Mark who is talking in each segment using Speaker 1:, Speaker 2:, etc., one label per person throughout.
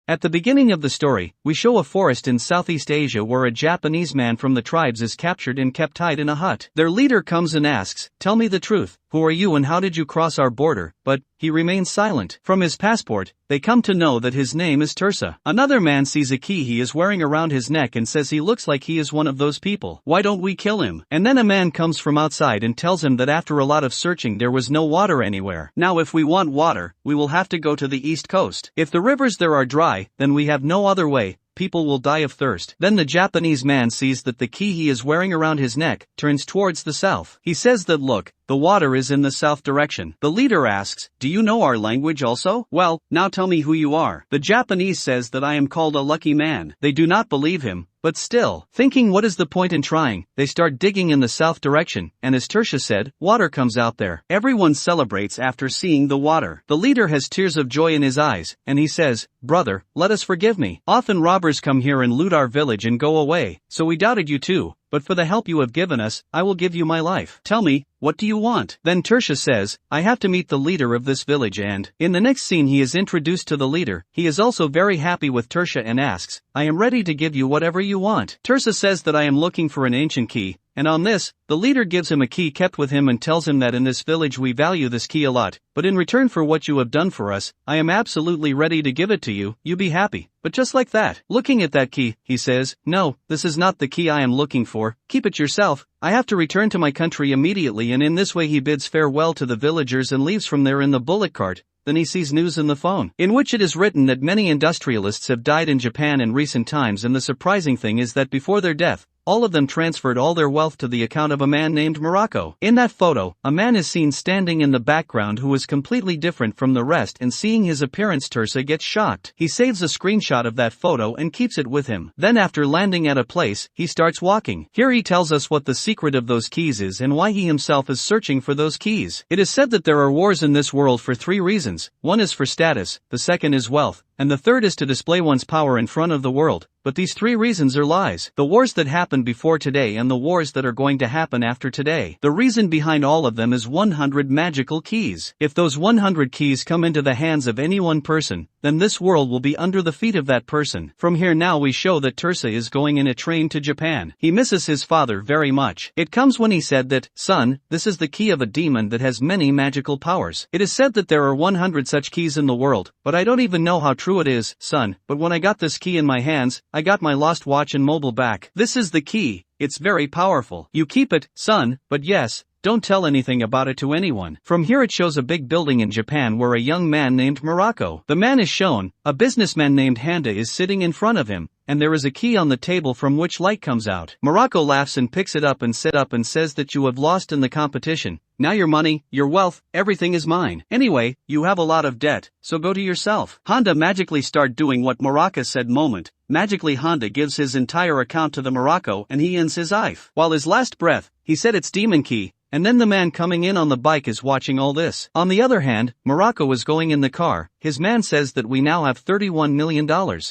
Speaker 1: At the beginning of the story, we show a forest in Southeast Asia where a Japanese man from the tribes is captured and kept tied in a hut. Their leader comes and asks, "Tell me the truth, who are you and how did you cross our border?" But he remains silent. From his passport, they come to know that his name is Tirsa. Another man sees a key he is wearing around his neck and says he looks like he is one of those people. "Why don't we kill him?" And then a man comes from outside and tells him that after a lot of searching there was no water anywhere. Now if we want water, we will have to go to the east coast. If the rivers there are dry, then we have no other way. People will die of thirst. Then the Japanese man sees that the key he is wearing around his neck turns towards the south. He says that look, the water is in the south direction. The leader asks, "Do you know our language also?" "Well, now tell me who you are." The Japanese says that I am called a lucky man. They do not believe him, but still, thinking what is the point in trying, they start digging in the south direction, and as Tirsa said, water comes out there. Everyone celebrates after seeing the water. The leader has tears of joy in his eyes, and he says, "Brother, let us forgive me. Often robbers come here and loot our village and go away, so we doubted you too. But for the help you have given us, I will give you my life. Tell me, what do you want?" Then Tirsa says, "I have to meet the leader of this village," and in the next scene he is introduced to the leader. He is also very happy with Tirsa and asks, "I am ready to give you whatever you want." Tirsa says that I am looking for an ancient key, and on this, the leader gives him a key kept with him and tells him that in this village we value this key a lot, but in return for what you have done for us, I am absolutely ready to give it to you, you be happy. But just like that, looking at that key, he says, "No, this is not the key I am looking for, keep it yourself. I have to return to my country immediately," and in this way he bids farewell to the villagers and leaves from there in the bullock cart. Then he sees news in the phone, in which it is written that many industrialists have died in Japan in recent times, and the surprising thing is that before their death, all of them transferred all their wealth to the account of a man named Morocco. In that photo, a man is seen standing in the background who is completely different from the rest, and seeing his appearance Tirsa gets shocked. He saves a screenshot of that photo and keeps it with him. Then after landing at a place, he starts walking. Here he tells us what the secret of those keys is and why he himself is searching for those keys. It is said that there are wars in this world for 3 reasons. One is for status, the second is wealth, and the third is to display one's power in front of the world. But these 3 reasons are lies. The wars that happened before today and the wars that are going to happen after today. The reason behind all of them is 100 magical keys. If those 100 keys come into the hands of any one person, then this world will be under the feet of that person. From here now we show that Tirsa is going in a train to Japan. He misses his father very much. It comes when he said that, "Son, this is the key of a demon that has many magical powers. It is said that there are 100 such keys in the world, but I don't even know how true it is, son, but when I got this key in my hands, I got my lost watch and mobile back. This is the key. It's very powerful. You keep it, son, but yes, don't tell anything about it to anyone." From here it shows a big building in Japan where a young man named Morocco. The man is shown, a businessman named Handa is sitting in front of him, and there is a key on the table from which light comes out. Morocco laughs and picks it up and says that you have lost in the competition. Now your money, your wealth, everything is mine. Anyway, you have a lot of debt, so go to yourself. Honda magically start doing what Morocco said moment. Magically Honda gives his entire account to the Morocco and he ends his life. While his last breath, he said it's demon key. And then the man coming in on the bike is watching all this. On the other hand, Morocco is going in the car. His man says that we now have $31 million.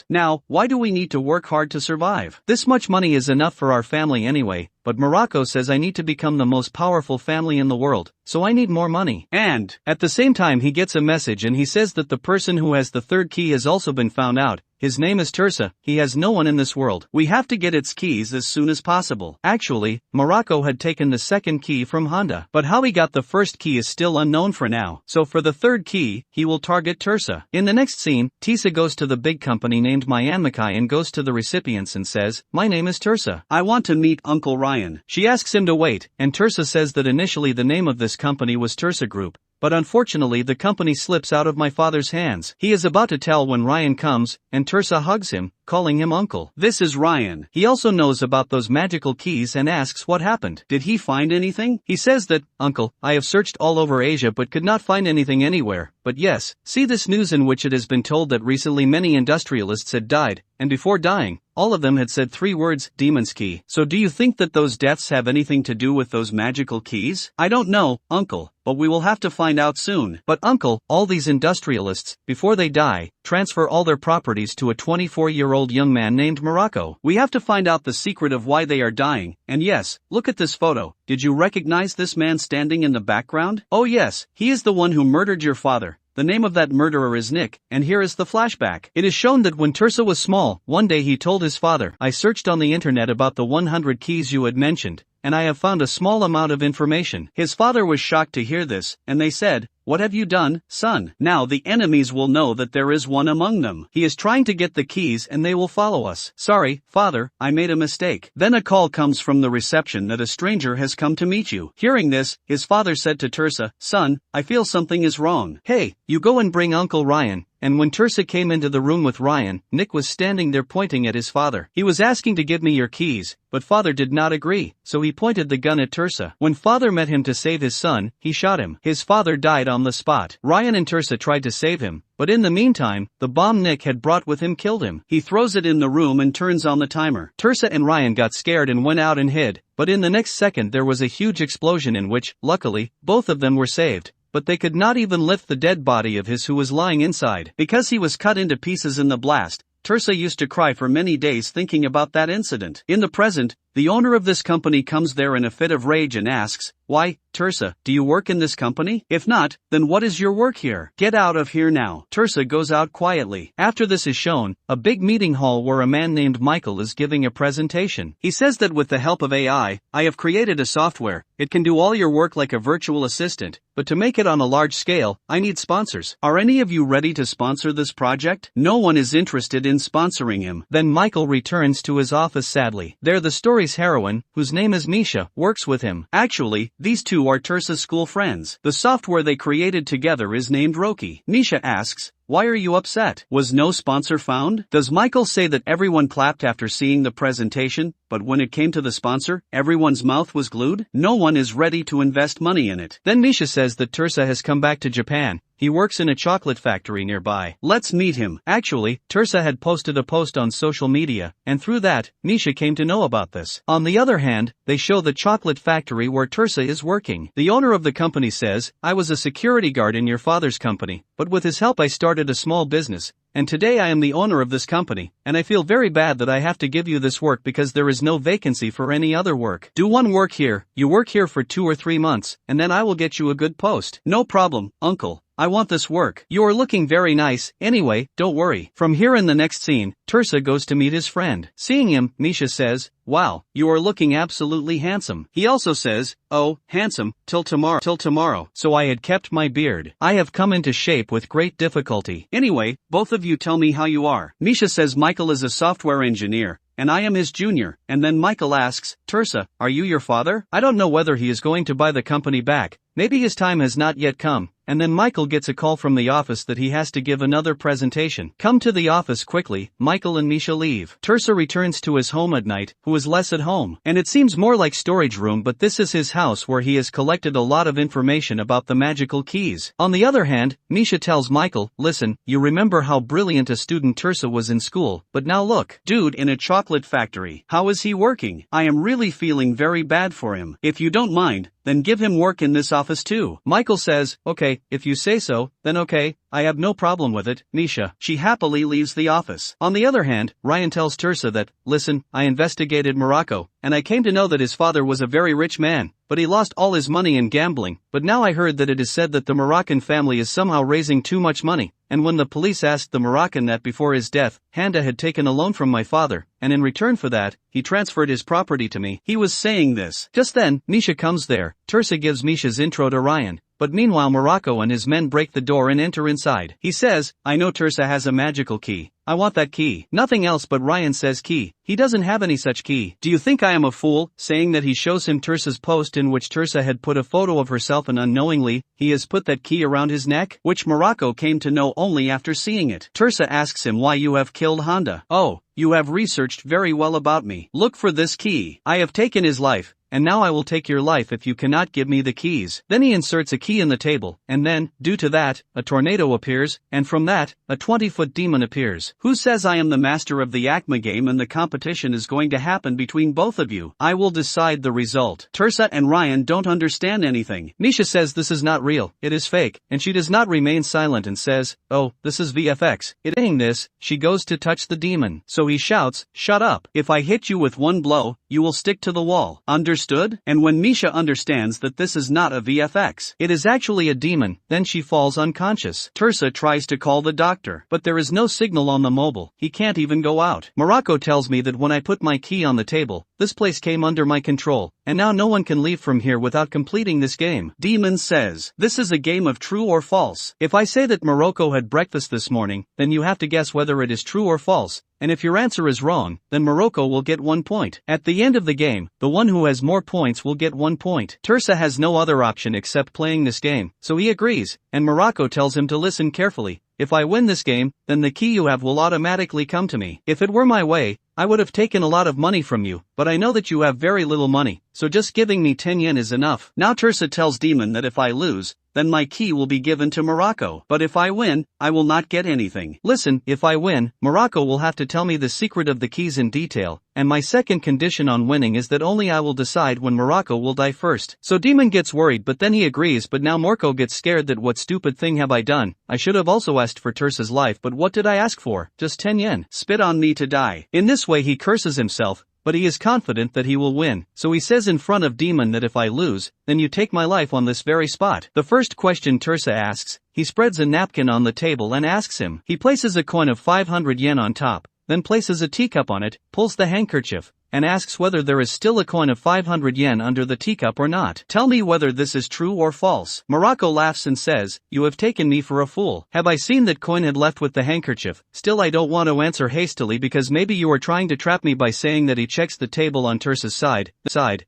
Speaker 1: Now, why do we need to work hard to survive? This much money is enough for our family anyway, but Morocco says I need to become the most powerful family in the world, so I need more money. And, at the same time he gets a message and he says that the person who has the third key has also been found out. His name is Tirsa. He has no one in this world. We have to get its keys as soon as possible. Actually, Morocco had taken the second key from Honda, but how he got the first key is still unknown for now. So for the third key, he will target Tirsa. In the next scene, Tirsa goes to the big company named Myanmar and goes to the recipients and says, "My name is Tirsa. I want to meet Uncle Ryan." She asks him to wait, and Tirsa says that initially the name of this company was Tirsa Group. But unfortunately the company slips out of my father's hands. He is about to tell when Ryan comes, and Tirsa hugs him, calling him uncle. This is Ryan. He also knows about those magical keys and asks what happened. Did he find anything? He says that, "Uncle, I have searched all over Asia but could not find anything anywhere. But yes, see this news in which it has been told that recently many industrialists had died, and before dying, all of them had said 3 words, demon's key. So do you think that those deaths have anything to do with those magical keys? I don't know, uncle, but we will have to find out soon." But uncle, all these industrialists, before they die, transfer all their properties to a 24-year-old young man named Morocco. We have to find out the secret of why they are dying, and yes, look at this photo. Did you recognize this man standing in the background? Oh yes, he is the one who murdered your father. The name of that murderer is Nick, and here is the flashback. It is shown that when Tirsa was small, one day he told his father, "I searched on the internet about the 100 keys you had mentioned, and I have found a small amount of information." His father was shocked to hear this, and they said, "What have you done, son? Now the enemies will know that there is one among them. He is trying to get the keys and they will follow us." "Sorry, father, I made a mistake." Then a call comes from the reception that a stranger has come to meet you. Hearing this, his father said to Tirsa, "Son, I feel something is wrong. Hey, you go and bring Uncle Ryan." And when Tirsa came into the room with Ryan, Nick was standing there pointing at his father. He was asking to give me your keys, but father did not agree, so he pointed the gun at Tirsa. When father met him to save his son, he shot him. His father died on the spot. Ryan and Tirsa tried to save him, but in the meantime, the bomb Nick had brought with him killed him. He throws it in the room and turns on the timer. Tirsa and Ryan got scared and went out and hid, but in the next second there was a huge explosion in which, luckily, both of them were saved. But they could not even lift the dead body of his who was lying inside. Because he was cut into pieces in the blast, Tirsa used to cry for many days thinking about that incident. In the present, the owner of this company comes there in a fit of rage and asks, "Why, Tirsa, do you work in this company? If not, then what is your work here? Get out of here now." Tirsa goes out quietly. After this is shown, a big meeting hall where a man named Michael is giving a presentation. He says that with the help of AI, I have created a software. It can do all your work like a virtual assistant, but to make it on a large scale, I need sponsors. Are any of you ready to sponsor this project? No one is interested in sponsoring him. Then Michael returns to his office sadly. There the story's heroine, whose name is Misha, works with him. Actually, these two are Tirsa's school friends. The software they created together is named Roki. Misha asks, "Why are you upset? Was no sponsor found?" Does Michael say that everyone clapped after seeing the presentation, but when it came to the sponsor, everyone's mouth was glued? No one is ready to invest money in it. Then Misha says that Tirsa has come back to Japan. He works in a chocolate factory nearby. Let's meet him. Actually, Tirsa had posted a post on social media, and through that, Misha came to know about this. On the other hand, they show the chocolate factory where Tirsa is working. The owner of the company says, "I was a security guard in your father's company, but with his help I started a small business, and today I am the owner of this company, and I feel very bad that I have to give you this work because there is no vacancy for any other work. Do one work here, you work here for 2 or 3 months, and then I will get you a good post." "No problem, uncle. I want this work. You are looking very nice, anyway, don't worry." From here in the next scene, Tirsa goes to meet his friend. Seeing him, Misha says, "Wow, you are looking absolutely handsome." He also says, "Oh, handsome, till tomorrow. So I had kept my beard. I have come into shape with great difficulty. Anyway, both of you tell me how you are." Misha says Michael is a software engineer, and I am his junior, and then Michael asks, "Tirsa, are you your father? I don't know whether he is going to buy the company back. Maybe his time has not yet come." And then Michael gets a call from the office that he has to give another presentation. Come to the office quickly. Michael and Misha leave. Tirsa returns to his home at night, who is less at home. And it seems more like storage room, but this is his house where he has collected a lot of information about the magical keys. On the other hand, Misha tells Michael, "Listen, you remember how brilliant a student Tirsa was in school, but now look, dude in a chocolate factory. How is he working? I am really feeling very bad for him. If you don't mind, then give him work in this office too." Michael says, "Okay, if you say so, then okay, I have no problem with it, Misha." She happily leaves the office. On the other hand, Ryan tells Tirsa that, "Listen, I investigated Morocco, and I came to know that his father was a very rich man, but he lost all his money in gambling. But now I heard that it is said that the Moroccan family is somehow raising too much money, and when the police asked the Moroccan that before his death, Handa had taken a loan from my father, and in return for that, he transferred his property to me." He was saying this. Just then, Misha comes there. Tirsa gives Misha's intro to Ryan. But meanwhile Morocco and his men break the door and enter inside. He says, "I know Tirsa has a magical key. I want that key." Nothing else but Ryan says key. He doesn't have any such key. Do you think I am a fool? Saying that he shows him Tirsa's post in which Tirsa had put a photo of herself and unknowingly, he has put that key around his neck, which Morocco came to know only after seeing it. Tirsa asks him why you have killed Honda. "Oh, you have researched very well about me. Look for this key. I have taken his life, and now I will take your life if you cannot give me the keys." Then he inserts a key in the table, and then, due to that, a tornado appears, and from that, a 20-foot demon appears. Who says I am the master of the Acma game and the competition is going to happen between both of you? I will decide the result. Tirsa and Ryan don't understand anything. Misha says this is not real, it is fake, and she does not remain silent and says, "Oh, this is VFX. It ain't this." She goes to touch the demon. So he shouts, "Shut up. If I hit you with one blow, you will stick to the wall. Understand?" understood? And when Misha understands that this is not a VFX, it is actually a demon, then she falls unconscious. Tirsa tries to call the doctor, but there is no signal on the mobile, he can't even go out. Morocco tells me that when I put my key on the table, this place came under my control, and now no one can leave from here without completing this game. Demon says, this is a game of true or false. If I say that Morocco had breakfast this morning, then you have to guess whether it is true or false. And if your answer is wrong, then Morocco will get 1 point. At the end of the game, the one who has more points will get 1 point. Tirsa has no other option except playing this game, so he agrees, and Morocco tells him to listen carefully. If I win this game, then the key you have will automatically come to me. If it were my way, I would have taken a lot of money from you, but I know that you have very little money, so just giving me 10 yen is enough. Now Tirsa tells Demon that if I lose, then my key will be given to Morocco. But if I win, I will not get anything. Listen, if I win, Morocco will have to tell me the secret of the keys in detail, and my second condition on winning is that only I will decide when Morocco will die first. So Demon gets worried, but then he agrees, but now Morocco gets scared that what stupid thing have I done? I should have also asked for Tirsa's life, but what did I ask for? Just 10 yen. Spit on me to die. In this way he curses himself, but he is confident that he will win, so he says in front of Demon that if I lose, then you take my life on this very spot. The first question Tirsa asks, he spreads a napkin on the table and asks him. He places a coin of 500 yen on top, then places a teacup on it, pulls the handkerchief, and asks whether there is still a coin of 500 yen under the teacup or not. Tell me whether this is true or false. Morocco laughs and says, you have taken me for a fool. Have I seen that coin had left with the handkerchief? Still I don't want to answer hastily because maybe you are trying to trap me by saying that he checks the table on Tirsa's side,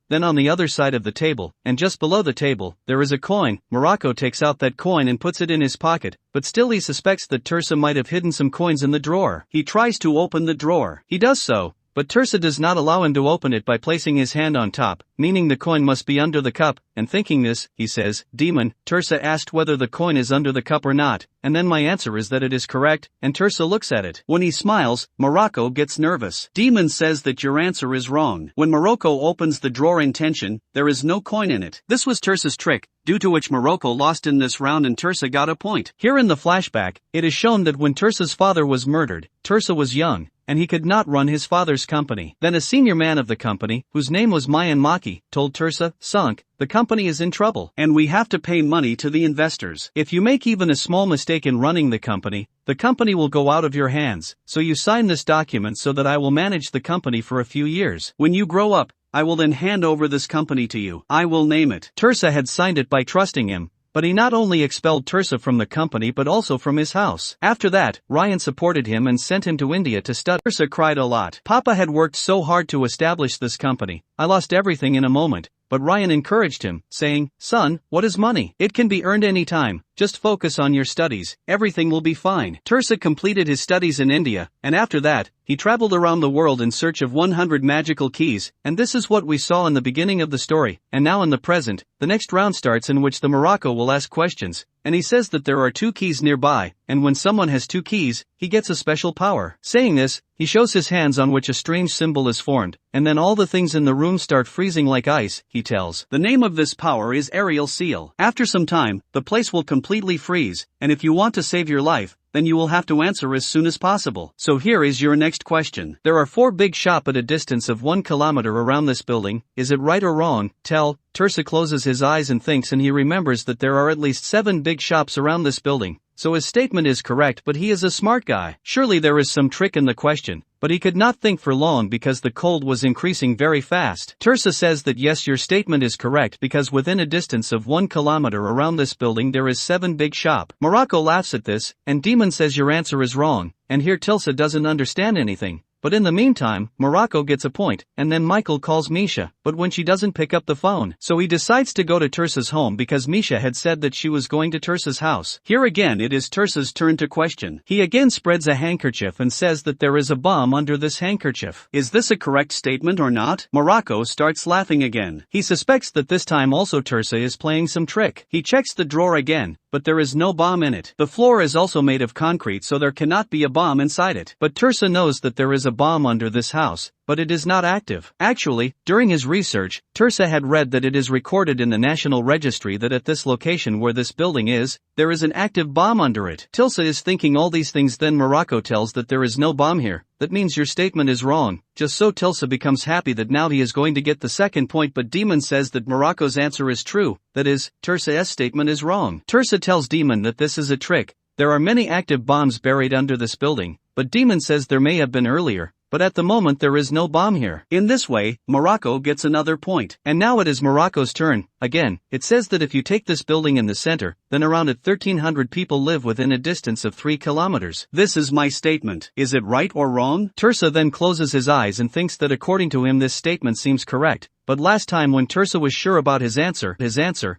Speaker 1: then on the other side of the table, and just below the table, there is a coin. Morocco takes out that coin and puts it in his pocket, but still he suspects that Tirsa might have hidden some coins in the drawer. He tries to open the drawer. He does so, but Tirsa does not allow him to open it by placing his hand on top, meaning the coin must be under the cup, and thinking this, he says, Demon, Tirsa asked whether the coin is under the cup or not, and then my answer is that it is correct, and Tirsa looks at it. When he smiles, Morocco gets nervous. Demon says that your answer is wrong. When Morocco opens the drawer in tension, there is no coin in it. This was Tirsa's trick, due to which Morocco lost in this round and Tirsa got a point. Here in the flashback, it is shown that when Tirsa's father was murdered, Tirsa was young, and he could not run his father's company. Then a senior man of the company, whose name was Mayan Maki, told Tirsa, Sunk, the company is in trouble, and we have to pay money to the investors. If you make even a small mistake in running the company will go out of your hands, so you sign this document so that I will manage the company for a few years. When you grow up, I will then hand over this company to you. I will name it. Tirsa had signed it by trusting him, but he not only expelled Tirsa from the company but also from his house. After that, Ryan supported him and sent him to India to study. Tirsa cried a lot. Papa had worked so hard to establish this company, I lost everything in a moment. But Ryan encouraged him, saying, Son, what is money? It can be earned any time, just focus on your studies, everything will be fine. Tirsa completed his studies in India, and after that, he traveled around the world in search of 100 magical keys, and this is what we saw in the beginning of the story. And now in the present, the next round starts in which the Morocco will ask questions, and he says that there are 2 keys nearby, and when someone has 2 keys, he gets a special power. Saying this, he shows his hands on which a strange symbol is formed, and then all the things in the room start freezing like ice, he tells. The name of this power is Aerial Seal. After some time, the place will completely freeze, and if you want to save your life, then you will have to answer as soon as possible. So here is your next question. There are 4 big shops at a distance of 1 kilometer around this building, is it right or wrong? Tell. Tirsa closes his eyes and thinks, and he remembers that there are at least 7 big shops around this building. So his statement is correct, but he is a smart guy. Surely there is some trick in the question, but he could not think for long because the cold was increasing very fast. Tirsa says that yes, your statement is correct because within a distance of 1 kilometer around this building there is 7 big shops. Morocco laughs at this, and Demon says your answer is wrong, and here Tirsa doesn't understand anything. But in the meantime, Morocco gets a point, and then Michael calls Misha, but when she doesn't pick up the phone, so he decides to go to Tirsa's home because Misha had said that she was going to Tirsa's house. Here again it is Tirsa's turn to question. He again spreads a handkerchief and says that there is a bomb under this handkerchief. Is this a correct statement or not? Morocco starts laughing again. He suspects that this time also Tirsa is playing some trick. He checks the drawer again, but there is no bomb in it. The floor is also made of concrete, so there cannot be a bomb inside it. But Tirsa knows that there is a bomb under this house, but it is not active. Actually, during his research, Tirsa had read that it is recorded in the National Registry that at this location where this building is, there is an active bomb under it. Tirsa is thinking all these things, then Morocco tells that there is no bomb here. that means your statement is wrong. Just so Tilsa becomes happy that now he is going to get the second point, but Demon says that Morocco's answer is true, that is, Tirsa's statement is wrong. Tirsa tells Demon that this is a trick. There are many active bombs buried under this building, but Demon says there may have been earlier, but at the moment there is no bomb here. In this way, Morocco gets another point. And now it is Morocco's turn. Again, it says that if you take this building in the center, then around it 1,300 people live within a distance of 3 kilometers. This is my statement. Is it right or wrong? Tirsa then closes his eyes and thinks that according to him this statement seems correct. But last time when Tirsa was sure about his answer,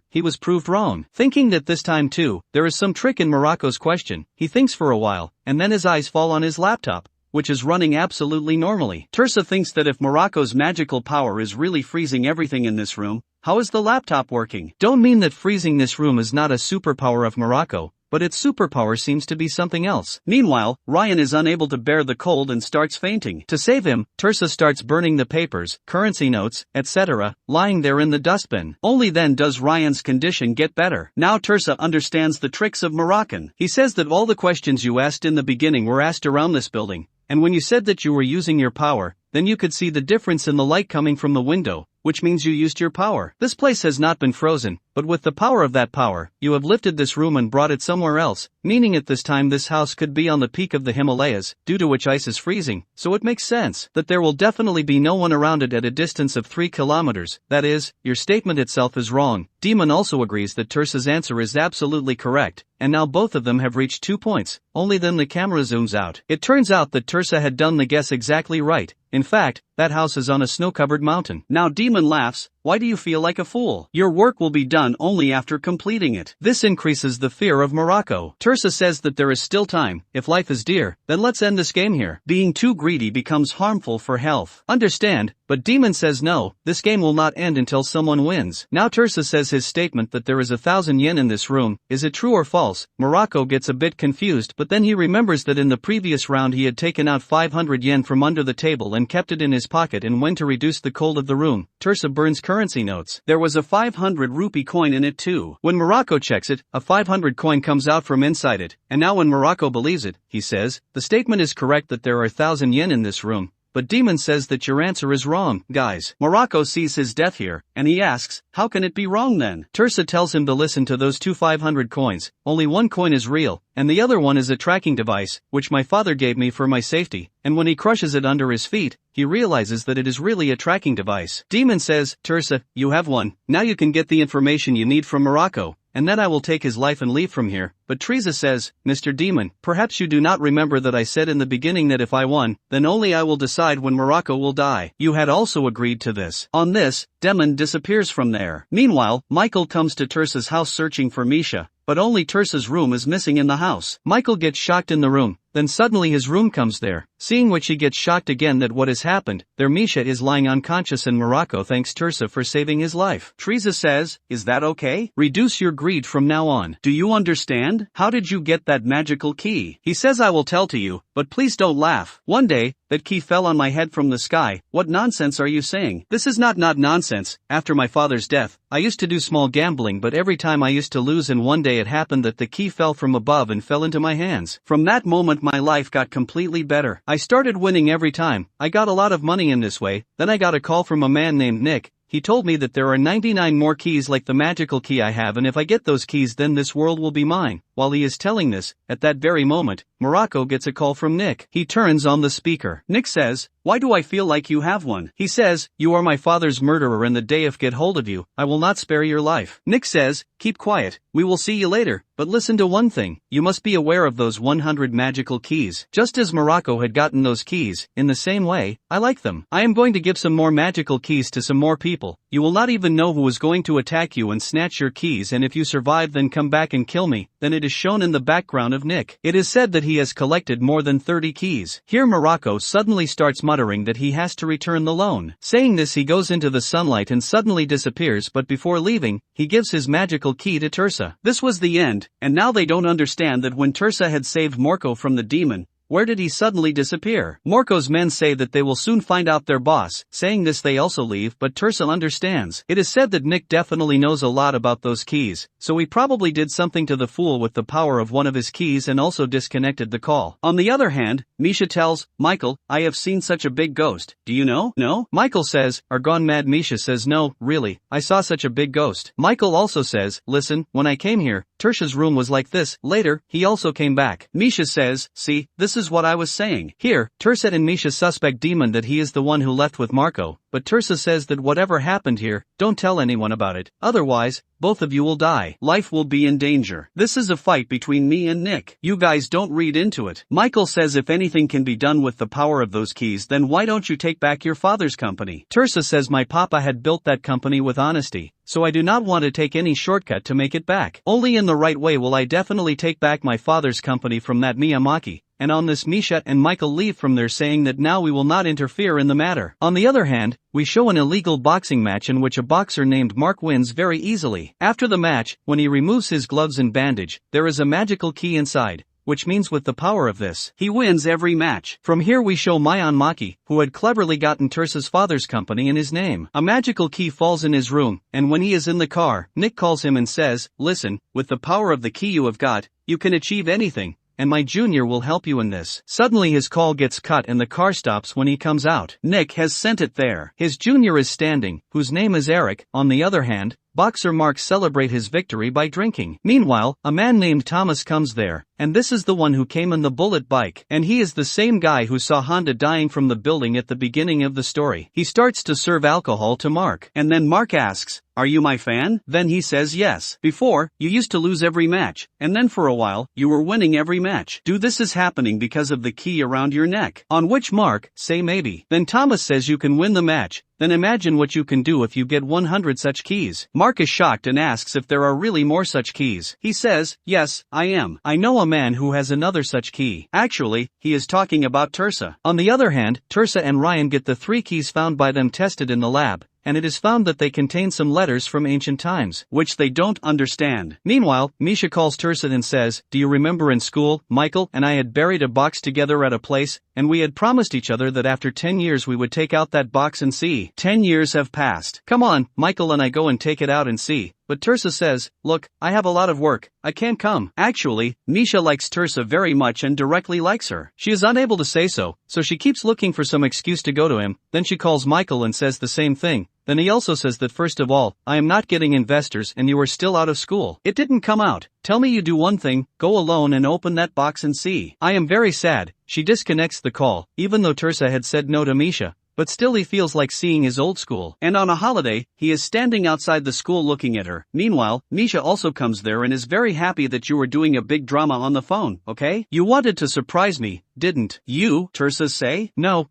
Speaker 1: he was proved wrong. Thinking that this time too, there is some trick in Morocco's question, he thinks for a while, and then his eyes fall on his laptop, which is running absolutely normally. Tirsa thinks that if Morocco's magical power is really freezing everything in this room, how is the laptop working? Don't mean that freezing this room is not a superpower of Morocco, but its superpower seems to be something else. Meanwhile, Ryan is unable to bear the cold and starts fainting. To save him, Tirsa starts burning the papers, currency notes, etc., lying there in the dustbin. Only then does Ryan's condition get better. Now Tirsa understands the tricks of Moroccan. He says that all the questions you asked in the beginning were asked around this building, and when you said that you were using your power, then you could see the difference in the light coming from the window, which means you used your power. This place has not been frozen, but with the power of that power, you have lifted this room and brought it somewhere else, meaning at this time this house could be on the peak of the Himalayas, due to which ice is freezing, so it makes sense that there will definitely be no one around it at a distance of 3 kilometers, that is, your statement itself is wrong. Demon also agrees that Tirsa's answer is absolutely correct, and now both of them have reached 2 points, only then the camera zooms out. It turns out that Tirsa had done the guess exactly right. In fact, that house is on a snow-covered mountain. Now Demon laughs. Why do you feel like a fool? Your work will be done only after completing it. This increases the fear of Morocco. Tirsa says that there is still time. If life is dear, then let's end this game here. Being too greedy becomes harmful for health. Understand? But Demon says no, this game will not end until someone wins. Now Tirsa says his statement that there is 1,000 yen in this room, is it true or false? Morocco gets a bit confused, but then he remembers that in the previous round he had taken out 500 yen from under the table and kept it in his pocket, and when to reduce the cold of the room, Tirsa burns currency notes. There was a 500 rupee coin in it too. When Morocco checks it, a 500 coin comes out from inside it, and now when Morocco believes it, he says, the statement is correct that there are 1,000 yen in this room. But Demon says that your answer is wrong, guys. Morocco sees his death here, and he asks, how can it be wrong then? Tirsa tells him to listen to those 2 500 coins, only one coin is real, and the other one is a tracking device, which my father gave me for my safety, and when he crushes it under his feet, he realizes that it is really a tracking device. Demon says, Tirsa, you have won, now you can get the information you need from Morocco, and then I will take his life and leave from here. But Tirsa says, Mr. Demon, perhaps you do not remember that I said in the beginning that if I won, then only I will decide when Morocco will die. You had also agreed to this. On this, Demon disappears from there. Meanwhile, Michael comes to Tirsa's house searching for Misha, but only Tirsa's room is missing in the house. Michael gets shocked in the room, then suddenly his room comes there, seeing which he gets shocked again that what has happened, there Misha is lying unconscious and Morocco thanks Tirsa for saving his life. Tirsa says, is that okay? Reduce your greed from now on. Do you understand? How did you get that magical key? He says I will tell to you, but please don't laugh. One day, that key fell on my head from the sky. What nonsense are you saying? This is not nonsense. After my father's death, I used to do small gambling, but every time I used to lose, and one day it happened that the key fell from above and fell into my hands. From that moment my life got completely better. I started winning every time. I got a lot of money in this way. Then I got a call from a man named Nick. He told me that there are 99 more keys like the magical key I have, and if I get those keys then this world will be mine. While he is telling this, at that very moment, Morocco gets a call from Nick. He turns on the speaker. Nick says, why do I feel like you have one? He says, you are my father's murderer, and the day if get hold of you, I will not spare your life. Nick says, keep quiet, we will see you later, but listen to one thing, you must be aware of those 100 magical keys. Just as Morocco had gotten those keys, in the same way, I like them. I am going to give some more magical keys to some more people. You will not even know who is going to attack you and snatch your keys, and if you survive then come back and kill me. Then it is shown in the background of Nick. It is said that he has collected more than 30 keys. Here Morocco suddenly starts muttering that he has to return the loan. Saying this he goes into the sunlight and suddenly disappears, but before leaving, he gives his magical key to Tirsa. This was the end, and now they don't understand that when Tirsa had saved Morocco from the demon, Where did he suddenly disappear? Marco's men say that they will soon find out their boss. Saying this they also leave, but Tirsa understands. It is said that Nick definitely knows a lot about those keys, so he probably did something to the fool with the power of one of his keys and also disconnected the call. On the other hand, Misha tells Michael, I have seen such a big ghost. Do you know? No? Michael says, are gone mad? Misha says no, really, I saw such a big ghost. Michael also says, listen, when I came here, Tirsa's room was like this. Later, he also came back. Misha says, see, this is what I was saying. Here, Tirsa and Misha suspect Demon that he is the one who left with Marco, but Tirsa says that whatever happened here, don't tell anyone about it, otherwise, both of you will die. Life will be in danger. This is a fight between me and Nick. You guys don't read into it. Michael says if anything can be done with the power of those keys, then why don't you take back your father's company? Tirsa says my papa had built that company with honesty, so I do not want to take any shortcut to make it back. Only in the right way will I definitely take back my father's company from that Miyamaki. And on this, Misha and Michael leave from there saying that now we will not interfere in the matter. On the other hand, we show an illegal boxing match in which a boxer named Mark wins very easily. After the match, when he removes his gloves and bandage, there is a magical key inside, which means with the power of this, he wins every match. From here we show Mayan Maki, who had cleverly gotten Tirsa's father's company in his name. A magical key falls in his room, and when he is in the car, Nick calls him and says, listen, with the power of the key you have got, you can achieve anything. And my junior will help you in this. Suddenly his call gets cut and the car stops when he comes out. Nick has sent it there. His junior is standing, whose name is Eric. On the other hand, boxer Mark celebrate his victory by drinking. Meanwhile, a man named Thomas comes there, and this is the one who came in the bullet bike. And he is the same guy who saw Honda dying from the building at the beginning of the story. He starts to serve alcohol to Mark, and then Mark asks, are you my fan? Then he says yes. Before, you used to lose every match, and then for a while, you were winning every match. Do this is happening because of the key around your neck. On which Mark, say maybe. Then Thomas says you can win the match. Then imagine what you can do if you get 100 such keys. Mark is shocked and asks if there are really more such keys. He says, yes, I am. I know a man who has another such key. Actually, he is talking about Tirsa. On the other hand, Tirsa and Ryan get the 3 keys found by them tested in the lab, and it is found that they contain some letters from ancient times, which they don't understand. Meanwhile, Misha calls Tirsa and says, do you remember in school, Michael and I had buried a box together at a place, and we had promised each other that after 10 years we would take out that box and see. 10 years have passed. Come on, Michael and I go and take it out and see. But Tirsa says, look, I have a lot of work, I can't come. Actually, Misha likes Tirsa very much and directly likes her. She is unable to say so she keeps looking for some excuse to go to him. Then she calls Michael and says the same thing. Then he also says that first of all, I am not getting investors and you are still out of school. It didn't come out. Tell me you do one thing, go alone and open that box and see. I am very sad. She disconnects the call, even though Tirsa had said no to Misha. But still he feels like seeing his old school. And on a holiday, he is standing outside the school looking at her. Meanwhile, Misha also comes there and is very happy that you were doing a big drama on the phone, okay? You wanted to surprise me, didn't you? Tirsa say. No,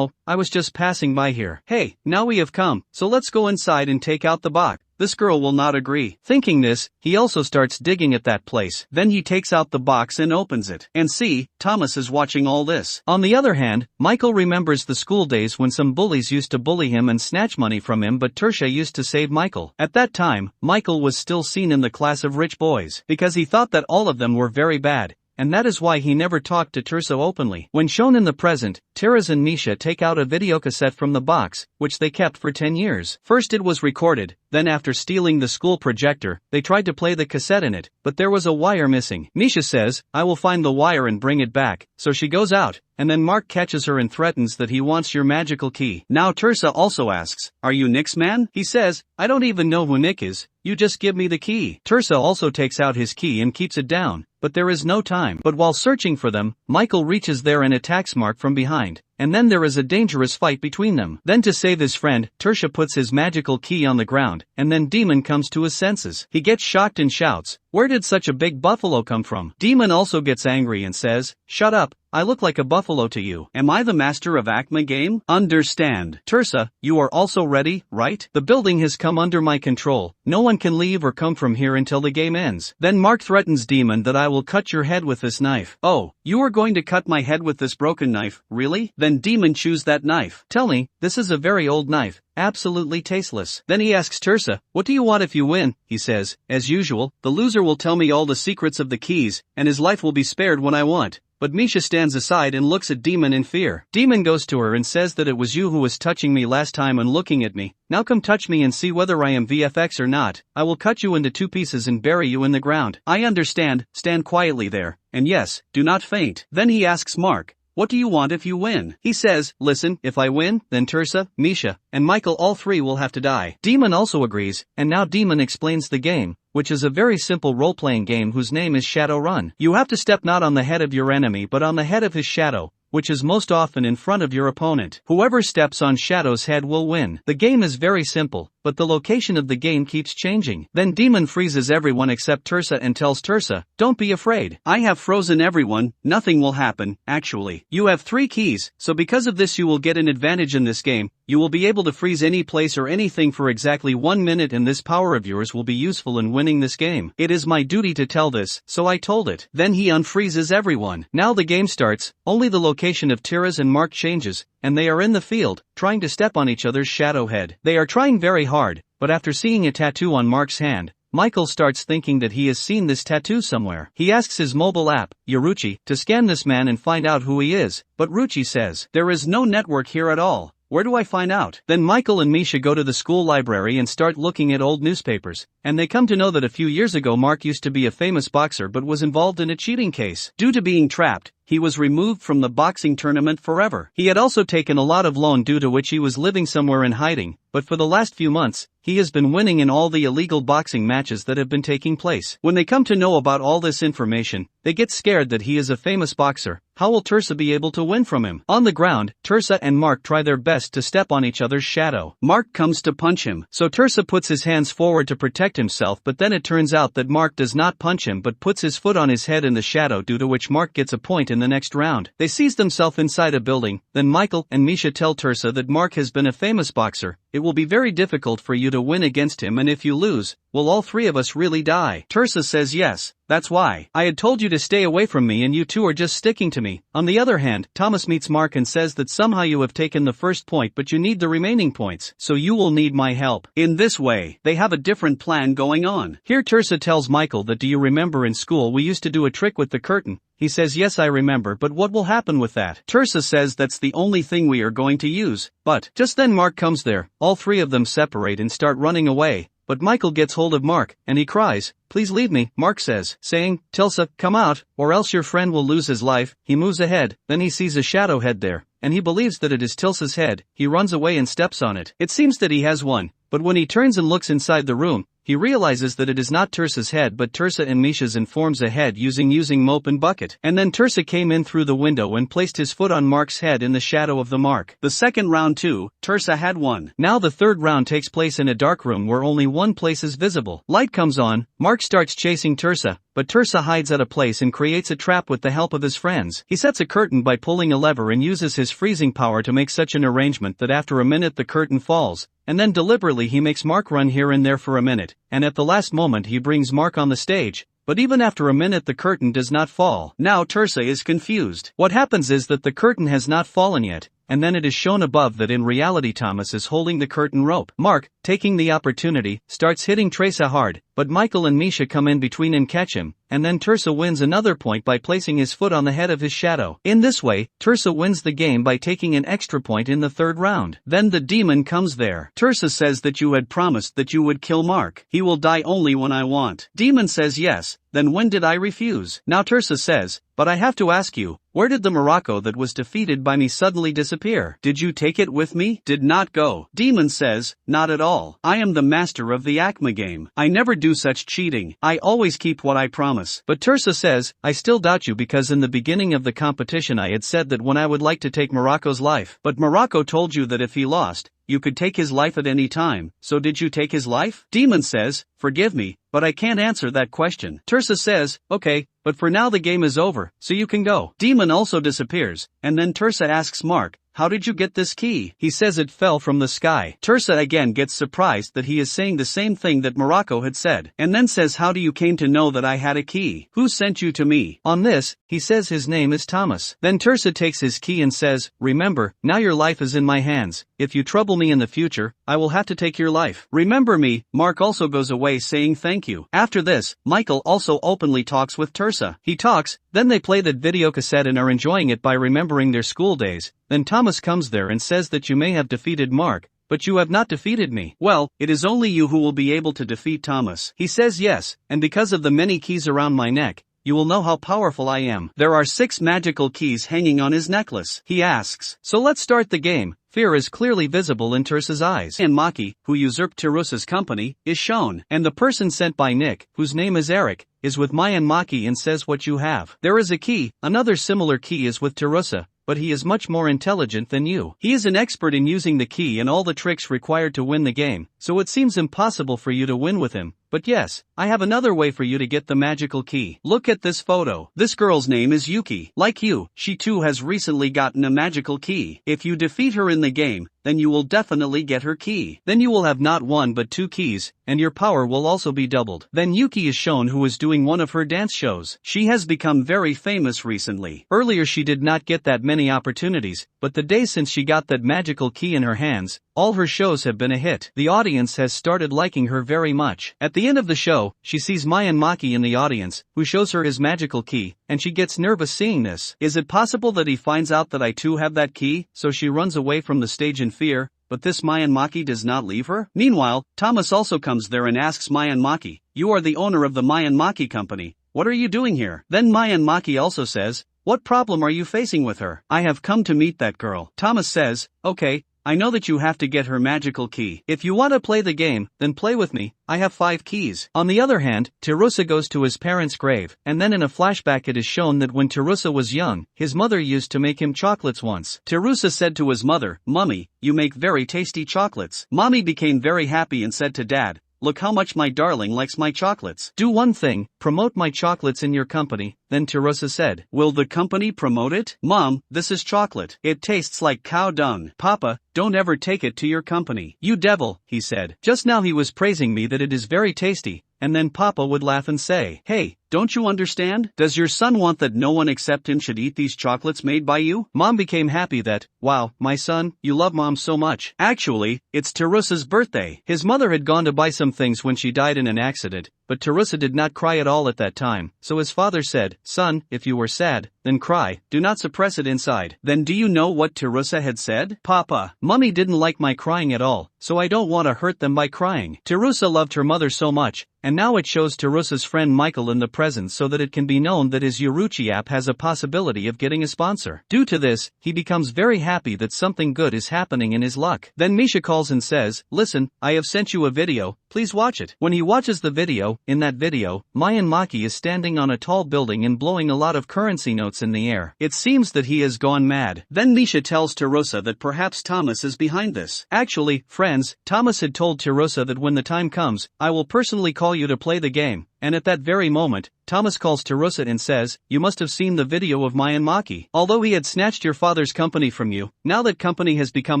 Speaker 1: I was just passing by here. Hey, now we have come, so let's go inside and take out the box. This girl will not agree. Thinking this, he also starts digging at that place. Then he takes out the box and opens it. And see, Thomas is watching all this. On the other hand, Michael remembers the school days when some bullies used to bully him and snatch money from him, but Tirsa used to save Michael. At that time, Michael was still seen in the class of rich boys, because he thought that all of them were very bad. And that is why he never talked to Tirsa openly. When shown in the present, Tiras and Misha take out a videocassette from the box, which they kept for 10 years. First it was recorded, then after stealing the school projector, they tried to play the cassette in it, but there was a wire missing. Misha says, I will find the wire and bring it back, so she goes out, and then Mark catches her and threatens that he wants your magical key. Now Tirsa also asks, are you Nick's man? He says, I don't even know who Nick is, you just give me the key. Tirsa also takes out his key and keeps it down, but there is no time. But while searching for them, Michael reaches there and attacks Mark from behind. And then there is a dangerous fight between them. Then to save his friend, Tirsa puts his magical key on the ground, and then Demon comes to his senses. He gets shocked and shouts, where did such a big buffalo come from? Demon also gets angry and says, shut up, I look like a buffalo to you. Am I the master of Acme game? Understand. Tirsa, you are also ready, right? The building has come under my control. No one can leave or come from here until the game ends. Then Mark threatens Demon that I will cut your head with this knife. Oh, you are going to cut my head with this broken knife, really? Then Demon chews that knife. Tell me, this is a very old knife. Absolutely tasteless. Then he asks Tirsa, what do you want if you win? He says, as usual, the loser will tell me all the secrets of the keys, and his life will be spared when I want. but Misha stands aside and looks at Demon in fear. Demon goes to her and says that it was you who was touching me last time and looking at me. Now come touch me and see whether I am VFX or not. I will cut you into 2 pieces and bury you in the ground. I understand, stand quietly there. And yes, do not faint. Then he asks Mark, what do you want if you win? He says, listen, if I win, then Tirsa, Misha, and Michael all 3 will have to die. Demon also agrees, and now Demon explains the game, which is a very simple role-playing game whose name is Shadowrun. You have to step not on the head of your enemy but on the head of his shadow, which is most often in front of your opponent. Whoever steps on Shadow's head will win. The game is very simple, but the location of the game keeps changing. Then Demon freezes everyone except Tirsa and tells Tirsa, don't be afraid. I have frozen everyone, nothing will happen, actually. You have 3 keys, so because of this you will get an advantage in this game. You will be able to freeze any place or anything for exactly 1 minute, and this power of yours will be useful in winning this game. It is my duty to tell this, so I told it. Then he unfreezes everyone. Now the game starts, only the location of Tira's and Mark changes, and they are in the field, trying to step on each other's shadow head. They are trying very hard, but after seeing a tattoo on Mark's hand, Michael starts thinking that he has seen this tattoo somewhere. He asks his mobile app, Yaruchi, to scan this man and find out who he is, but Ruchi says, there is no network here at all. Where do I find out? Then Michael and Misha go to the school library and start looking at old newspapers, and they come to know that a few years ago Mark used to be a famous boxer but was involved in a cheating case. Due to being trapped, he was removed from the boxing tournament forever. He had also taken a lot of loan due to which he was living somewhere in hiding, but for the last few months, he has been winning in all the illegal boxing matches that have been taking place. When they come to know about all this information, they get scared that he is a famous boxer. How will Tirsa be able to win from him? On the ground, Tirsa and Mark try their best to step on each other's shadow. Mark comes to punch him, so Tirsa puts his hands forward to protect himself, but then it turns out that Mark does not punch him but puts his foot on his head in the shadow, due to which Mark gets a point in the next round. They seize themselves inside a building, then Michael and Misha tell Tirsa that Mark has been a famous boxer. It will be very difficult for you to win against him, and if you lose, will all 3 of us really die? Tirsa says yes, that's why. I had told you to stay away from me and you 2 are just sticking to me. On the other hand, Thomas meets Mark and says that somehow you have taken the first point but you need the remaining points, so you will need my help. In this way, they have a different plan going on. Here Tirsa tells Michael that, do you remember in school we used to do a trick with the curtain? He says yes, I remember, but what will happen with that? Tirsa says that's the only thing we are going to use. But just then Mark comes there. All 3 of them separate and start running away, but Michael gets hold of Mark, and he cries, please leave me, Mark says, saying, Tirsa, come out, or else your friend will lose his life. He moves ahead, then he sees a shadow head there, and he believes that it is Tirsa's head. He runs away and steps on it. It seems that he has one, but when he turns and looks inside the room, he realizes that it is not Tirsa's head but Tirsa and Misha's, and forms a head using mope and bucket. And then Tirsa came in through the window and placed his foot on Mark's head in the shadow of the Mark. The second round too, Tirsa had won. Now the third round takes place in a dark room where only one place is visible. Light comes on, Mark starts chasing Tirsa, but Tirsa hides at a place and creates a trap with the help of his friends. He sets a curtain by pulling a lever and uses his freezing power to make such an arrangement that after a minute the curtain falls, and then deliberately he makes Mark run here and there for a minute, and at the last moment he brings Mark on the stage. But even after a minute the curtain does not fall. Now Tirsa is confused. What happens is that the curtain has not fallen yet, and then it is shown above that in reality Thomas is holding the curtain rope. Mark, taking the opportunity, starts hitting Tirsa hard, but Michael and Misha come in between and catch him, and then Tirsa wins another point by placing his foot on the head of his shadow. In this way, Tirsa wins the game by taking an extra point in the third round. Then the demon comes there. Tirsa says that you had promised that you would kill Mark. He will die only when I want. Demon says yes, then when did I refuse? Now Tirsa says, but I have to ask you, where did the Morocco that was defeated by me suddenly disappear? Did you take it with me? Did not go. Demon says, not at all. I am the master of the Acma game. I never do such cheating. I always keep what I promise. But Tirsa says, I still doubt you, because in the beginning of the competition I had said that when I would like to take Morocco's life. But Morocco told you that if he lost, you could take his life at any time, so did you take his life? Demon says, forgive me, but I can't answer that question. Tirsa says, okay, but for now the game is over, so you can go. Demon also disappears, and then Tirsa asks Mark, how did you get this key? He says it fell from the sky. Tirsa again gets surprised that he is saying the same thing that Morocco had said, and then says, how do you came to know that I had a key? Who sent you to me? On this, he says his name is Thomas. Then Tirsa takes his key and says, remember, now your life is in my hands. If you trouble me in the future, I will have to take your life. Remember me. Mark also goes away saying thank you. After this, Michael also openly talks with Tirsa. He talks, Then they play that video cassette and are enjoying it by remembering their school days. Then Thomas comes there and says that you may have defeated Mark, but you have not defeated me. Well, it is only you who will be able to defeat Thomas. He says yes, and because of the many keys around my neck, you will know how powerful I am. There are 6 magical keys hanging on his necklace. He asks, so let's start the game. Fear is clearly visible in Tirsa's eyes. And Maki, who usurped Tirsa's company, is shown. And the person sent by Nick, whose name is Eric, is with Mayan Maki and says what you have. There is a key, another similar key is with Tirsa, but he is much more intelligent than you. He is an expert in using the key and all the tricks required to win the game, so it seems impossible for you to win with him. But yes, I have another way for you to get the magical key. Look at this photo. This girl's name is Yuki. Like you, she too has recently gotten a magical key. If you defeat her in the game, then you will definitely get her key. Then you will have not 1 but 2 keys, and your power will also be doubled. Then Yuki is shown who is doing one of her dance shows. She has become very famous recently. Earlier she did not get that many opportunities, but the day since she got that magical key in her hands, all her shows have been a hit. The audience has started liking her very much. At the end of the show, she sees Mayan Maki in the audience, who shows her his magical key, and she gets nervous seeing this. Is it possible that he finds out that I too have that key? So she runs away from the stage in fear, but this Mayan Maki does not leave her? Meanwhile, Thomas also comes there and asks Mayan Maki, you are the owner of the Mayan Maki company, what are you doing here? Then Mayan Maki also says, what problem are you facing with her? I have come to meet that girl. Thomas says, okay, I know that you have to get her magical key. If you want to play the game, then play with me, I have 5 keys. On the other hand, Tirsa goes to his parents' grave, and then in a flashback it is shown that when Tirsa was young, his mother used to make him chocolates once. Tirsa said to his mother, Mummy, you make very tasty chocolates. Mommy became very happy and said to Dad, look how much my darling likes my chocolates. Do one thing, promote my chocolates in your company. Then Tirsa said, will the company promote it? Mom, this is chocolate. It tastes like cow dung. Papa, don't ever take it to your company. You devil, he said. Just now he was praising me that it is very tasty, and then Papa would laugh and say, hey, don't you understand? Does your son want that no one except him should eat these chocolates made by you? Mom became happy that, wow, my son, you love Mom so much. Actually, it's Tirsa's birthday. His mother had gone to buy some things when she died in an accident, but Tirsa did not cry at all at that time, so his father said, son, if you were sad, then cry, do not suppress it inside. Then do you know what Tirsa had said? Papa, Mummy didn't like my crying at all, so I don't want to hurt them by crying. Tirsa loved her mother so much, and now it shows Tirsa's friend Michael in the present so that it can be known that his Yuruchi app has a possibility of getting a sponsor. Due to this, he becomes very happy that something good is happening in his luck. Then Misha calls and says, listen, I have sent you a video, please watch it. When he watches the video, in that video, Mayan Maki is standing on a tall building and blowing a lot of currency notes in the air. It seems that he has gone mad. Then Misha tells Tirsa that perhaps Thomas is behind this. Actually, friends, Thomas had told Tirsa that when the time comes, I will personally call you to play the game. And at that very moment, Thomas calls Tirsa and says, you must have seen the video of Mayan Maki. Although he had snatched your father's company from you, now that company has become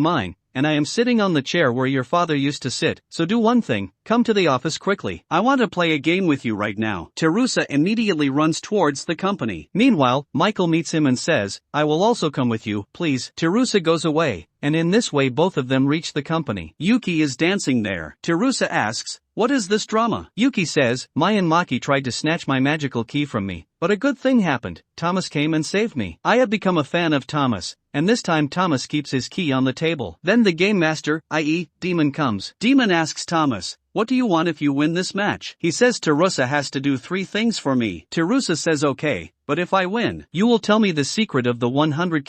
Speaker 1: mine, and I am sitting on the chair where your father used to sit, so do one thing, come to the office quickly. I want to play a game with you right now. Tirsa immediately runs towards the company. Meanwhile, Michael meets him and says, I will also come with you, please. Tirsa goes away, and in this way both of them reach the company. Yuki is dancing there. Tirsa asks, what is this drama? Yuki says, Mayan Maki tried to snatch my magical key from me, but a good thing happened. Thomas came and saved me. I have become a fan of Thomas, and this time Thomas keeps his key on the table. Then the game master, i.e., Demon comes. Demon asks Thomas, what do you want if you win this match? He says Tirsa has to do 3 things for me. Tirsa says okay, but if I win, you will tell me the secret of the 100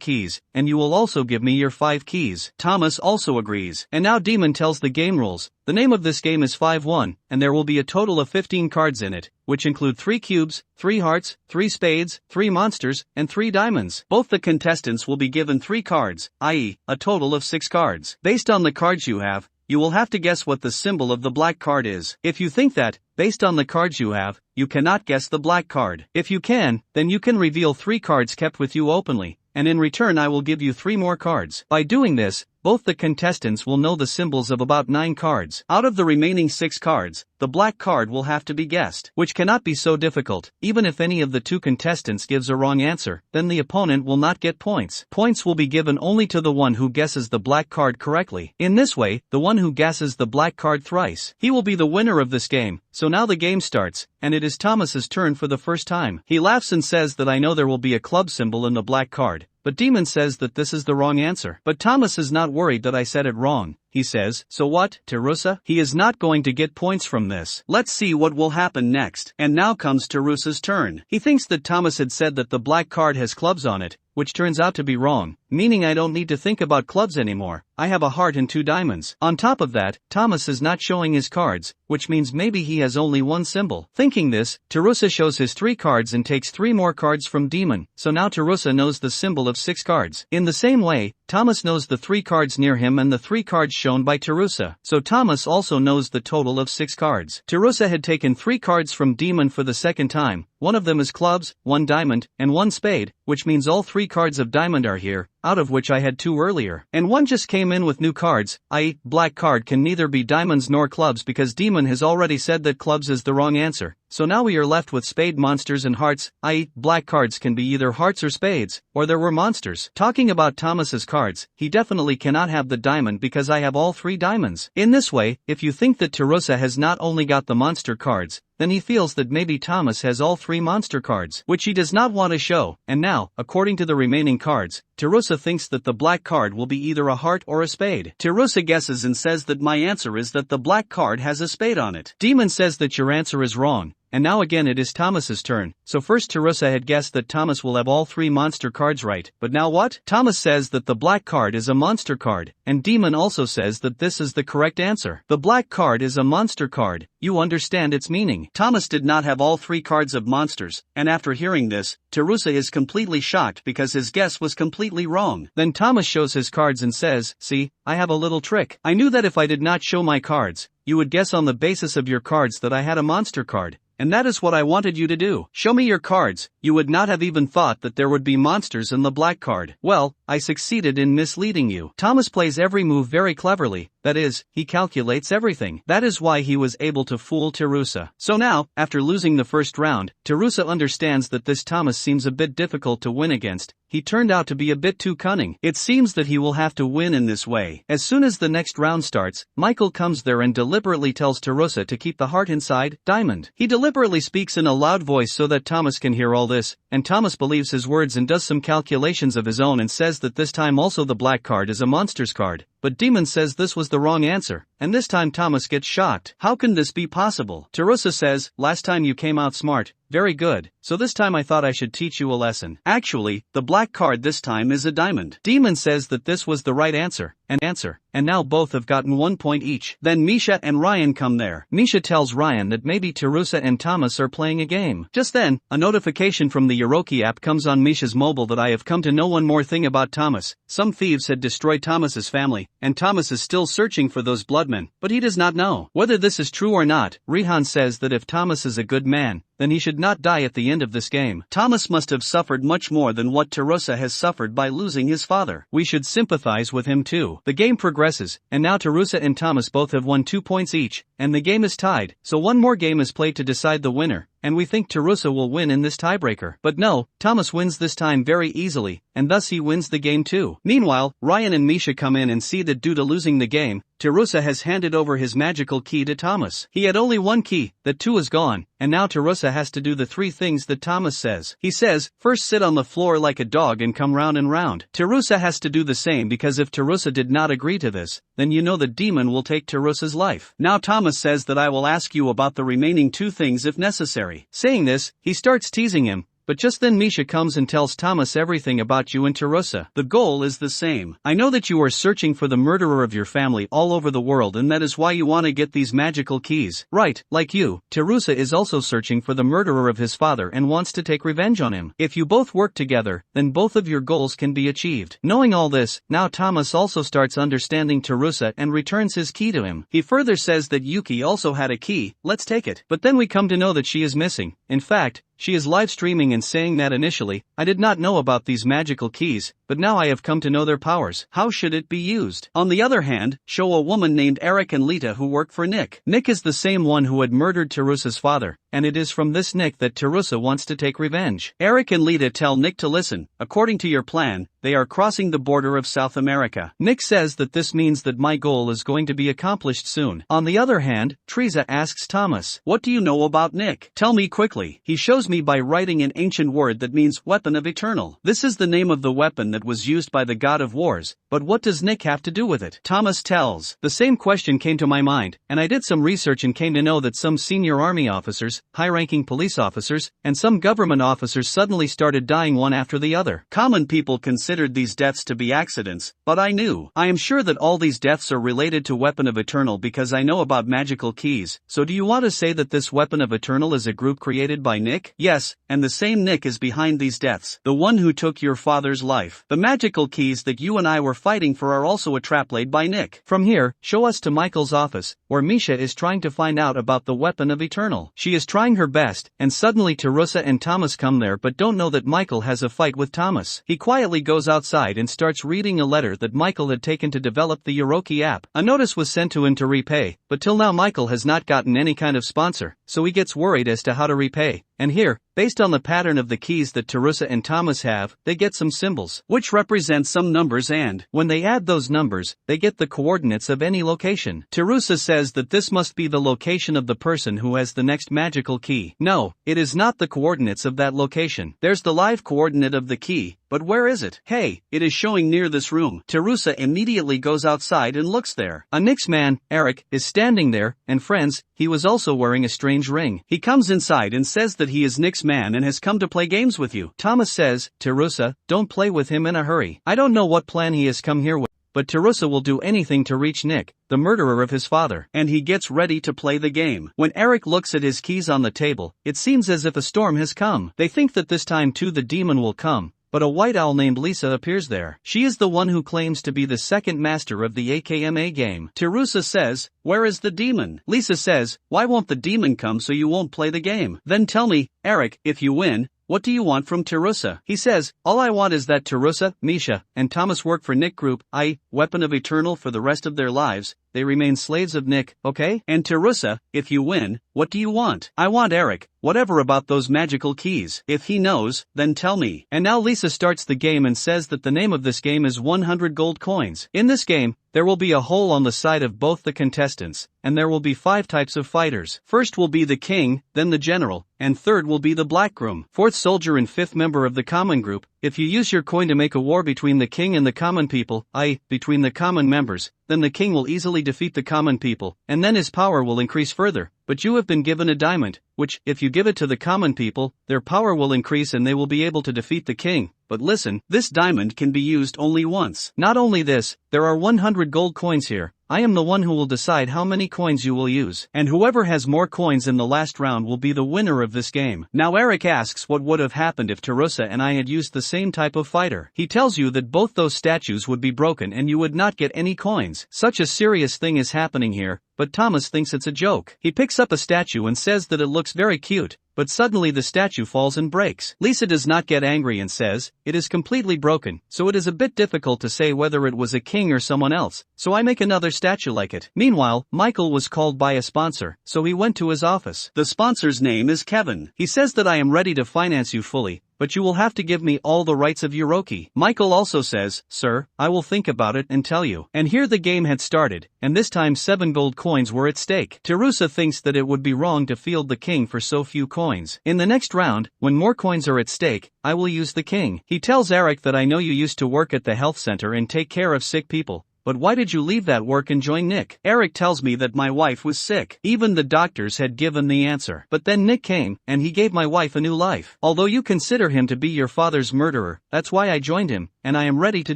Speaker 1: keys, and you will also give me your 5 keys. Thomas also agrees. And now Demon tells the game rules. The name of this game is 5-1, and there will be a total of 15 cards in it, which include 3 cubes, 3 hearts, 3 spades, 3 monsters, and 3 diamonds. Both the contestants will be given 3 cards, i.e., a total of 6 cards. Based on the cards you have, you will have to guess what the symbol of the black card is. If you think that, based on the cards you have, you cannot guess the black card. If you can, then you can reveal 3 cards kept with you openly, and in return I will give you 3 more cards. By doing this, both the contestants will know the symbols of about 9 cards. Out of the remaining 6 cards, the black card will have to be guessed, which cannot be so difficult. Even if any of the 2 contestants gives a wrong answer, then the opponent will not get points. Points will be given only to the one who guesses the black card correctly. In this way, the one who guesses the black card thrice, he will be the winner of this game. So now the game starts, and it is Thomas's turn for the first time. He laughs and says that I know there will be a club symbol in the black card, but Demon says that this is the wrong answer. But Thomas is not worried that I said it wrong. He says, so what, Terusa? He is not going to get points from this. Let's see what will happen next. And now comes Terusa's turn. He thinks that Thomas had said that the black card has clubs on it, which turns out to be wrong, meaning I don't need to think about clubs anymore. I have a heart and 2 diamonds. On top of that, Thomas is not showing his cards, which means maybe he has only 1 symbol. Thinking this, Terusa shows his 3 cards and takes 3 more cards from Demon, so now Terusa knows the symbol of 6 cards. In the same way, Thomas knows the 3 cards near him and the 3 cards shown by Terusa, so Thomas also knows the total of 6 cards. Terusa had taken 3 cards from Demon for the second time. One of them is clubs, 1 diamond, and 1 spade, which means all 3 cards of diamond are here, out of which I had 2 earlier. And 1 just came in with new cards, i.e., black card can neither be diamonds nor clubs because Demon has already said that clubs is the wrong answer. So now we are left with spade monsters and hearts, i.e., black cards can be either hearts or spades, or there were monsters. Talking about Thomas's cards, he definitely cannot have the diamond because I have all 3 diamonds. In this way, if you think that Terusa has not only got the monster cards, then he feels that maybe Thomas has all 3 monster cards, which he does not want to show. And now, according to the remaining cards, Terusa thinks that the black card will be either a heart or a spade. Terusa guesses and says that my answer is that the black card has a spade on it. Demon says that your answer is wrong. And now again it is Thomas's turn. So first Terusa had guessed that Thomas will have all 3 monster cards right, but now what? Thomas says that the black card is a monster card, and Demon also says that this is the correct answer. The black card is a monster card. You understand its meaning. Thomas did not have all 3 cards of monsters, and after hearing this, Terusa is completely shocked because his guess was completely wrong. Then Thomas shows his cards and says, see, I have a little trick. I knew that if I did not show my cards, you would guess on the basis of your cards that I had a monster card. And that is what I wanted you to do. Show me your cards. You would not have even thought that there would be monsters in the black card. Well, I succeeded in misleading you. Thomas plays every move very cleverly. That is, he calculates everything. That is why he was able to fool Terusa. So now, after losing the first round, Terusa understands that this Thomas seems a bit difficult to win against. He turned out to be a bit too cunning. It seems that he will have to win in this way. As soon as the next round starts, Michael comes there and deliberately tells Terusa to keep the heart inside diamond. He deliberately speaks in a loud voice so that Thomas can hear all this, and Thomas believes his words and does some calculations of his own and says that this time also the black card is a monster's card. But Demon says this was the wrong answer, and this time Thomas gets shocked. How can this be possible? Terusa says, last time you came out smart. Very good, so this time I thought I should teach you a lesson. Actually, the black card this time is a diamond. Demon says that this was the right answer, and now both have gotten 1 point each. Then Misha and Ryan come there. Misha tells Ryan that maybe Terusa and Thomas are playing a game. Just then, a notification from the Yoroki app comes on Misha's mobile that I have come to know one more thing about Thomas. Some thieves had destroyed Thomas's family, and Thomas is still searching for those bloodmen, but he does not know whether this is true or not. Rihan says that if Thomas is a good man, then he should not die at the end of this game. Thomas must have suffered much more than what Terusa has suffered by losing his father. We should sympathize with him too. The game progresses, and now Terusa and Thomas both have won 2 points each, and the game is tied, so one more game is played to decide the winner. And we think Terusa will win in this tiebreaker. But no, Thomas wins this time very easily, and thus he wins the game too. Meanwhile, Ryan and Misha come in and see that due to losing the game, Terusa has handed over his magical key to Thomas. He had only 1 key, that 2 is gone, and now Terusa has to do the 3 things that Thomas says. He says, first sit on the floor like a dog and come round and round. Terusa has to do the same because if Terusa did not agree to this, then you know the demon will take Terusa's life. Now Thomas says that I will ask you about the remaining 2 things if necessary. Saying this, he starts teasing him. But just then Misha comes and tells Thomas everything about you and Terusa. The goal is the same. I know that you are searching for the murderer of your family all over the world and that is why you want to get these magical keys. Right, like you, Terusa is also searching for the murderer of his father and wants to take revenge on him. If you both work together, then both of your goals can be achieved. Knowing all this, now Thomas also starts understanding Terusa and returns his key to him. He further says that Yuki also had a key, let's take it. But then we come to know that she is missing. In fact, She is live streaming and saying that initially, I did not know about these magical keys, but now I have come to know their powers. How should it be used? On the other hand, show a woman named Eric and Lita who work for Nick. Nick is the same one who had murdered Terusa's father, and it is from this Nick that Terusa wants to take revenge. Eric and Lita tell Nick to listen. According to your plan, they are crossing the border of South America. Nick says that this means that my goal is going to be accomplished soon. On the other hand, Teresa asks Thomas, what do you know about Nick? Tell me quickly. He shows me by writing an ancient word that means weapon of eternal. This is the name of the weapon that was used by the god of wars, but what does Nick have to do with it? Thomas tells. The same question came to my mind, and I did some research and came to know that some senior army officers, high-ranking police officers, and some government officers suddenly started dying one after the other. Common people considered these deaths to be accidents, but I knew. I am sure that all these deaths are related to Weapon of Eternal because I know about magical keys. So do you want to say that this Weapon of Eternal is a group created by Nick? Yes, and the same Nick is behind these deaths. The one who took your father's life. The magical keys that you and I were fighting for are also a trap laid by Nick. From here, show us to Michael's office, where Misha is trying to find out about the Weapon of Eternal. She is trying her best, and suddenly Terusa and Thomas come there but don't know that Michael has a fight with Thomas. He quietly goes outside and starts reading a letter that Michael had taken to develop the Yoroki app. A notice was sent to him to repay, but till now Michael has not gotten any kind of sponsor, so he gets worried as to how to repay. And here, based on the pattern of the keys that Terusa and Thomas have, they get some symbols, which represent some numbers, and when they add those numbers, they get the coordinates of any location. Terusa says that this must be the location of the person who has the next magical key. No, it is not the coordinates of that location. There's the live coordinate of the key, but where is it? Hey, it is showing near this room. Terusa immediately goes outside and looks there. A Nick's man, Eric, is standing there, and friends, he was also wearing a strange ring. He comes inside and says that he is Nick's man and has come to play games with you. Thomas says, Terusa, don't play with him in a hurry. I don't know what plan he has come here with, but Terusa will do anything to reach Nick, the murderer of his father. And he gets ready to play the game. When Eric looks at his keys on the table, it seems as if a storm has come. They think that this time too the demon will come. But a white owl named Lisa appears there. She is the one who claims to be the second master of the AKMA game. Terusa says, where is the demon? Lisa says, why won't the demon come so you won't play the game? Then tell me, Eric, if you win, what do you want from Terusa? He says, all I want is that Terusa, Misha, and Thomas work for Nick Group, i.e., Weapon of Eternal for the rest of their lives. They remain slaves of Nick, okay? And Terusa, if you win, what do you want? I want Eric, whatever about those magical keys. If he knows, then tell me. And now Lisa starts the game and says that the name of this game is 100 gold coins. In this game, there will be a hole on the side of both the contestants, and there will be 5 types of fighters. First will be the king, then the general, and third will be the black groom. 4th soldier and 5th member of the common group. If you use your coin to make a war between the king and the common people, i.e., between the common members, then the king will easily defeat the common people, and then his power will increase further. But you have been given a diamond, which, if you give it to the common people, their power will increase and they will be able to defeat the king. But listen, this diamond can be used only once. Not only this, there are 100 gold coins here. I am the one who will decide how many coins you will use. And whoever has more coins in the last round will be the winner of this game. Now Eric asks what would have happened if Terusa and I had used the same type of fighter. He tells you that both those statues would be broken and you would not get any coins. Such a serious thing is happening here, but Thomas thinks it's a joke. He picks up a statue and says that it looks very cute, but suddenly the statue falls and breaks. Lisa does not get angry and says, it is completely broken, so it is a bit difficult to say whether it was a king or someone else, so I make another statue like it. Meanwhile, Michael was called by a sponsor, so he went to his office. The sponsor's name is Kevin. He says that I am ready to finance you fully, but you will have to give me all the rights of Yoroki. Michael also says, sir, I will think about it and tell you. And here the game had started, and this time 7 gold coins were at stake. Terusa thinks that it would be wrong to field the king for so few coins. In the next round, when more coins are at stake, I will use the king. He tells Eric that I know you used to work at the health center and take care of sick people. But why did you leave that work and join Nick? Eric tells me that my wife was sick. Even the doctors had given the answer. But then Nick came, and he gave my wife a new life. Although you consider him to be your father's murderer, that's why I joined him, and I am ready to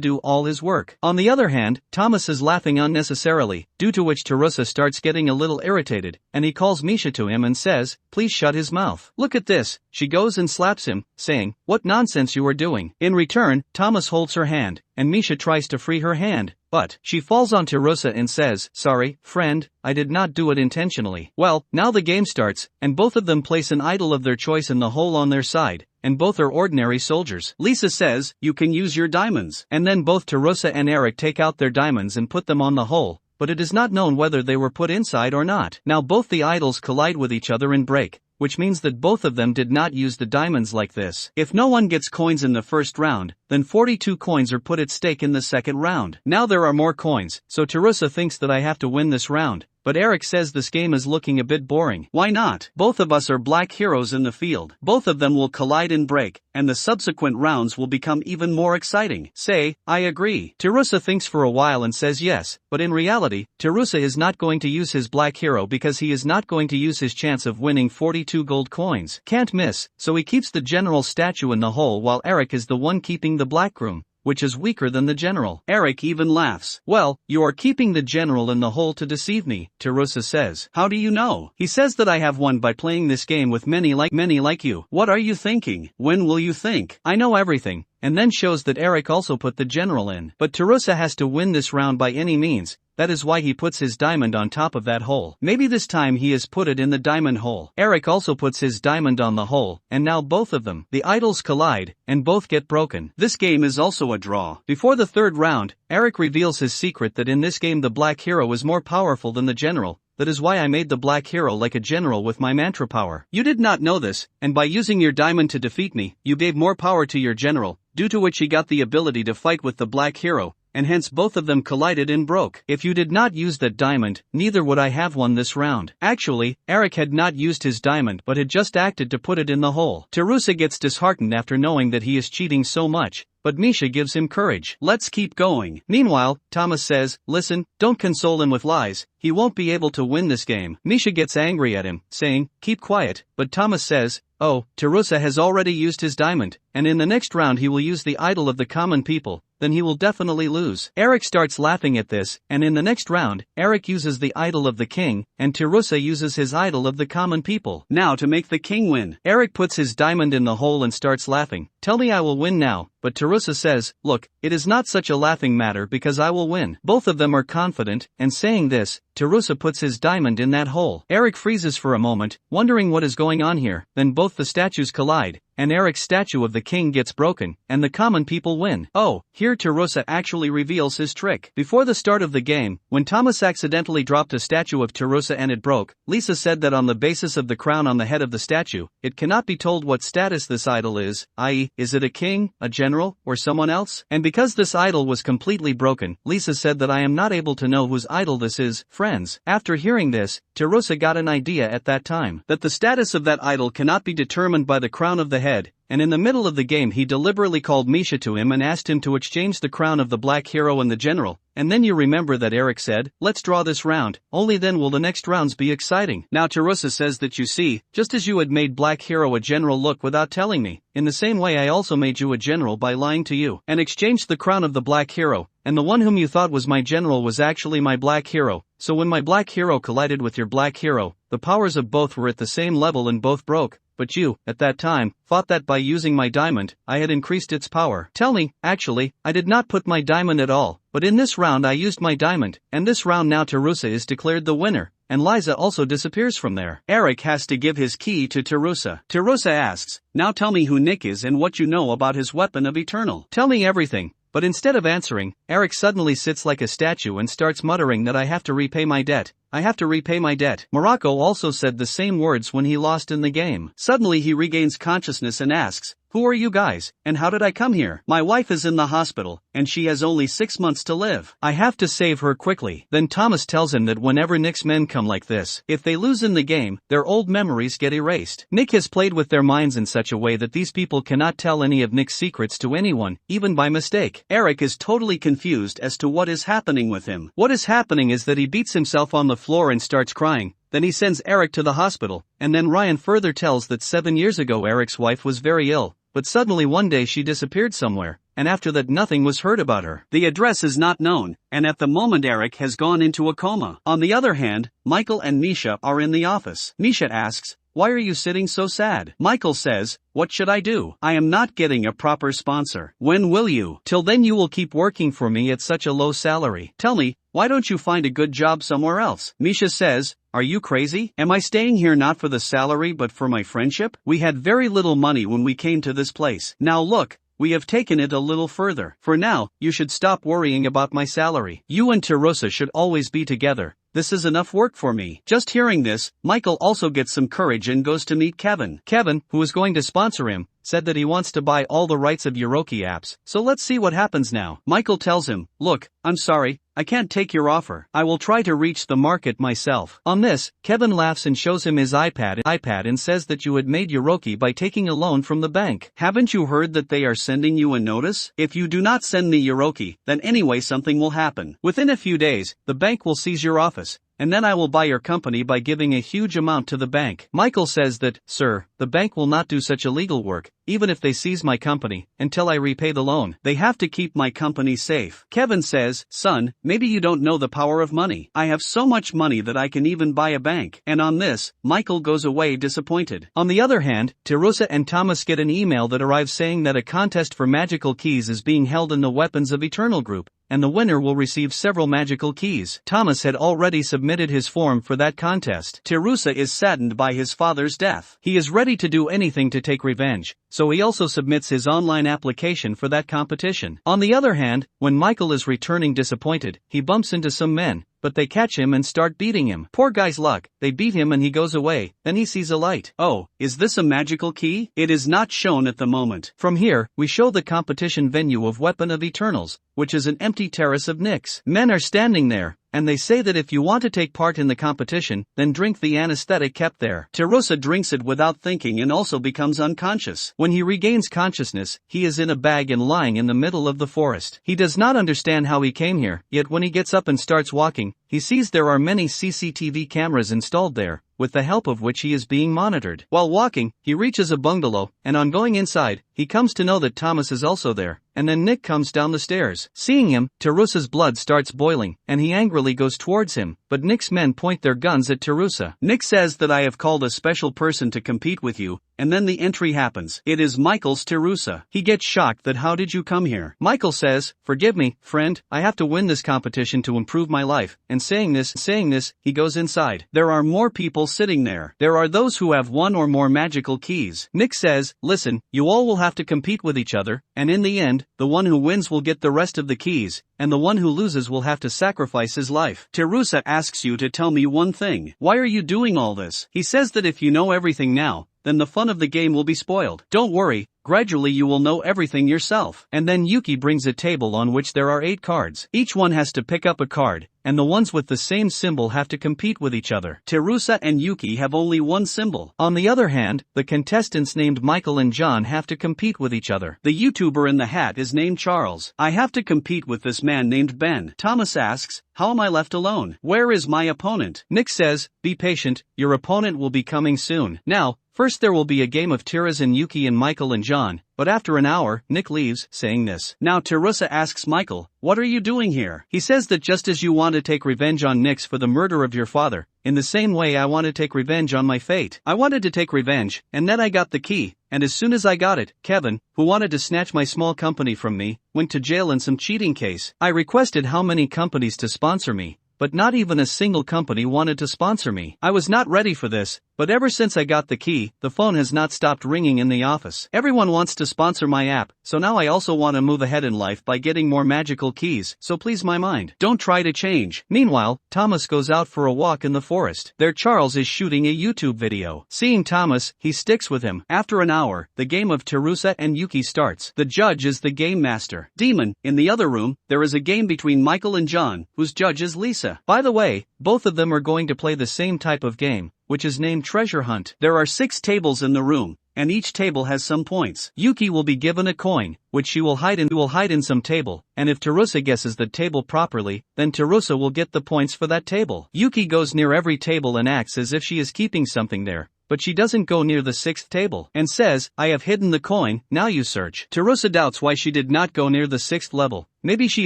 Speaker 1: do all his work. On the other hand, Thomas is laughing unnecessarily, due to which Terusa starts getting a little irritated, and he calls Misha to him and says, please shut his mouth. Look at this. She goes and slaps him, saying, what nonsense you are doing. In return, Thomas holds her hand, and Misha tries to free her hand, but she falls on Terusa and says, "Sorry, friend, I did not do it intentionally." Well, now the game starts, and both of them place an idol of their choice in the hole on their side, and both are ordinary soldiers. Lisa says, "You can use your diamonds." And then both Terusa and Eric take out their diamonds and put them on the hole, but it is not known whether they were put inside or not. Now both the idols collide with each other and break, which means that both of them did not use the diamonds like this. If no one gets coins in the first round, then 42 coins are put at stake in the second round. Now there are more coins, so Terusa thinks that I have to win this round, but Eric says this game is looking a bit boring. Why not? Both of us are black heroes in the field. Both of them will collide and break, and the subsequent rounds will become even more exciting. Say, I agree. Terusa thinks for a while and says yes, but in reality, Terusa is not going to use his black hero because he is not going to use his chance of winning 42 gold coins. Can't miss, so he keeps the general statue in the hole while Eric is the one keeping the black groom, which is weaker than the general. Eric even laughs. "Well, you are keeping the general in the hole to deceive me," Terusa says. "How do you know?" He says that I have won by playing this game with many like you. What are you thinking? When will you think? I know everything, and then shows that Eric also put the general in. But Terusa has to win this round by any means. That is why he puts his diamond on top of that hole. Maybe this time he has put it in the diamond hole. Eric also puts his diamond on the hole, and now both of them, the idols collide, and both get broken. This game is also a draw. Before the third round, Eric reveals his secret that in this game the black hero is more powerful than the general. That is why I made the black hero like a general with my mantra power. You did not know this, and by using your diamond to defeat me, you gave more power to your general, due to which he got the ability to fight with the black hero, and hence both of them collided and broke. If you did not use that diamond, neither would I have won this round. Actually, Eric had not used his diamond but had just acted to put it in the hole. Terusa gets disheartened after knowing that he is cheating so much, but Misha gives him courage. "Let's keep going." Meanwhile, Thomas says, "Listen, don't console him with lies, he won't be able to win this game." Misha gets angry at him, saying, "Keep quiet," but Thomas says, "Oh, Terusa has already used his diamond, and in the next round he will use the idol of the common people, then he will definitely lose." Eric starts laughing at this, and in the next round, Eric uses the idol of the king, and Terusa uses his idol of the common people. Now to make the king win, Eric puts his diamond in the hole and starts laughing. "Tell me I will win now," but Terusa says, "Look, it is not such a laughing matter because I will win." Both of them are confident, and saying this, Terusa puts his diamond in that hole. Eric freezes for a moment, wondering what is going on here, then both the statues collide, and Eric's statue of the king gets broken, and the common people win. Oh, here Terusa actually reveals his trick. Before the start of the game, when Thomas accidentally dropped a statue of Terusa and it broke, Lisa said that on the basis of the crown on the head of the statue, it cannot be told what status this idol is, i.e., is it a king, a general, or someone else? And because this idol was completely broken, Lisa said that I am not able to know whose idol this is. Friends, after hearing this, Terusa got an idea at that time, that the status of that idol cannot be determined by the crown of the head, and in the middle of the game he deliberately called Misha to him and asked him to exchange the crown of the black hero and the general, and then you remember that Eric said, "Let's draw this round, only then will the next rounds be exciting." Now Terusa says that you see, just as you had made black hero a general look without telling me, in the same way I also made you a general by lying to you, and exchanged the crown of the black hero, and the one whom you thought was my general was actually my black hero, so when my black hero collided with your black hero, the powers of both were at the same level and both broke. But you, at that time, thought that by using my diamond, I had increased its power. Tell me, actually, I did not put my diamond at all, but in this round I used my diamond, and this round now Terusa is declared the winner, and Liza also disappears from there. Eric has to give his key to Terusa. Terusa asks, "Now tell me who Nick is and what you know about his weapon of eternal." "Tell me everything." But instead of answering, Eric suddenly sits like a statue and starts muttering that I have to repay my debt. I have to repay my debt. Morocco also said the same words when he lost in the game. Suddenly he regains consciousness and asks, "Who are you guys, and how did I come here? My wife is in the hospital, and she has only 6 months to live. I have to save her quickly." Then Thomas tells him that whenever Nick's men come like this, if they lose in the game, their old memories get erased. Nick has played with their minds in such a way that these people cannot tell any of Nick's secrets to anyone, even by mistake. Eric is totally confused as to what is happening with him. What is happening is that he beats himself on the floor and starts crying. Then he sends Eric to the hospital, and then Ryan further tells that 7 years ago Eric's wife was very ill, but suddenly one day she disappeared somewhere, and after that nothing was heard about her. The address is not known, and at the moment Eric has gone into a coma. On the other hand, Michael and Misha are in the office. Misha asks, why are you sitting so sad? Michael says, what should I do? I am not getting a proper sponsor. When will you? Till then you will keep working for me at such a low salary. Tell me, why don't you find a good job somewhere else? Misha says, are you crazy? Am I staying here not for the salary but for my friendship? We had very little money when we came to this place. Now look, we have taken it a little further. For now, you should stop worrying about my salary. You and Terusa should always be together. This is enough work for me. Just hearing this, Michael also gets some courage and goes to meet Kevin. Kevin, who is going to sponsor him, said that he wants to buy all the rights of Yuroki apps. So let's see what happens now. Michael tells him, look, I'm sorry, I can't take your offer. I will try to reach the market myself. On this, Kevin laughs and shows him his iPad and says that you had made Yuroki by taking a loan from the bank. Haven't you heard that they are sending you a notice? If you do not send me Yuroki, then anyway something will happen. Within a few days, the bank will seize your office, and then I will buy your company by giving a huge amount to the bank. Michael says that, sir, the bank will not do such illegal work, even if they seize my company, until I repay the loan. They have to keep my company safe. Kevin says, son, maybe you don't know the power of money. I have so much money that I can even buy a bank. And on this, Michael goes away disappointed. On the other hand, Terusa and Thomas get an email that arrives saying that a contest for magical keys is being held in the Weapons of Eternal group, and the winner will receive several magical keys. Thomas had already submitted his form for that contest. Terusa is saddened by his father's death. He is ready to do anything to take revenge, so he also submits his online application for that competition. On the other hand, when Michael is returning disappointed, he bumps into some men, but they catch him and start beating him. Poor guy's luck, they beat him and he goes away, then he sees a light. Oh, is this a magical key? It is not shown at the moment. From here, we show the competition venue of Weapon of Eternals, which is an empty terrace of Nyx. Men are standing there, and they say that if you want to take part in the competition, then drink the anesthetic kept there. Terusa drinks it without thinking and also becomes unconscious. When he regains consciousness, he is in a bag and lying in the middle of the forest. He does not understand how he came here, yet when he gets up and starts walking, he sees there are many CCTV cameras installed there, with the help of which he is being monitored. While walking, he reaches a bungalow, and on going inside, he comes to know that Thomas is also there, and then Nick comes down the stairs. Seeing him, Terusa's blood starts boiling, and he angrily goes towards him, but Nick's men point their guns at Terusa. Nick says that I have called a special person to compete with you, and then the entry happens. It is Michael's Terusa. He gets shocked that how did you come here? Michael says, forgive me, friend, I have to win this competition to improve my life, and saying this, he goes inside. There are more people sitting there. There are those who have one or more magical keys. Nick says, listen, you all will have to compete with each other, and in the end, the one who wins will get the rest of the keys, and the one who loses will have to sacrifice his life. Terusa asks you to tell me one thing. Why are you doing all this? He says that if you know everything now, then the fun of the game will be spoiled. Don't worry, gradually you will know everything yourself. And then Yuki brings a table on which there are 8 cards. Each one has to pick up a card, and the ones with the same symbol have to compete with each other. Terusa and Yuki have only one symbol. On the other hand, the contestants named Michael and John have to compete with each other. The YouTuber in the hat is named Charles. I have to compete with this man named Ben. Thomas asks, how am I left alone? Where is my opponent? Nick says, be patient, your opponent will be coming soon. Now, first there will be a game of tiras and Yuki and Michael and John, but after an hour, Nick leaves, saying this. Now Terusa asks Michael, what are you doing here? He says that just as you want to take revenge on Nyx for the murder of your father, in the same way I want to take revenge on my fate. I wanted to take revenge, and then I got the key, and as soon as I got it, Kevin, who wanted to snatch my small company from me, went to jail in some cheating case. I requested how many companies to sponsor me, but not even a single company wanted to sponsor me. I was not ready for this, but ever since I got the key, the phone has not stopped ringing in the office. Everyone wants to sponsor my app, so now I also want to move ahead in life by getting more magical keys, so please my mind. Don't try to change. Meanwhile, Thomas goes out for a walk in the forest. There Charles is shooting a YouTube video. Seeing Thomas, he sticks with him. After an hour, the game of Terusa and Yuki starts. The judge is the game master. Demon, in the other room, there is a game between Michael and John, whose judge is Lisa. By the way, both of them are going to play the same type of game, which is named Treasure Hunt. There are 6 tables in the room, and each table has some points. Yuki will be given a coin, which she will hide in some table, and if Terusa guesses the table properly, then Terusa will get the points for that table. Yuki goes near every table and acts as if she is keeping something there, but she doesn't go near the 6th table, and says, I have hidden the coin, now you search. Terusa doubts why she did not go near the 6th level, Maybe she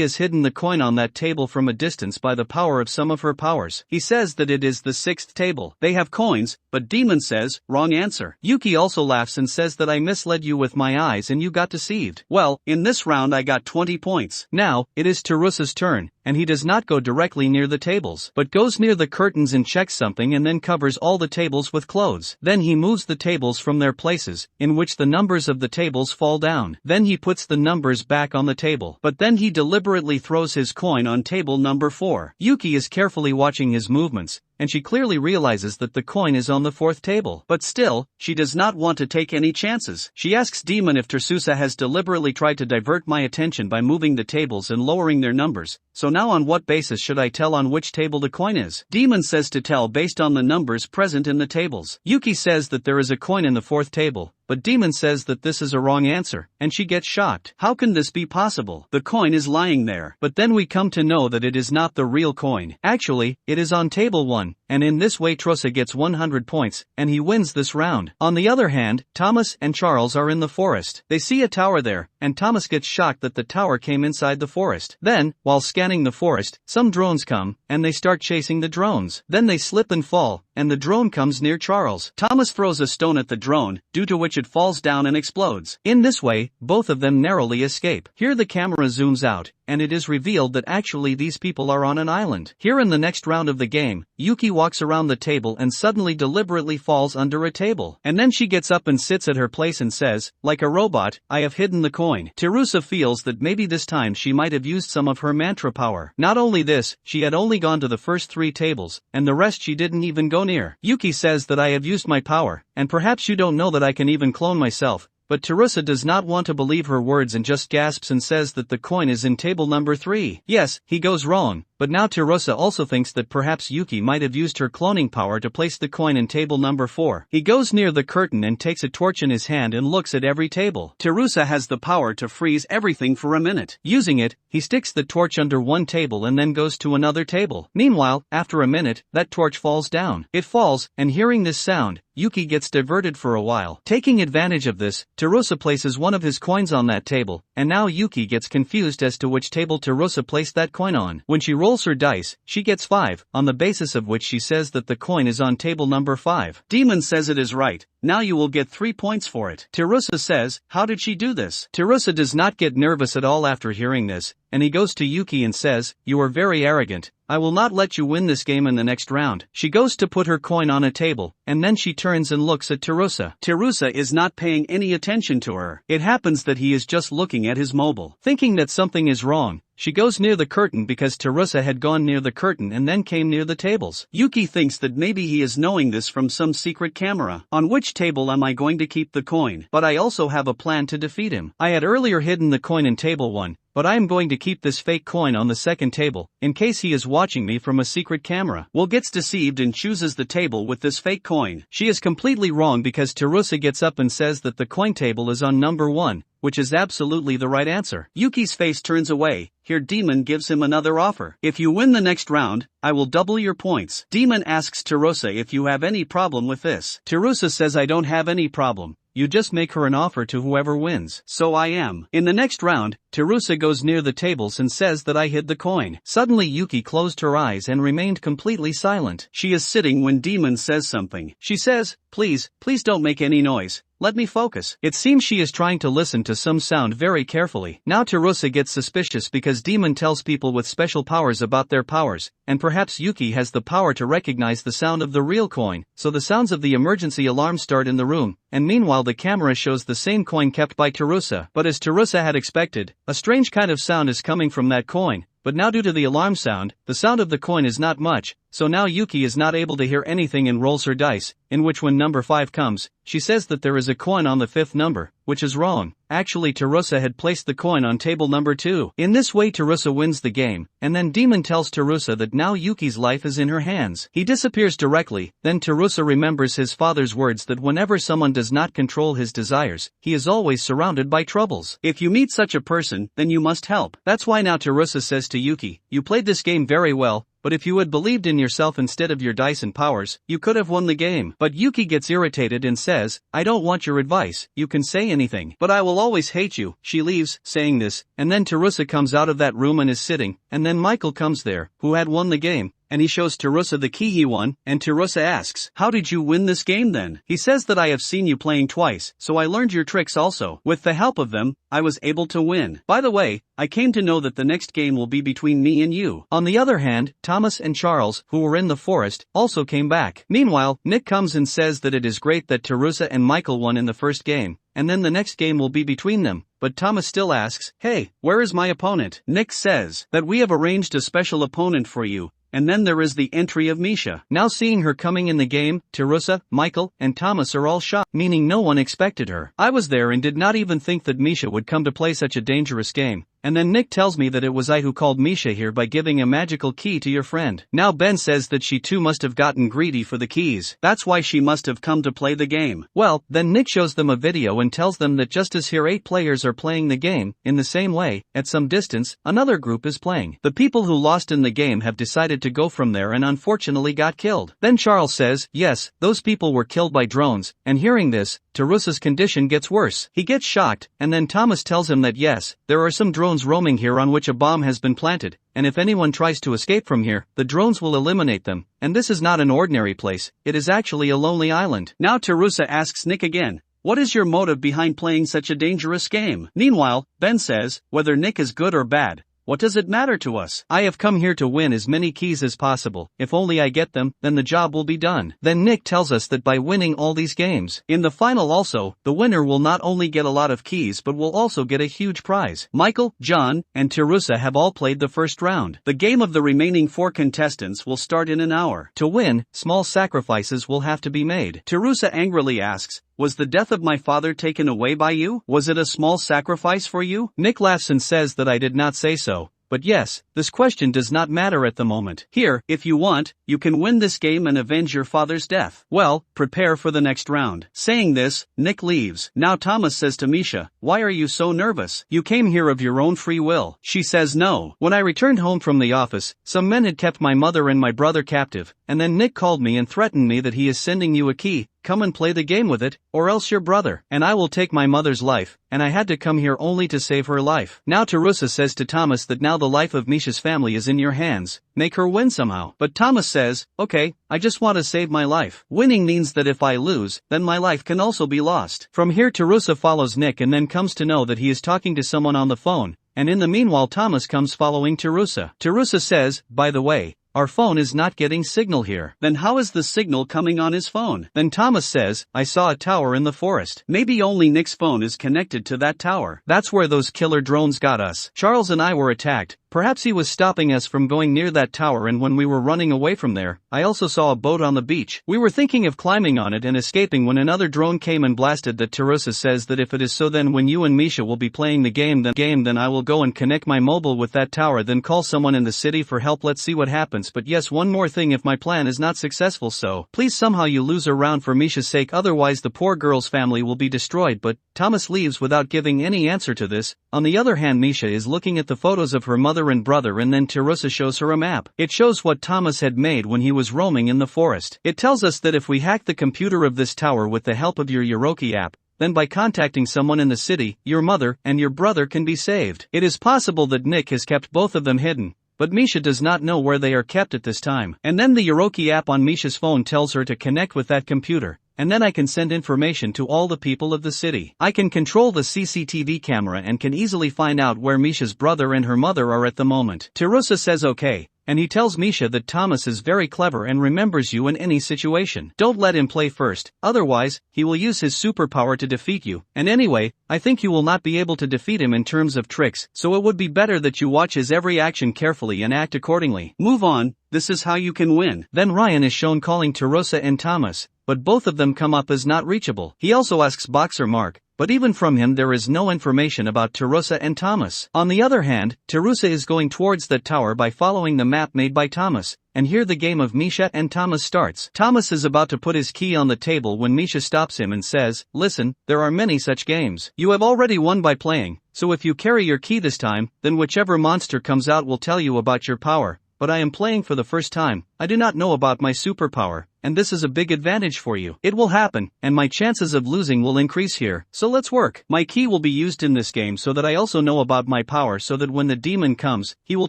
Speaker 1: has hidden the coin on that table from a distance by the power of some of her powers. He says that it is the 6th table. They have coins, but Demon says, wrong answer. Yuki also laughs and says that I misled you with my eyes and you got deceived. Well, in this round I got 20 points. Now, it is Terusa's turn, and he does not go directly near the tables, but goes near the curtains and checks something and then covers all the tables with clothes. Then he moves the tables from their places, in which the numbers of the tables fall down. Then he puts the numbers back on the table, but then he deliberately throws his coin on table number 4. Yuki is carefully watching his movements, and she clearly realizes that the coin is on the 4th table. But still, she does not want to take any chances. She asks Demon if Terusa has deliberately tried to divert my attention by moving the tables and lowering their numbers, so now on what basis should I tell on which table the coin is? Demon says to tell based on the numbers present in the tables. Yuki says that there is a coin in the 4th table, but Demon says that this is a wrong answer, and she gets shocked. How can this be possible? The coin is lying there. But then we come to know that it is not the real coin. Actually, it is on table 1, and in this way Terusa gets 100 points, and he wins this round. On the other hand, Thomas and Charles are in the forest. They see a tower there, and Thomas gets shocked that the tower came inside the forest. Then, while scanning the forest, some drones come, and they start chasing the drones. Then they slip and fall, and the drone comes near Charles. Thomas throws a stone at the drone, due to which it falls down and explodes. In this way, both of them narrowly escape. Here the camera zooms out, and it is revealed that actually these people are on an island. Here in the next round of the game, Yuki walks around the table and suddenly deliberately falls under a table. And then she gets up and sits at her place and says, like a robot, I have hidden the coin. Terusa feels that maybe this time she might have used some of her mantra power. Not only this, she had only gone to the first 3 tables, and the rest she didn't even go near. Yuki says that I have used my power, and perhaps you don't know that I can even clone myself. But Terusa does not want to believe her words and just gasps and says that the coin is in table number 3. Yes, he goes wrong, but now Terusa also thinks that perhaps Yuki might have used her cloning power to place the coin in table number 4. He goes near the curtain and takes a torch in his hand and looks at every table. Terusa has the power to freeze everything for a minute. Using it, he sticks the torch under one table and then goes to another table. Meanwhile, after a minute, that torch falls down. It falls, and hearing this sound, Yuki gets diverted for a while. Taking advantage of this, Terusa places one of his coins on that table, and now Yuki gets confused as to which table Terusa placed that coin on. When she rolls her dice, she gets 5, on the basis of which she says that the coin is on table number 5. Demon says it is right. Now you will get 3 points for it. Terusa says, how did she do this? Terusa does not get nervous at all after hearing this, and he goes to Yuki and says, you are very arrogant. I will not let you win this game in the next round. She goes to put her coin on a table, and then she turns and looks at Terusa. Terusa is not paying any attention to her. It happens that he is just looking at his mobile. Thinking that something is wrong, she goes near the curtain because Terusa had gone near the curtain and then came near the tables. Yuki thinks that maybe he is knowing this from some secret camera. On which table am I going to keep the coin? But I also have a plan to defeat him. I had earlier hidden the coin in table 1, but I am going to keep this fake coin on the second table, in case he is watching me from a secret camera. Will gets deceived and chooses the table with this fake coin. She is completely wrong because Terusa gets up and says that the coin table is on number 1, which is absolutely the right answer. Yuki's face turns away. Here Demon gives him another offer. If you win the next round, I will double your points. Demon asks Terusa if you have any problem with this. Terusa says I don't have any problem. You just make her an offer to whoever wins. So I am. In the next round, Terusa goes near the tables and says that I hid the coin. Suddenly Yuki closed her eyes and remained completely silent. She is sitting when Demon says something. She says, please don't make any noise. Let me focus. It seems she is trying to listen to some sound very carefully. Now Terusa gets suspicious because Demon tells people with special powers about their powers, and perhaps Yuki has the power to recognize the sound of the real coin, so the sounds of the emergency alarm start in the room, and meanwhile the camera shows the same coin kept by Terusa. But as Terusa had expected, a strange kind of sound is coming from that coin. But now due to the alarm sound, the sound of the coin is not much, so now Yuki is not able to hear anything and rolls her dice, in which when number 5 comes, she says that there is a coin on the 5th number, which is wrong. Actually Terusa had placed the coin on table number 2. In this way Terusa wins the game, and then Demon tells Terusa that now Yuki's life is in her hands. He disappears directly, then Terusa remembers his father's words that whenever someone does not control his desires, he is always surrounded by troubles. If you meet such a person, then you must help. That's why now Terusa says to Yuki, you played this game very well, but if you had believed in yourself instead of your dice and powers, you could have won the game. But Yuki gets irritated and says, I don't want your advice, you can say anything, but I will always hate you. She leaves, saying this, and then Terusa comes out of that room and is sitting, and then Michael comes there, who had won the game, and he shows Terusa the key he won, and Terusa asks, how did you win this game then? He says that I have seen you playing twice, so I learned your tricks also. With the help of them, I was able to win. By the way, I came to know that the next game will be between me and you. On the other hand, Thomas and Charles, who were in the forest, also came back. Meanwhile, Nick comes and says that it is great that Terusa and Michael won in the first game, and then the next game will be between them. But Thomas still asks, hey, where is my opponent? Nick says that we have arranged a special opponent for you. And then there is the entry of Misha. Now seeing her coming in the game, Terusa, Michael, and Thomas are all shocked, meaning no one expected her. I was there and did not even think that Misha would come to play such a dangerous game. And then Nick tells me that it was I who called Misha here by giving a magical key to your friend. Now Ben says that she too must have gotten greedy for the keys. That's why she must have come to play the game. Well, then Nick shows them a video and tells them that just as here 8 players are playing the game, in the same way, at some distance, another group is playing. The people who lost in the game have decided to go from there and unfortunately got killed. Then Charles says, yes, those people were killed by drones, and hearing this, Terusa's condition gets worse. He gets shocked, and then Thomas tells him that yes, there are some drones roaming here on which a bomb has been planted, and if anyone tries to escape from here, the drones will eliminate them, and this is not an ordinary place, it is actually a lonely island. Now Terusa asks Nick again, what is your motive behind playing such a dangerous game? Meanwhile, Ben says, whether Nick is good or bad, what does it matter to us? I have come here to win as many keys as possible. If only I get them, then the job will be done. Then Nick tells us that by winning all these games, in the final also, the winner will not only get a lot of keys but will also get a huge prize. Michael, John, and Terusa have all played the first round. The game of the remaining 4 contestants will start in an hour. To win, small sacrifices will have to be made. Terusa angrily asks, was the death of my father taken away by you? Was it a small sacrifice for you? Nick laughs and says that I did not say so. But yes, this question does not matter at the moment. Here, if you want, you can win this game and avenge your father's death. Well, prepare for the next round. Saying this, Nick leaves. Now Thomas says to Misha, why are you so nervous? You came here of your own free will. She says no. When I returned home from the office, some men had kept my mother and my brother captive, and then Nick called me and threatened me that he is sending you a key. Come and play the game with it, or else your brother and I will take my mother's life, and I had to come here only to save her life. Now Terusa says to Thomas that now the life of Misha's family is in your hands, make her win somehow. But Thomas says, okay, I just want to save my life. Winning means that if I lose, then my life can also be lost. From here Terusa follows Nick and then comes to know that he is talking to someone on the phone, and in the meanwhile Thomas comes following Terusa. Terusa says, by the way, our phone is not getting signal here. Then how is the signal coming on his phone? Then Thomas says, I saw a tower in the forest. Maybe only Nick's phone is connected to that tower. That's where those killer drones got us. Charles and I were attacked. Perhaps he was stopping us from going near that tower, and when we were running away from there, I also saw a boat on the beach. We were thinking of climbing on it and escaping when another drone came and blasted that. Terusa says that if it is so, then when you and Misha will be playing the game, then I will go and connect my mobile with that tower, then call someone in the city for help. Let's see what happens. But yes, one more thing, if my plan is not successful, so please somehow you lose her round for Misha's sake, otherwise the poor girl's family will be destroyed. But Thomas leaves without giving any answer to this. On the other hand, Misha is looking at the photos of her mother and brother, and then Terusa shows her a map. It shows what Thomas had made when he was roaming in the forest. It tells us that if we hack the computer of this tower with the help of your Yoroki app, then by contacting someone in the city, your mother and your brother can be saved. It is possible that Nick has kept both of them hidden, but Misha does not know where they are kept at this time. And then the Yoroki app on Misha's phone tells her to connect with that computer, and then I can send information to all the people of the city. I can control the CCTV camera and can easily find out where Misha's brother and her mother are at the moment. Terusa says okay, and he tells Misha that Thomas is very clever and remembers you in any situation. Don't let him play first, otherwise, he will use his superpower to defeat you. And anyway, I think you will not be able to defeat him in terms of tricks, so it would be better that you watch his every action carefully and act accordingly. Move on, this is how you can win. Then Ryan is shown calling Terusa and Thomas, but both of them come up as not reachable. He also asks Boxer Mark, but even from him there is no information about Terusa and Thomas. On the other hand, Terusa is going towards that tower by following the map made by Thomas, and here the game of Misha and Thomas starts. Thomas is about to put his key on the table when Misha stops him and says, listen, there are many such games. You have already won by playing, so if you carry your key this time, then whichever monster comes out will tell you about your power. but I am playing for the first time, I do not know about my superpower, and this is a big advantage for you. It will happen, and my chances of losing will increase here, so let's work. My key will be used in this game so that I also know about my power, so that when the demon comes, he will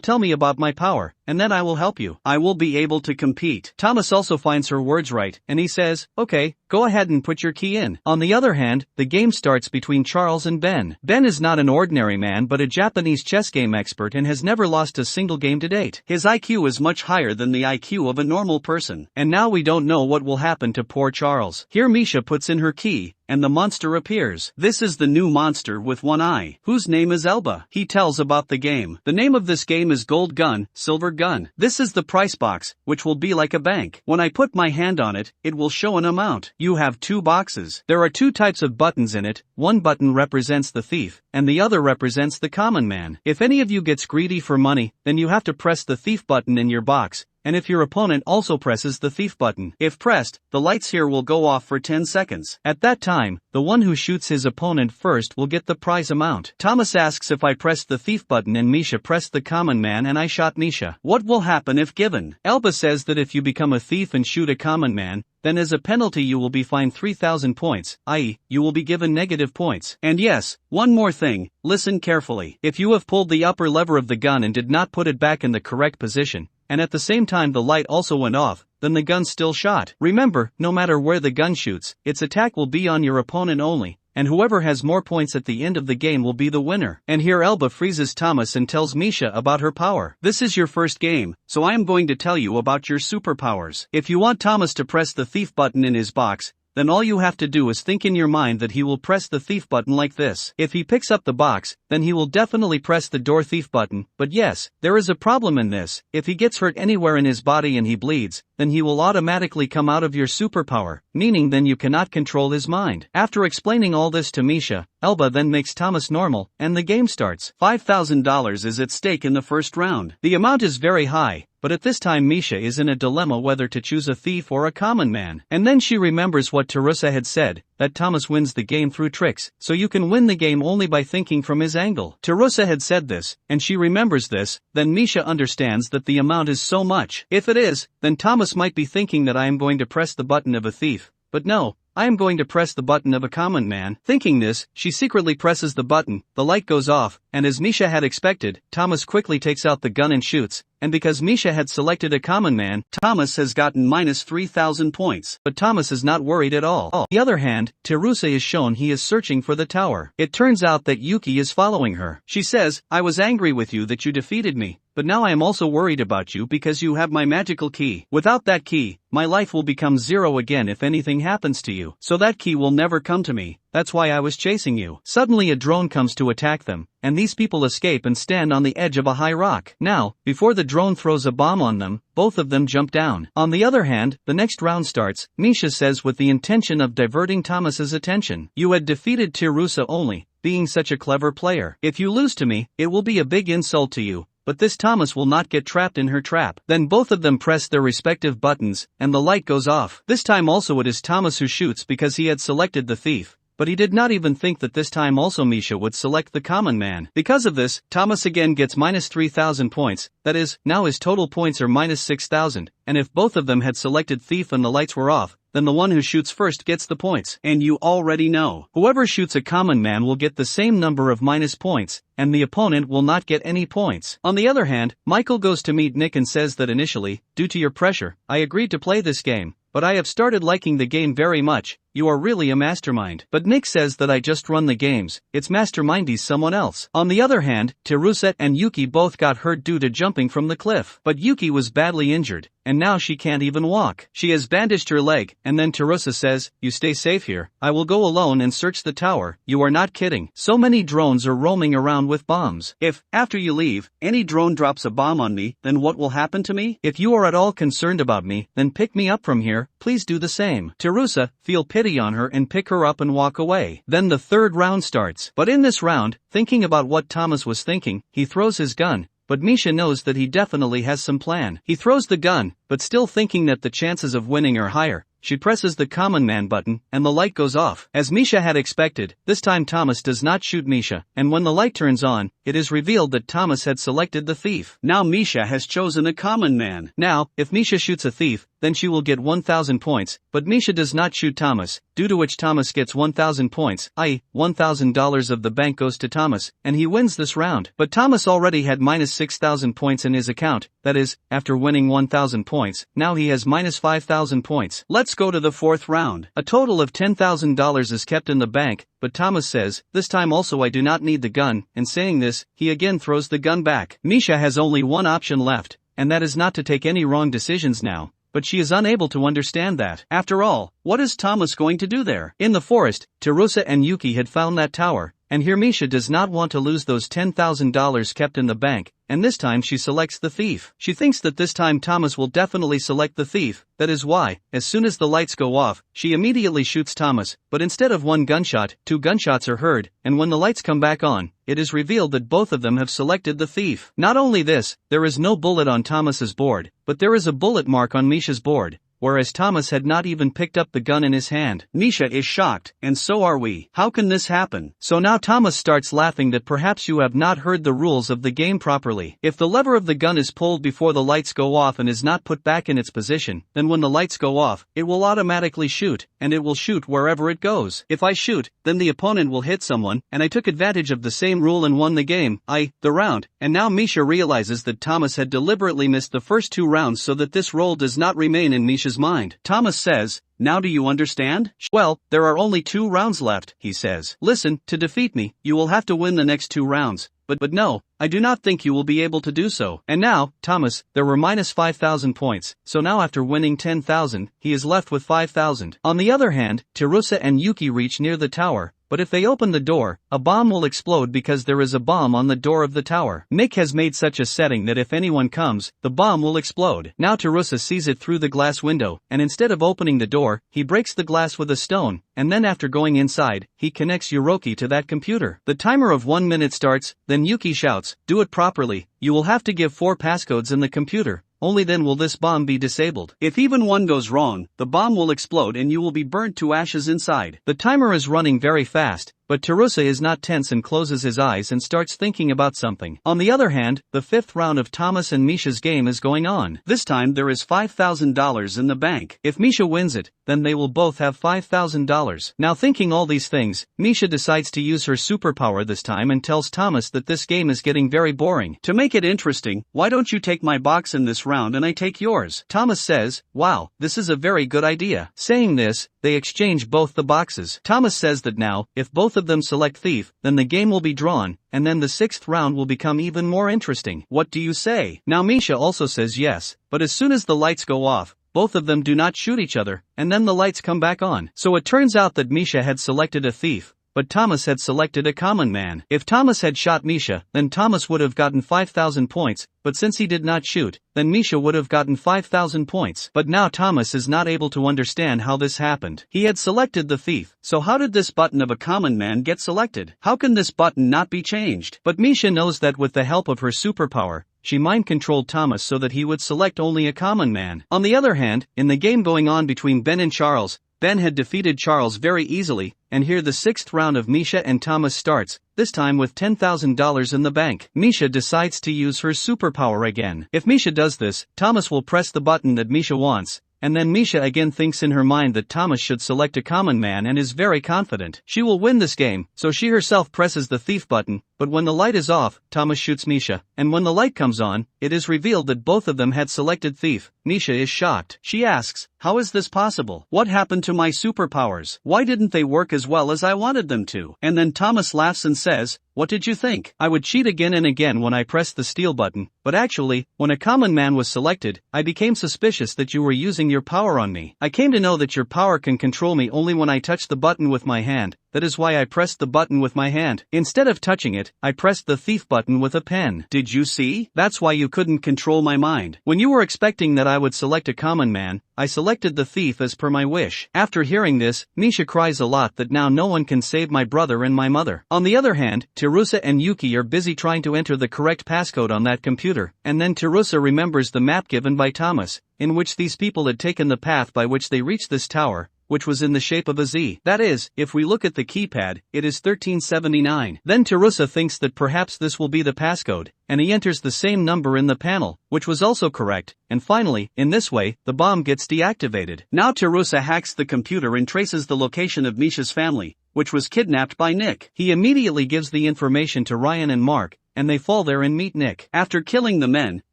Speaker 1: tell me about my power, and then I will help you. I will be able to compete. Thomas also finds her words right, and he says, okay, go ahead and put your key in. On the other hand, the game starts between Charles and Ben. Ben is not an ordinary man but a Japanese chess game expert and has never lost a single game to date. His IQ is much higher than the IQ of a normal person. And now we don't know what will happen to poor Charles. Here Misha puts in her key, and the monster appears. This is the new monster with one eye, whose name is Elba. He tells about the game. The name of this game is Gold Gun, Silver Gun. This is the price box, which will be like a bank. When I put my hand on it, it will show an amount. You have 2 boxes. There are 2 types of buttons in it. One button represents the thief, and the other represents the common man. If any of you gets greedy for money, then you have to press the thief button in your box. And if your opponent also presses the thief button, if pressed, the lights here will go off for 10 seconds. At that time, the one who shoots his opponent first will get the prize amount. Thomas asks if I pressed the thief button and Misha pressed the common man and I shot Misha. What will happen if given? Elba says that if you become a thief and shoot a common man, then as a penalty you will be fined 3,000 points, i.e., you will be given negative points. And yes, one more thing, listen carefully. If you have pulled the upper lever of the gun and did not put it back in the correct position, and at the same time the light also went off, then the gun still shot. Remember, no matter where the gun shoots, its attack will be on your opponent only, and whoever has more points at the end of the game will be the winner. And here Elba freezes Thomas and tells Misha about her power. This is your first game, so I am going to tell you about your superpowers. If you want Thomas to press the thief button in his box, then all you have to do is think in your mind that he will press the thief button like this. If he picks up the box, then he will definitely press the door thief button, but yes, there is a problem in this. If he gets hurt anywhere in his body and he bleeds, then he will automatically come out of your superpower, meaning then you cannot control his mind. After explaining all this to Misha, Elba then makes Thomas normal, and the game starts. $5,000 is at stake in the first round. The amount is very high, but at this time Misha is in a dilemma whether to choose a thief or a common man. And then she remembers what Teresa had said, that Thomas wins the game through tricks, so you can win the game only by thinking from his angle. Teresa had said this, and she remembers this, then Misha understands that the amount is so much. If it is, then Thomas might be thinking that I am going to press the button of a thief, but no, I am going to press the button of a common man. Thinking this, she secretly presses the button, the light goes off, and as Misha had expected, Thomas quickly takes out the gun and shoots, and because Misha had selected a common man, Thomas has gotten minus 3,000 points. But Thomas is not worried at all. On the other hand, Teresa is shown he is searching for the tower. It turns out that Yuki is following her. She says, I was angry with you that you defeated me, but now I am also worried about you because you have my magical key. Without that key, my life will become 0 again if anything happens to you. So that key will never come to me. That's why I was chasing you. Suddenly a drone comes to attack them, and these people escape and stand on the edge of a high rock. Now, before the drone throws a bomb on them, both of them jump down. On the other hand, the next round starts, Misha says with the intention of diverting Thomas's attention. You had defeated Teresa only, being such a clever player. If you lose to me, it will be a big insult to you. But this Thomas will not get trapped in her trap. Then both of them press their respective buttons, and the light goes off. This time also it is Thomas who shoots because he had selected the thief. But he did not even think that this time also Misha would select the common man. Because of this, Thomas again gets minus 3,000 points, that is, now his total points are minus 6,000, and if both of them had selected thief and the lights were off, then the one who shoots first gets the points. And you already know, whoever shoots a common man will get the same number of minus points, and the opponent will not get any points. On the other hand, Michael goes to meet Nick and says that initially, due to your pressure, I agreed to play this game, but I have started liking the game very much. You are really a mastermind. But Nick says that I just run the games, it's mastermindy's someone else. On the other hand, Teresa and Yuki both got hurt due to jumping from the cliff. But Yuki was badly injured, and now she can't even walk. She has bandaged her leg, and then Teresa says, you stay safe here, I will go alone and search the tower. You are not kidding. So many drones are roaming around with bombs. If, after you leave, any drone drops a bomb on me, then what will happen to me? If you are at all concerned about me, then pick me up from here, please do the same. Teresa, feel pity on her and pick her up and walk away. Then the third round starts. But in this round, thinking about what Thomas was thinking, he throws his gun. But Misha knows that he definitely has some plan. He throws the gun, but still thinking that the chances of winning are higher, she presses the common man button, and the light goes off. As Misha had expected, this time Thomas does not shoot Misha, and when the light turns on, it is revealed that Thomas had selected the thief. Now Misha has chosen a common man. Now, if Misha shoots a thief, then she will get 1,000 points, but Misha does not shoot Thomas, due to which Thomas gets 1,000 points, i.e., $1,000 of the bank goes to Thomas, and he wins this round. But Thomas already had minus 6,000 points in his account, that is, after winning 1,000 points, now he has minus 5,000 points. Let's go to the fourth round. A total of $10,000 is kept in the bank, but Thomas says, this time also I do not need the gun, and saying this, he again throws the gun back. Misha has only one option left, and that is not to take any wrong decisions now. But she is unable to understand that. After all, what is Thomas going to do there? In the forest, Terusa and Yuki had found that tower, and here Misha does not want to lose those $10,000 kept in the bank, and this time she selects the thief. She thinks that this time Thomas will definitely select the thief, that is why, as soon as the lights go off, she immediately shoots Thomas, but instead of one gunshot, 2 gunshots are heard, and when the lights come back on, it is revealed that both of them have selected the thief. Not only this, there is no bullet on Thomas's board, but there is a bullet mark on Misha's board, whereas Thomas had not even picked up the gun in his hand. Misha is shocked, and so are we. How can this happen? So now Thomas starts laughing that perhaps you have not heard the rules of the game properly. If the lever of the gun is pulled before the lights go off and is not put back in its position, then when the lights go off, it will automatically shoot, and it will shoot wherever it goes. If I shoot, then the opponent will hit someone, and I took advantage of the same rule and won the game, the round, and now Misha realizes that Thomas had deliberately missed the first 2 rounds so that this role does not remain in Misha's mind. Thomas says, now do you understand? Well, there are only 2 rounds left, he says. Listen, to defeat me, you will have to win the next 2 rounds. But no, I do not think you will be able to do so. And now, Thomas, there were minus 5,000 points, so now after winning 10,000, he is left with 5,000. On the other hand, Terusa and Yuki reach near the tower, but if they open the door, a bomb will explode because there is a bomb on the door of the tower. Mick has made such a setting that if anyone comes, the bomb will explode. Now Terusa sees it through the glass window, and instead of opening the door, he breaks the glass with a stone, and then after going inside, he connects Yuroki to that computer. The timer of 1 minute starts, then Yuki shouts, do it properly, you will have to give 4 passcodes in the computer. Only then will this bomb be disabled. If even one goes wrong, the bomb will explode and you will be burnt to ashes inside. The timer is running very fast, but Terusa is not tense and closes his eyes and starts thinking about something. On the other hand, the 5th round of Thomas and Misha's game is going on. This time there is $5,000 in the bank. If Misha wins it, then they will both have $5,000. Now thinking all these things, Misha decides to use her superpower this time and tells Thomas that this game is getting very boring. To make it interesting, why don't you take my box in this round and I take yours? Thomas says, wow, this is a very good idea. Saying this, they exchange both the boxes. Thomas says that now, if both of them select thief, then the game will be drawn, and then the 6th round will become even more interesting. What do you say? Now Misha also says yes, but as soon as the lights go off, both of them do not shoot each other, and then the lights come back on. So it turns out that Misha had selected a thief, but Thomas had selected a common man. If Thomas had shot Misha, then Thomas would have gotten 5,000 points, but since he did not shoot, then Misha would have gotten 5,000 points. But now Thomas is not able to understand how this happened. He had selected the thief, so how did this button of a common man get selected? How can this button not be changed? But Misha knows that with the help of her superpower, she mind-controlled Thomas so that he would select only a common man. On the other hand, in the game going on between Ben and Charles, Ben had defeated Charles very easily, and here the 6th round of Misha and Thomas starts, this time with $10,000 in the bank. Misha decides to use her superpower again. If Misha does this, Thomas will press the button that Misha wants, and then Misha again thinks in her mind that Thomas should select a common man and is very confident she will win this game, so she herself presses the thief button, but when the light is off, Thomas shoots Misha, and when the light comes on, it is revealed that both of them had selected thief. Misha is shocked. She asks, how is this possible? What happened to my superpowers? Why didn't they work as well as I wanted them to? And then Thomas laughs and says, what did you think? I would cheat again and again when I pressed the steal button, but actually, when a common man was selected, I became suspicious that you were using your power on me. I came to know that your power can control me only when I touch the button with my hand. That is why I pressed the button with my hand. Instead of touching it, I pressed the thief button with a pen. Did you see? That's why you couldn't control my mind. When you were expecting that I would select a common man, I selected the thief as per my wish. After hearing this, Misha cries a lot that now no one can save my brother and my mother. On the other hand, Terusa and Yuki are busy trying to enter the correct passcode on that computer, and then Terusa remembers the map given by Thomas, in which these people had taken the path by which they reached this tower, which was in the shape of a Z. That is, if we look at the keypad, it is 1379. Then Tarusa thinks that perhaps this will be the passcode, and he enters the same number in the panel, which was also correct, and finally, in this way, the bomb gets deactivated. Now Tarusa hacks the computer and traces the location of Misha's family, which was kidnapped by Nick. He immediately gives the information to Ryan and Mark, and they fall there and meet Nick. After killing the men,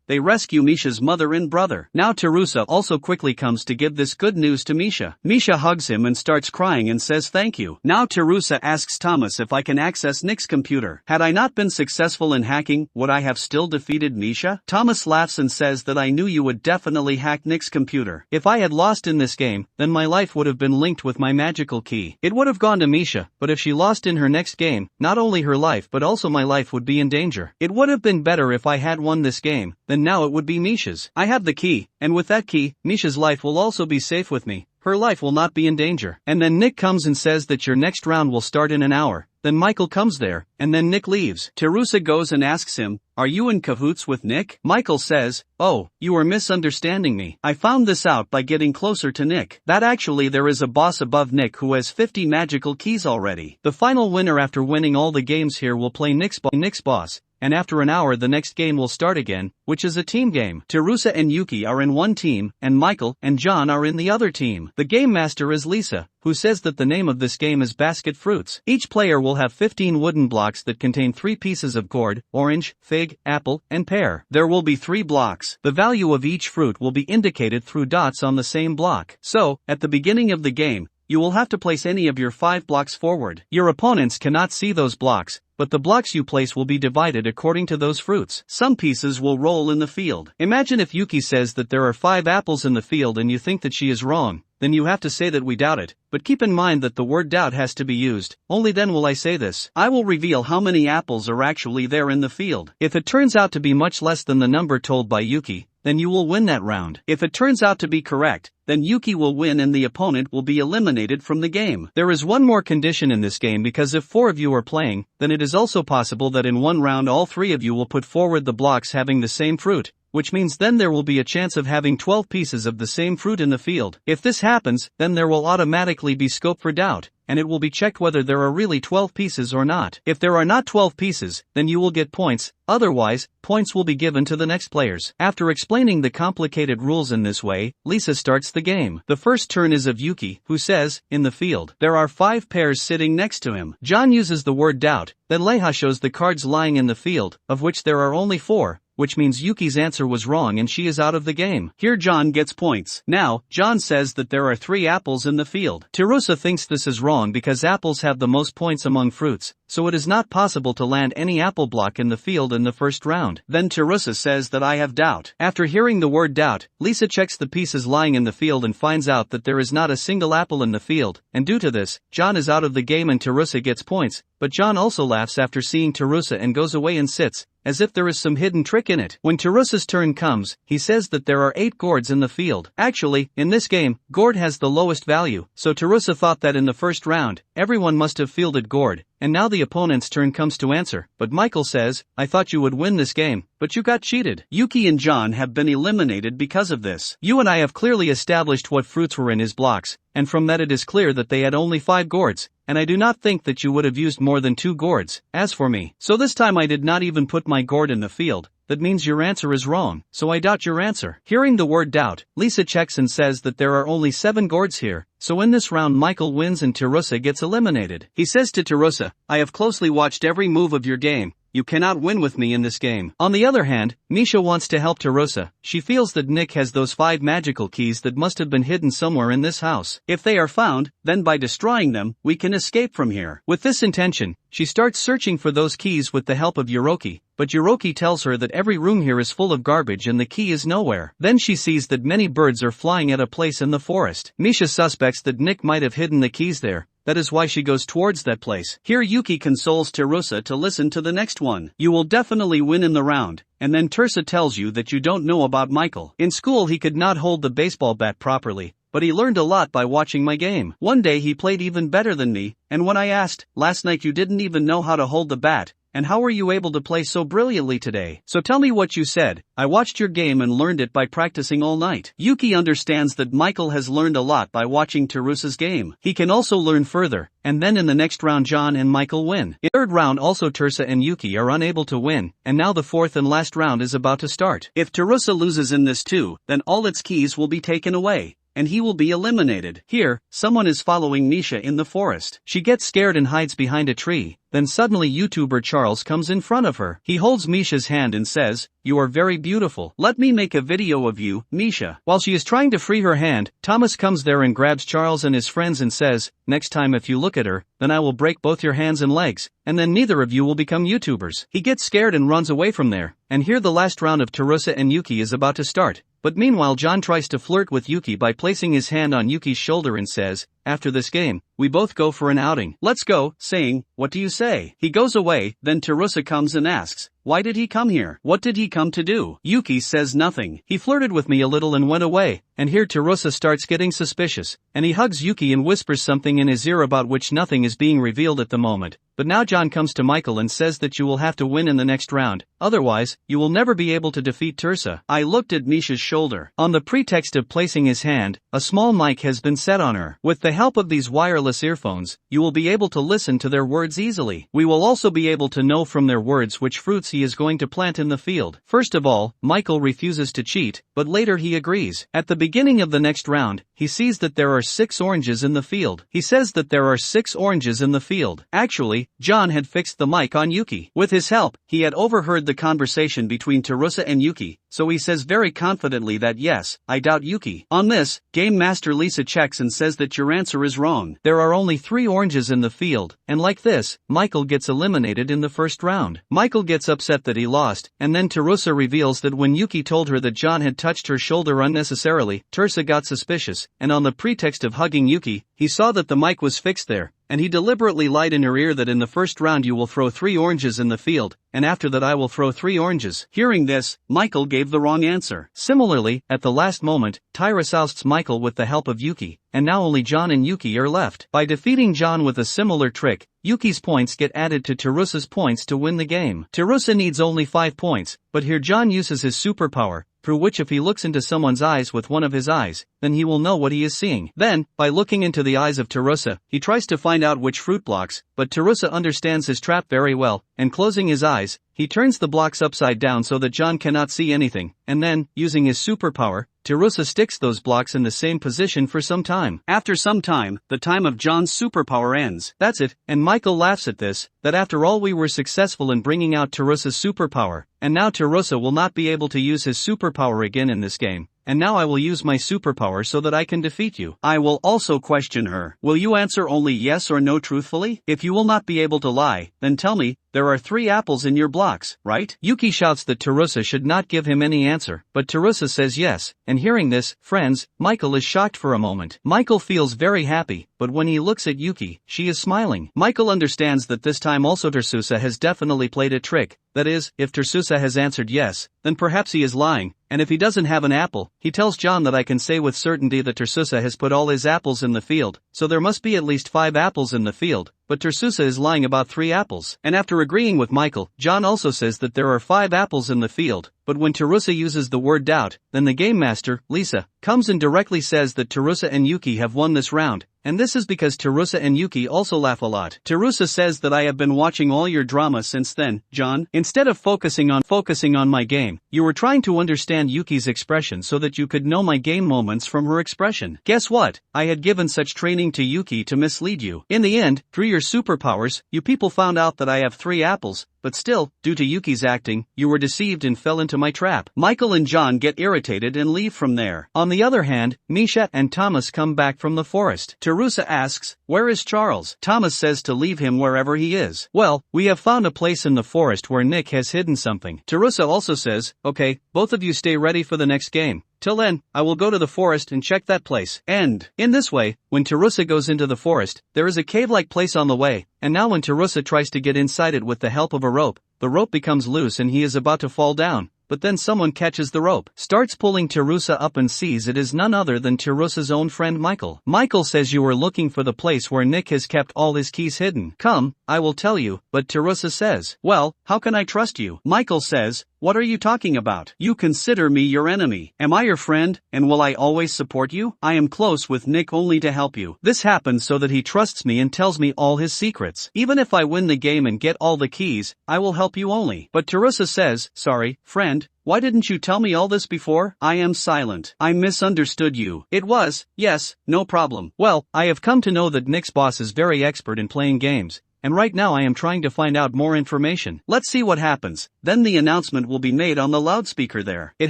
Speaker 1: they rescue Misha's mother and brother. Now Tarusa also quickly comes to give this good news to Misha. Misha hugs him and starts crying and says thank you. Now Tarusa asks Thomas if I can access Nick's computer. Had I not been successful in hacking, would I have still defeated Misha? Thomas laughs and says that I knew you would definitely hack Nick's computer. If I had lost in this game, then my life would have been linked with my magical key. It would have gone to Misha, but if she lost in her next game, not only her life but also my life would be in danger. It would have been better if I had won this game, then now it would be Misha's. I have the key, and with that key, Misha's life will also be safe with me. Her life will not be in danger. And then Nick comes and says that your next round will start in an hour. Then Michael comes there, and then Nick leaves. Tarusa goes and asks him, "Are you in cahoots with Nick?" Michael says, "Oh, you are misunderstanding me. I found this out by getting closer to Nick. That actually there is a boss above Nick who has 50 magical keys already. The final winner after winning all the games here will play Nick's boss. And after an hour the next game will start again, which is a team game. Tarusa and Yuki are in one team, and Michael and John are in the other team. The game master is Lisa, who says that the name of this game is Basket Fruits. Each player will have 15 wooden blocks that contain 3 pieces of gourd, orange, fig, apple, and pear. There will be 3 blocks. The value of each fruit will be indicated through dots on the same block. So, at the beginning of the game, you will have to place any of your 5 blocks forward. Your opponents cannot see those blocks, but the blocks you place will be divided according to those fruits. Some pieces will roll in the field. Imagine if Yuki says that there are 5 apples in the field and you think that she is wrong, then you have to say that we doubt it, but keep in mind that the word doubt has to be used. Only then will I say this. I will reveal how many apples are actually there in the field. If it turns out to be much less than the number told by Yuki, then you will win that round. If it turns out to be correct, then Yuki will win and the opponent will be eliminated from the game. There is one more condition in this game, because if 4 of you are playing, then it is also possible that in one round all 3 of you will put forward the blocks having the same fruit, which means then there will be a chance of having 12 pieces of the same fruit in the field. If this happens, then there will automatically be scope for doubt, and it will be checked whether there are really 12 pieces or not. If there are not 12 pieces, then you will get points, otherwise, points will be given to the next players. After explaining the complicated rules in this way, Lisa starts the game. The first turn is of Yuki, who says, in the field, there are 5 pairs sitting next to him. John uses the word doubt, then Leha shows the cards lying in the field, of which there are only 4. Which means Yuki's answer was wrong and she is out of the game. Here John gets points. Now, John says that there are 3 apples in the field. Tarusa thinks this is wrong because apples have the most points among fruits, so it is not possible to land any apple block in the field in the first round. Then Tarusa says that I have doubt. After hearing the word doubt, Lisa checks the pieces lying in the field and finds out that there is not a single apple in the field, and due to this, John is out of the game and Tarusa gets points, but John also laughs after seeing Tarusa and goes away and sits, as if there is some hidden trick in it. When Tarusa's turn comes, he says that there are 8 gourds in the field. Actually, in this game, gourd has the lowest value, so Tarusa thought that in the first round, everyone must have fielded gourd, and now the opponent's turn comes to answer, but Michael says, I thought you would win this game, but you got cheated. Yuki and John have been eliminated because of this. You and I have clearly established what fruits were in his blocks, and from that it is clear that they had only 5 gourds, and I do not think that you would have used more than 2 gourds. As for me, so this time I did not even put my gourd in the field. That means your answer is wrong, so I doubt your answer. Hearing the word doubt, Lisa checks and says that there are only 7 gourds here, so in this round Michael wins and Tarusa gets eliminated. He says to Tarusa, I have closely watched every move of your game. You cannot win with me in this game. On the other hand, Misha wants to help Tarusa. She feels that Nick has those 5 magical keys that must have been hidden somewhere in this house. If they are found, then by destroying them, we can escape from here. With this intention, she starts searching for those keys with the help of Yoroki, but Yoroki tells her that every room here is full of garbage and the key is nowhere. Then she sees that many birds are flying at a place in the forest. Misha suspects that Nick might have hidden the keys there. That is why she goes towards that place. Here Yuki consoles Tarusa to listen to the next one. You will definitely win in the round. And then Tarusa tells you that you don't know about Michael. In school he could not hold the baseball bat properly, but he learned a lot by watching my game. One day he played even better than me, and when I asked, last night you didn't even know how to hold the bat, and how were you able to play so brilliantly today? So tell me what you said. I watched your game and learned it by practicing all night. Yuki understands that Michael has learned a lot by watching Terusa's game. He can also learn further, and then in the next round John and Michael win. In the third round also Terusa and Yuki are unable to win, and now the fourth and last round is about to start. If Terusa loses in this too, then all its keys will be taken away, and he will be eliminated. Here, someone is following Misha in the forest. She gets scared and hides behind a tree. Then suddenly YouTuber Charles comes in front of her. He holds Misha's hand and says, "You are very beautiful. Let me make a video of you, Misha." While she is trying to free her hand, Thomas comes there and grabs Charles and his friends and says, "Next time if you look at her, then I will break both your hands and legs, and then neither of you will become YouTubers." He gets scared and runs away from there, and here the last round of Terusa and Yuki is about to start. But meanwhile John tries to flirt with Yuki by placing his hand on Yuki's shoulder and says, "After this game, we both go for an outing. Let's go," saying, "What do you say?" He goes away, then Terusa comes and asks, "Why did he come here? What did he come to do?" Yuki says nothing. "He flirted with me a little and went away." And here Terusa starts getting suspicious, and he hugs Yuki and whispers something in his ear about which nothing is being revealed at the moment. But now John comes to Michael and says that you will have to win in the next round, otherwise, you will never be able to defeat Terusa. I looked at Misha's shoulder. On the pretext of placing his hand, a small mic has been set on her. With the help of these wireless earphones, you will be able to listen to their words easily. We will also be able to know from their words which fruits he is going to plant in the field. First of all, Michael refuses to cheat, but later he agrees. At the beginning of the next round, he sees that there are 6 oranges in the field. He says that there are 6 oranges in the field. Actually, John had fixed the mic on Yuki. With his help, he had overheard the conversation between Terusa and Yuki, so he says very confidently that yes, I doubt Yuki. On this, Game Master Lisa checks and says that your answer is wrong. There are only 3 oranges in the field, and like this, Michael gets eliminated in the first round. Michael gets upset that he lost, and then Terusa reveals that when Yuki told her that John had touched her shoulder unnecessarily, Terusa got suspicious, and on the pretext of hugging Yuki, he saw that the mic was fixed there, and he deliberately lied in her ear that in the first round you will throw 3 oranges in the field, and after that I will throw 3 oranges. Hearing this, Michael gave the wrong answer. Similarly, at the last moment, Tyrus ousts Michael with the help of Yuki, and now only John and Yuki are left. By defeating John with a similar trick, Yuki's points get added to Terusa's points to win the game. Terusa needs only 5 points, but here John uses his superpower, through which if he looks into someone's eyes with one of his eyes, then he will know what he is seeing. Then, by looking into the eyes of Terusa, he tries to find out which fruit blocks, but Terusa understands his trap very well, and closing his eyes, he turns the blocks upside down so that John cannot see anything, and then, using his superpower, Terusa sticks those blocks in the same position for some time. After some time, the time of John's superpower ends. That's it, and Michael laughs at this, that after all we were successful in bringing out Terusa's superpower, and now Terusa will not be able to use his superpower again in this game. And now I will use my superpower so that I can defeat you. I will also question her. Will you answer only yes or no truthfully? If you will not be able to lie, then tell me, there are 3 apples in your blocks, right? Yuki shouts that Terusa should not give him any answer, but Terusa says yes, and hearing this, friends, Michael is shocked for a moment. Michael feels very happy, but when he looks at Yuki, she is smiling. Michael understands that this time also Terusa has definitely played a trick. That is, if Terusa has answered yes, then perhaps he is lying, and if he doesn't have an apple, he tells John that I can say with certainty that Terusa has put all his apples in the field, so there must be at least 5 apples in the field, but Terusa is lying about 3 apples. And after agreeing with Michael, John also says that there are 5 apples in the field, but when Terusa uses the word doubt, then the game master, Lisa, comes and directly says that Terusa and Yuki have won this round, and this is because Terusa and Yuki also laugh a lot. Terusa says that I have been watching all your drama since then, John. Instead of focusing on my game, you were trying to understand Yuki's expression so that you could know my game moments from her expression. Guess what? I had given such training to Yuki to mislead you. In the end, through your superpowers, you people found out that I have 3 apples, but still, due to Yuki's acting, you were deceived and fell into my trap. Michael and John get irritated and leave from there. On the other hand, Misha and Thomas come back from the forest. Terusa asks, "Where is Charles?" Thomas says to leave him wherever he is. "Well, we have found a place in the forest where Nick has hidden something." Terusa also says, "Okay, both of you stay ready for the next game. Till then, I will go to the forest and check that place." End. In this way, when Terusa goes into the forest, there is a cave-like place on the way, and now when Terusa tries to get inside it with the help of a rope, the rope becomes loose and he is about to fall down. but then someone catches the rope, starts pulling Terusa up and sees it is none other than Terusa's own friend Michael. Michael says you are looking for the place where Nick has kept all his keys hidden. Come, I will tell you, but Terusa says, well, how can I trust you? Michael says, what are you talking about? You consider me your enemy. Am I your friend, and will I always support you? I am close with Nick only to help you. This happens so that he trusts me and tells me all his secrets. Even if I win the game and get all the keys, I will help you only. But Terusa says, sorry, friend, why didn't you tell me all this before? I am silent. I misunderstood you. It was, yes, no problem. Well, I have come to know that Nick's boss is very expert in playing games, and right now I am trying to find out more information. Let's see what happens. Then the announcement will be made on the loudspeaker there. It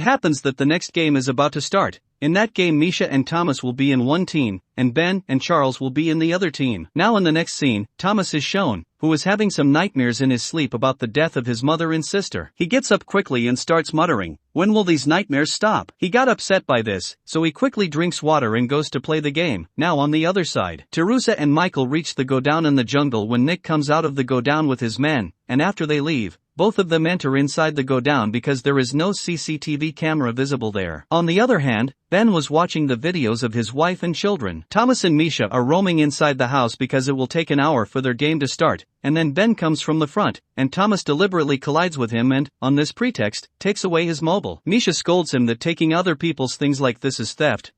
Speaker 1: happens that the next game is about to start. In that game Misha and Thomas will be in one team, and Ben and Charles will be in the other team. Now in the next scene, Thomas is shown, who is having some nightmares in his sleep about the death of his mother and sister. He gets up quickly and starts muttering, when will these nightmares stop? He got upset by this, so he quickly drinks water and goes to play the game. Now on the other side, Terusa and Michael reach the godown in the jungle when Nick comes out of the godown with his men, and after they leave, both of them enter inside the godown because there is no CCTV camera visible there. On the other hand, Ben was watching the videos of his wife and children. Thomas and Misha are roaming inside the house because it will take an hour for their game to start, and then Ben comes from the front, and Thomas deliberately collides with him and, on this pretext, takes away his mobile. Misha scolds him that taking other people's things like this is theft,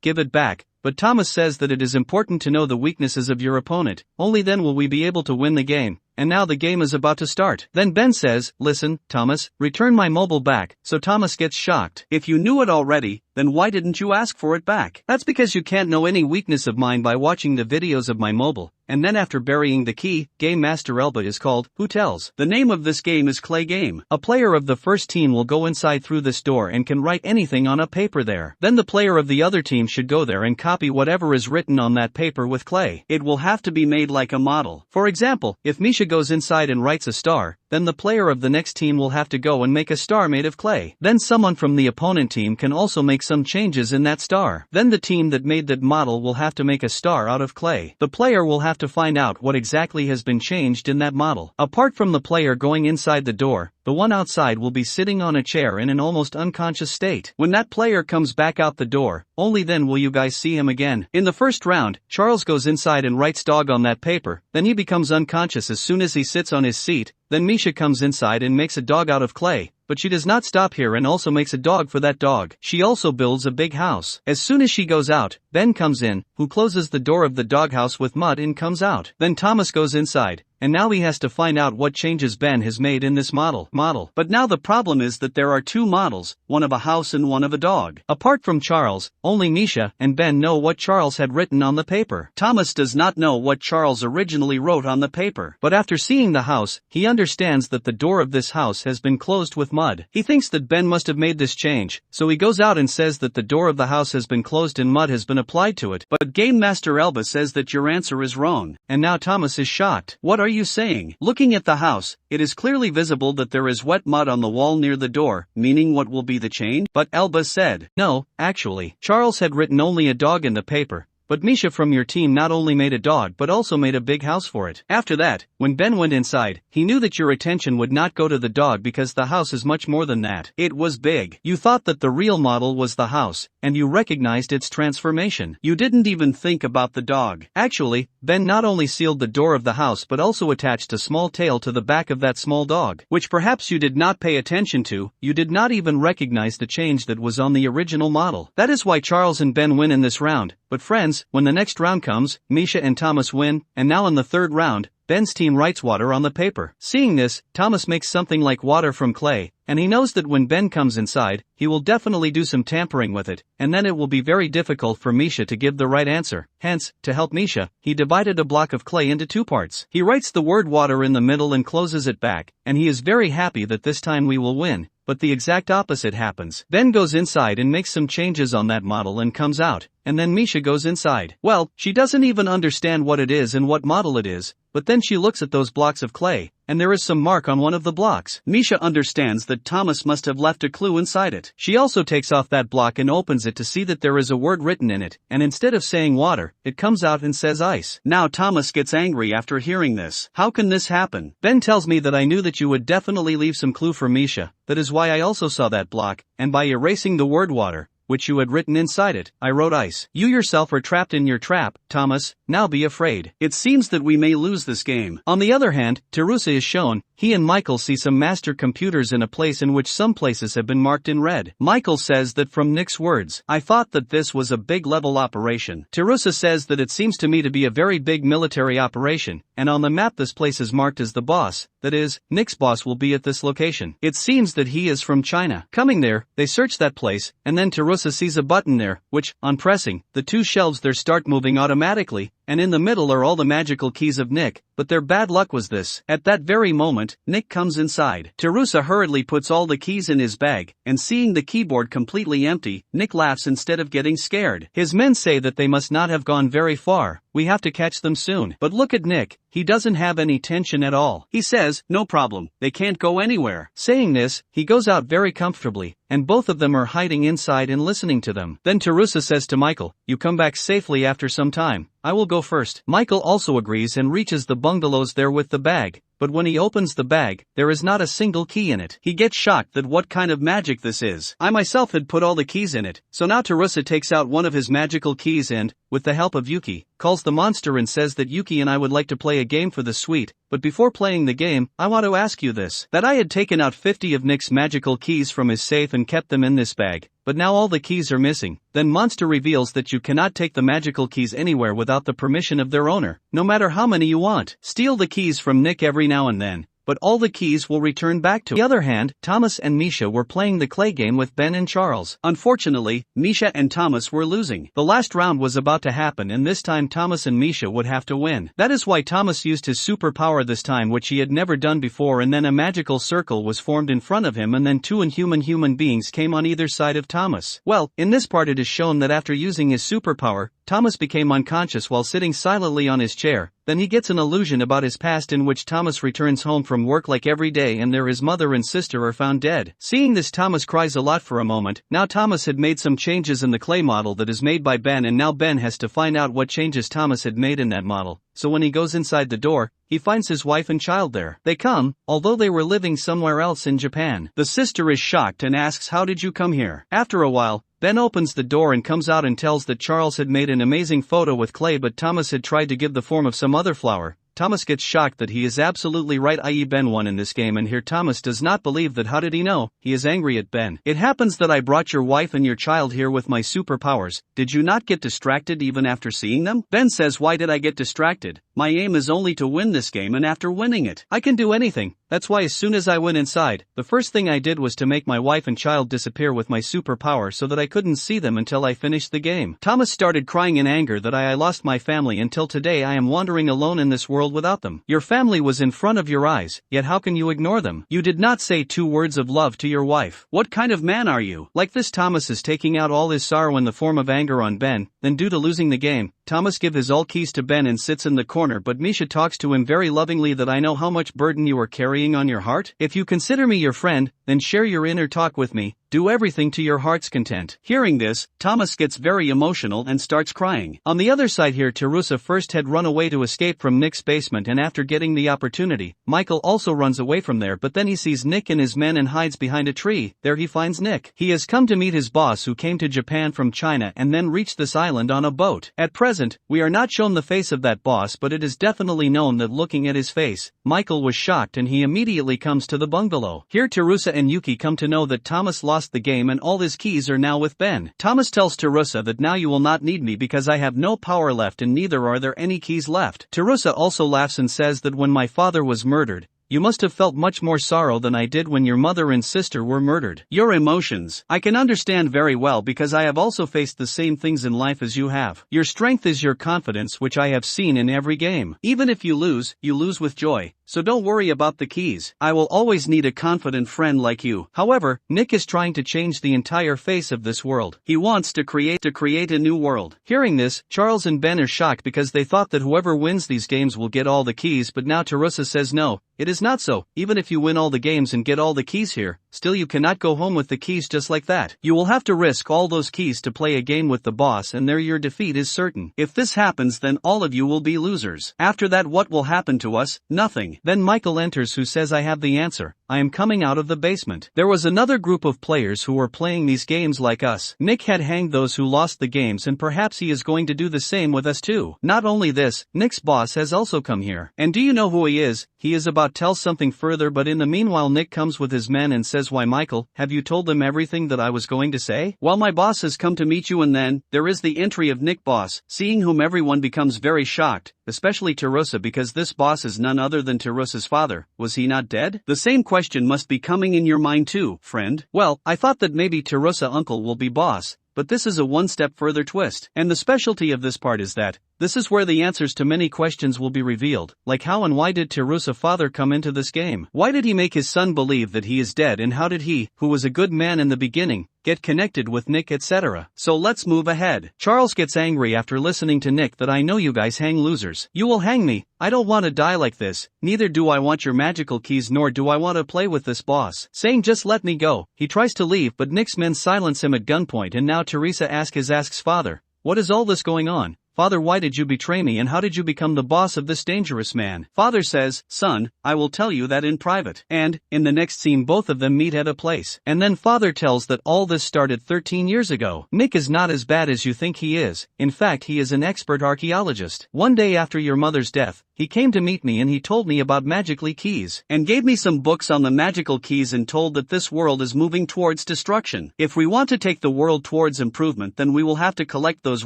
Speaker 1: give it back. But Thomas says that it is important to know the weaknesses of your opponent, only then will we be able to win the game. And now the game is about to start. Then Ben says, listen, Thomas, return my mobile back, so Thomas gets shocked. If you knew it already, then why didn't you ask for it back? That's because you can't know any weakness of mine by watching the videos of my mobile. And then after burying the key, Game Master Elba is called, Who Tells? The name of this game is Clay Game. A player of the first team will go inside through this door and can write anything on a paper there. Then the player of the other team should go there and copy whatever is written on that paper with clay. It will have to be made like a model. For example, if Misha goes inside and writes a star, then the player of the next team will have to go and make a star made of clay. Then someone from the opponent team can also make some changes in that star. Then the team that made that model will have to make a star out of clay. The player will have to find out what exactly has been changed in that model. Apart from the player going inside the door, the one outside will be sitting on a chair in an almost unconscious state. When that player comes back out the door, only then will you guys see him again. In the first round, Charles goes inside and writes dog on that paper, then he becomes unconscious as soon as he sits on his seat. Then Misha comes inside and makes a dog out of clay, but she does not stop here and also makes a dog for that dog. She also builds a big house. As soon as she goes out, Ben comes in, who closes the door of the doghouse with mud and comes out. Then Thomas goes inside, and now he has to find out what changes Ben has made in this model. But now the problem is that there are two models, one of a house and one of a dog. Apart from Charles, only Misha and Ben know what Charles had written on the paper. Thomas does not know what Charles originally wrote on the paper, but after seeing the house, he understands that the door of this house has been closed with mud. He thinks that Ben must have made this change, so he goes out and says that the door of the house has been closed and mud has been applied to it. But Game Master Elba says that your answer is wrong, and now Thomas is shocked. What are you saying? Looking at the house, it is clearly visible that there is wet mud on the wall near the door, meaning what will be the change? But Elba said, no, actually, Charles had written only a dog in the paper. But Misha from your team not only made a dog but also made a big house for it. After that, when Ben went inside, he knew that your attention would not go to the dog because the house is much more than that. It was big. You thought that the real model was the house, and you recognized its transformation. You didn't even think about the dog. Actually, Ben not only sealed the door of the house but also attached a small tail to the back of that small dog, which perhaps you did not pay attention to. You did not even recognize the change that was on the original model. That is why Charles and Ben win in this round. But friends, when the next round comes, Misha and Thomas win, and now in the third round, Ben's team writes water on the paper. Seeing this, Thomas makes something like water from clay, and he knows that when Ben comes inside, he will definitely do some tampering with it, and then it will be very difficult for Misha to give the right answer. Hence, to help Misha, he divided a block of clay into two parts. He writes the word water in the middle and closes it back, and he is very happy that this time we will win. But the exact opposite happens. Ben goes inside and makes some changes on that model and comes out, and then Misha goes inside. Well, she doesn't even understand what it is and what model it is, but then she looks at those blocks of clay, and there is some mark on one of the blocks. Misha understands that Thomas must have left a clue inside it. She also takes off that block and opens it to see that there is a word written in it, and instead of saying water, it comes out and says ice. Now Thomas gets angry after hearing this. How can this happen? Ben tells me that I knew that you would definitely leave some clue for Misha, that is why I also saw that block, and by erasing the word water, which you had written inside it, I wrote ice. You yourself are trapped in your trap, Thomas, now be afraid. It seems that we may lose this game. On the other hand, Terusa is shown. He and Michael see some master computers in a place in which some places have been marked in red. Michael says that from Nick's words, I thought that this was a big level operation. Terusa says that it seems to me to be a very big military operation, and on the map this place is marked as the boss, that is, Nick's boss will be at this location. It seems that he is from China. Coming there, they search that place, and then Terusa sees a button there, which, on pressing, the two shelves there start moving automatically, and in the middle are all the magical keys of Nick, but their bad luck was this. At that very moment, Nick comes inside. Terusa hurriedly puts all the keys in his bag, and seeing the keyboard completely empty, Nick laughs instead of getting scared. His men say that they must not have gone very far, we have to catch them soon. But look at Nick, he doesn't have any tension at all. He says, no problem, they can't go anywhere. Saying this, he goes out very comfortably, and both of them are hiding inside and listening to them. Then Terusa says to Michael, you come back safely after some time, I will go first. Michael also agrees and reaches the bungalows there with the bag. But when he opens the bag, there is not a single key in it. He gets shocked that what kind of magic this is. I myself had put all the keys in it, so now Terusa takes out one of his magical keys and, with the help of Yuki, calls the monster and says that Yuki and I would like to play a game for the suite, but before playing the game, I want to ask you this. That I had taken out 50 of Nick's magical keys from his safe and kept them in this bag, but now all the keys are missing. Then Monster reveals that you cannot take the magical keys anywhere without the permission of their owner, no matter how many you want. Steal the keys from Nick every now and then, but all the keys will return back to. On the other hand, Thomas and Misha were playing the clay game with Ben and Charles. Unfortunately, Misha and Thomas were losing. The last round was about to happen and this time Thomas and Misha would have to win. That is why Thomas used his superpower this time, which he had never done before, and then a magical circle was formed in front of him and then two inhuman human beings came on either side of Thomas. Well, in this part it is shown that after using his superpower, Thomas became unconscious while sitting silently on his chair. Then he gets an illusion about his past in which Thomas returns home from work like every day and there his mother and sister are found dead. Seeing this, Thomas cries a lot for a moment. Now Thomas had made some changes in the clay model that is made by Ben, and now Ben has to find out what changes Thomas had made in that model. So when he goes inside the door, he finds his wife and child there. They come, although they were living somewhere else in Japan. The sister is shocked and asks, how did you come here? After a while, Ben opens the door and comes out and tells that Charles had made an amazing photo with clay, but Thomas had tried to give the form of some other flower. Thomas gets shocked that he is absolutely right, i.e. Ben won in this game, and here Thomas does not believe that. How did he know? He is angry at Ben. It happens that I brought your wife and your child here with my superpowers. Did you not get distracted even after seeing them? Ben says, why did I get distracted? My aim is only to win this game, and after winning it, I can do anything. That's why as soon as I went inside, the first thing I did was to make my wife and child disappear with my superpower so that I couldn't see them until I finished the game. Thomas started crying in anger that I lost my family. Until today I am wandering alone in this world without them. Your family was in front of your eyes, yet how can you ignore them? You did not say 2 words of love to your wife. What kind of man are you? Like this, Thomas is taking out all his sorrow in the form of anger on Ben. Then due to losing the game, Thomas gives his all keys to Ben and sits in the corner, but Misha talks to him very lovingly that I know how much burden you are carrying on your heart. If you consider me your friend, then share your inner talk with me. Do everything to your heart's content. Hearing this, Thomas gets very emotional and starts crying. On the other side here, Terusa first had run away to escape from Nick's basement, and after getting the opportunity, Michael also runs away from there, but then he sees Nick and his men and hides behind a tree. There he finds Nick. He has come to meet his boss, who came to Japan from China and then reached this island on a boat. At present, we are not shown the face of that boss, but it is definitely known that looking at his face, Michael was shocked and he immediately comes to the bungalow. Here Terusa and Yuki come to know that Thomas lost the game and all his keys are now with Ben. Thomas tells Terusa that now you will not need me because I have no power left and neither are there any keys left. Terusa also laughs and says that when my father was murdered, You must have felt much more sorrow than I did when your mother and sister were murdered. Your emotions, I can understand very well because I have also faced the same things in life as you have. Your strength is your confidence, which I have seen in every game. Even if you lose with joy. So don't worry about the keys. I will always need a confident friend like you. However, Nick is trying to change the entire face of this world. He wants to create a new world. Hearing this, Charles and Ben are shocked because they thought that whoever wins these games will get all the keys, but now Teresa says no, it is not so. Even if you win all the games and get all the keys here, still you cannot go home with the keys just like that. You will have to risk all those keys to play a game with the boss, and there your defeat is certain. If this happens, then all of you will be losers. After that, what will happen to us? Nothing. Then Michael enters, who says, I have the answer. I am coming out of the basement. There was another group of players who were playing these games like us. Nick had hanged those who lost the games, and perhaps he is going to do the same with us too. Not only this, Nick's boss has also come here. And do you know who he is? He is about to tell something further, but in the meanwhile Nick comes with his men and says, why Michael, have you told them everything that I was going to say? Well, my boss has come to meet you, and then there is the entry of Nick boss, seeing whom everyone becomes very shocked, especially Teresa, because this boss is none other than Teresa's father. Was he not dead? The same question must be coming in your mind too, friend. Well, I thought that maybe Teresa uncle will be boss, but this is a one-step further twist. And the specialty of this part is that this is where the answers to many questions will be revealed, like how and why did Teresa father come into this game? Why did he make his son believe that he is dead, and how did he, who was a good man in the beginning, get connected with Nick, etc. So let's move ahead. Charles gets angry after listening to Nick that I know you guys hang losers. You will hang me. I don't want to die like this. Neither do I want your magical keys, nor do I want to play with this boss. Saying just let me go, he tries to leave, but Nick's men silence him at gunpoint, and now Teresa asks father, what is all this going on? Father, why did you betray me, and how did you become the boss of this dangerous man? Father says, son, I will tell you that in private. And, in the next scene, both of them meet at a place. And then father tells that all this started 13 years ago. Nick is not as bad as you think he is. In fact, he is an expert archaeologist. One day after your mother's death, he came to meet me and he told me about magically keys, and gave me some books on the magical keys, and told that this world is moving towards destruction. If we want to take the world towards improvement, then we will have to collect those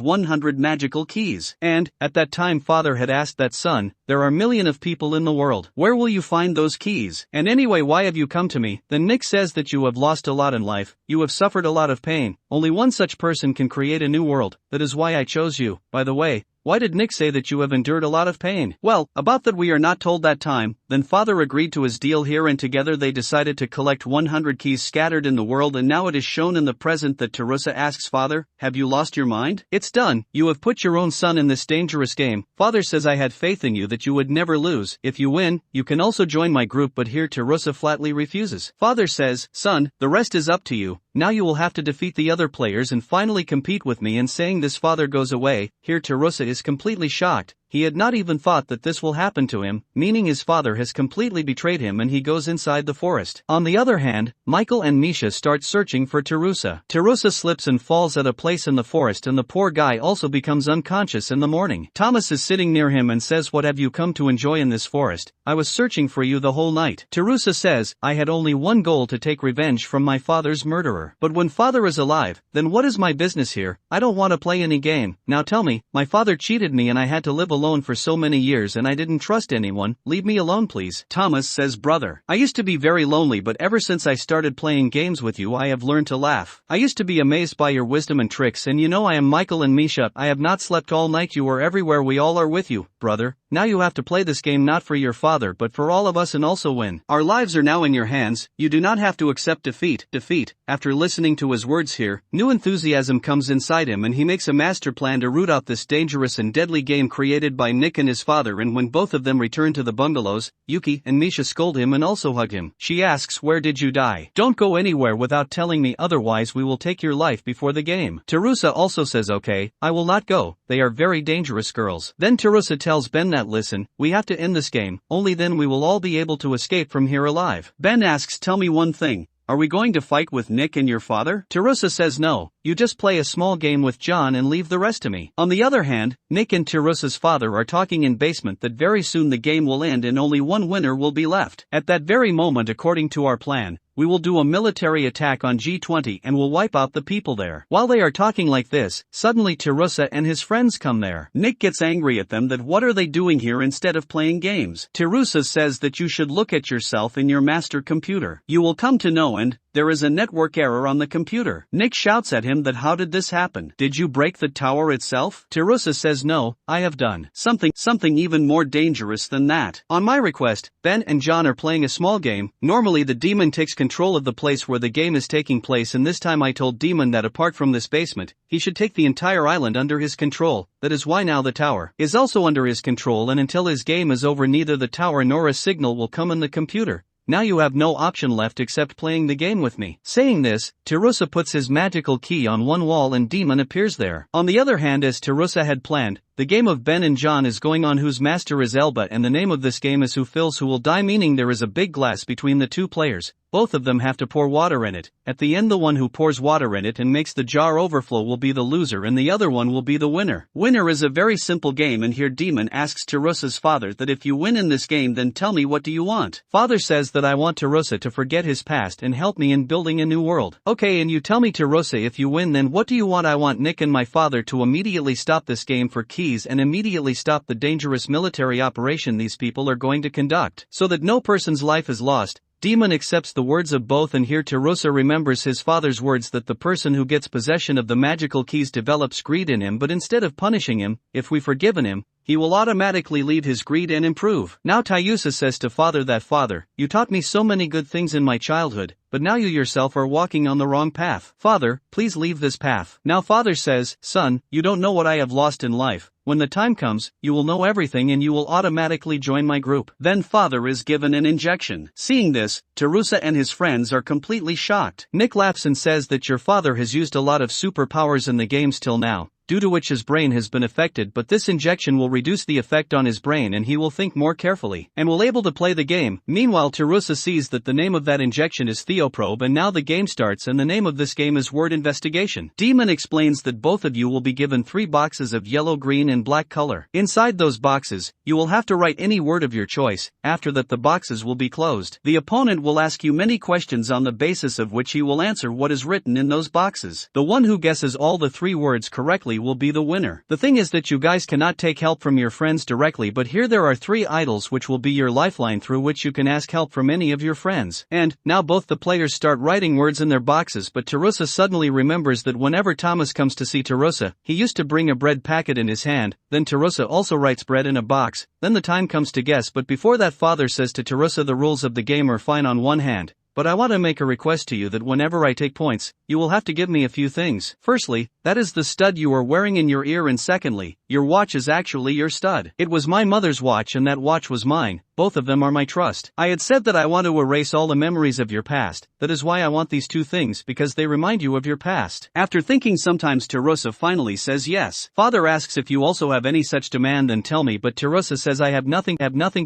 Speaker 1: 100 magical keys. And, at that time father had asked that, son, there are millions of people in the world. Where will you find those keys? And anyway, why have you come to me? Then Nick says that you have lost a lot in life, you have suffered a lot of pain. Only one such person can create a new world. That is why I chose you. By the way, why did Nick say that you have endured a lot of pain? Well, about that we are not told that time. Then father agreed to his deal here, and together they decided to collect 100 keys scattered in the world, and now it is shown in the present that Teresa asks father, have you lost your mind? It's done. You have put your own son in this dangerous game. Father says I had faith in you that you would never lose. If you win, you can also join my group, but here Teresa flatly refuses. Father says, son, the rest is up to you. Now you will have to defeat the other players and finally compete with me. And saying this father goes away. Here Teresa is completely shocked. He had not even thought that this will happen to him, meaning his father has completely betrayed him, and he goes inside the forest. On the other hand, Michael and Misha start searching for Teresa. Teresa slips and falls at a place in the forest, and the poor guy also becomes unconscious in the morning. Thomas is sitting near him and says, what have you come to enjoy in this forest? I was searching for you the whole night. Teresa says, I had only one goal, to take revenge from my father's murderer. But when father is alive, then what is my business here? I don't want to play any game. Now tell me, my father cheated me and I had to live alone for so many years, and I didn't trust anyone. Leave me alone, please. Thomas says, brother, I used to be very lonely, but ever since I started playing games with you, I have learned to laugh. I used to be amazed by your wisdom and tricks, and you know I am Michael and Misha. I have not slept all night. You are everywhere. We all are with you, brother. Now you have to play this game not for your father but for all of us, and also win. Our lives are now in your hands. You do not have to accept defeat. After listening to his words here, new enthusiasm comes inside him, and he makes a master plan to root out this dangerous and deadly game created by Nick and his father. And when both of them return to the bungalows, Yuki and Misha scold him and also hug him. She asks, where did you die? Don't go anywhere without telling me, otherwise we will take your life before the game. Teresa also says, okay, I will not go. They are very dangerous girls. Then Teresa tells Ben that, listen, we have to end this game, only then we will all be able to escape from here alive. Ben asks, tell me one thing. Are we going to fight with Nick and your father? Teresa says no, you just play a small game with John and leave the rest to me. On the other hand, Nick and Teresa's father are talking in basement that very soon the game will end and only one winner will be left. At that very moment, according to our plan, we will do a military attack on G20 and will wipe out the people there. While they are talking like this, suddenly Tirusa and his friends come there. Nick gets angry at them that what are they doing here instead of playing games. Tirusa says that you should look at yourself in your master computer. You will come to know and there is a network error on the computer. Nick shouts at him that how did this happen? Did you break the tower itself? Tirusa says no, I have done something even more dangerous than that. On my request, Ben and John are playing a small game. Normally the demon takes control of the place where the game is taking place, and this time I told Demon that apart from this basement, he should take the entire island under his control. That is why now the tower is also under his control, and until his game is over neither the tower nor a signal will come in the computer. Now you have no option left except playing the game with me. Saying this, Tirusa puts his magical key on one wall and Demon appears there. On the other hand, as Tirusa had planned, the game of Ben and John is going on, whose master is Elba, and the name of this game is Who Fills Who Will Die, meaning there is a big glass between the two players. Both of them have to pour water in it. At the end, the one who pours water in it and makes the jar overflow will be the loser, and the other one will be the winner. Winner is a very simple game, and here Demon asks Tirusa's father that if you win in this game then tell me what do you want. Father says that I want Tirusa to forget his past and help me in building a new world. Okay, and you tell me Tirusa, if you win then what do you want? I want Nick and my father to immediately stop this game for keys and immediately stop the dangerous military operation these people are going to conduct, so that no person's life is lost. Demon accepts the words of both, and here Tirusa remembers his father's words that the person who gets possession of the magical keys develops greed in him, but instead of punishing him, if we forgiven him, he will automatically leave his greed and improve. Now Tirusa says to father that father, you taught me so many good things in my childhood, but now you yourself are walking on the wrong path. Father, please leave this path. Now father says, son, you don't know what I have lost in life. When the time comes, you will know everything and you will automatically join my group. Then father is given an injection. Seeing this, Tirusa and his friends are completely shocked. Nick laughs and says that your father has used a lot of superpowers in the games till now, due to which his brain has been affected, but this injection will reduce the effect on his brain and he will think more carefully and will able to play the game. Meanwhile, Tirusa sees that the name of that injection is Theoprobe, and now the game starts, and the name of this game is Word Investigation. Demon explains that both of you will be given 3 boxes of yellow, green and black color. Inside those boxes, you will have to write any word of your choice. After that, the boxes will be closed. The opponent will ask you many questions on the basis of which he will answer what is written in those boxes. The one who guesses all the 3 words correctly will be the winner. The thing is that you guys cannot take help from your friends directly, but here there are 3 idols which will be your lifeline through which you can ask help from any of your friends. And now both the players start writing words in their boxes, but Tirusa suddenly remembers that whenever Thomas comes to see Tirusa, he used to bring a bread packet in his hand. Then Tirusa also writes bread in a box. Then the time comes to guess, but before that father says to Tirusa the rules of the game are fine on one hand, but I want to make a request to you that whenever I take points, you will have to give me a few things. Firstly, that is the stud you are wearing in your ear, and secondly, your watch is actually your stud. It was my mother's watch and that watch was mine. Both of them are my trust. I had said that I want to erase all the memories of your past. That is why I want these 2 things, because they remind you of your past. After thinking sometimes, Tirusa finally says yes. Father asks if you also have any such demand, then tell me, but Tirusa says I have nothing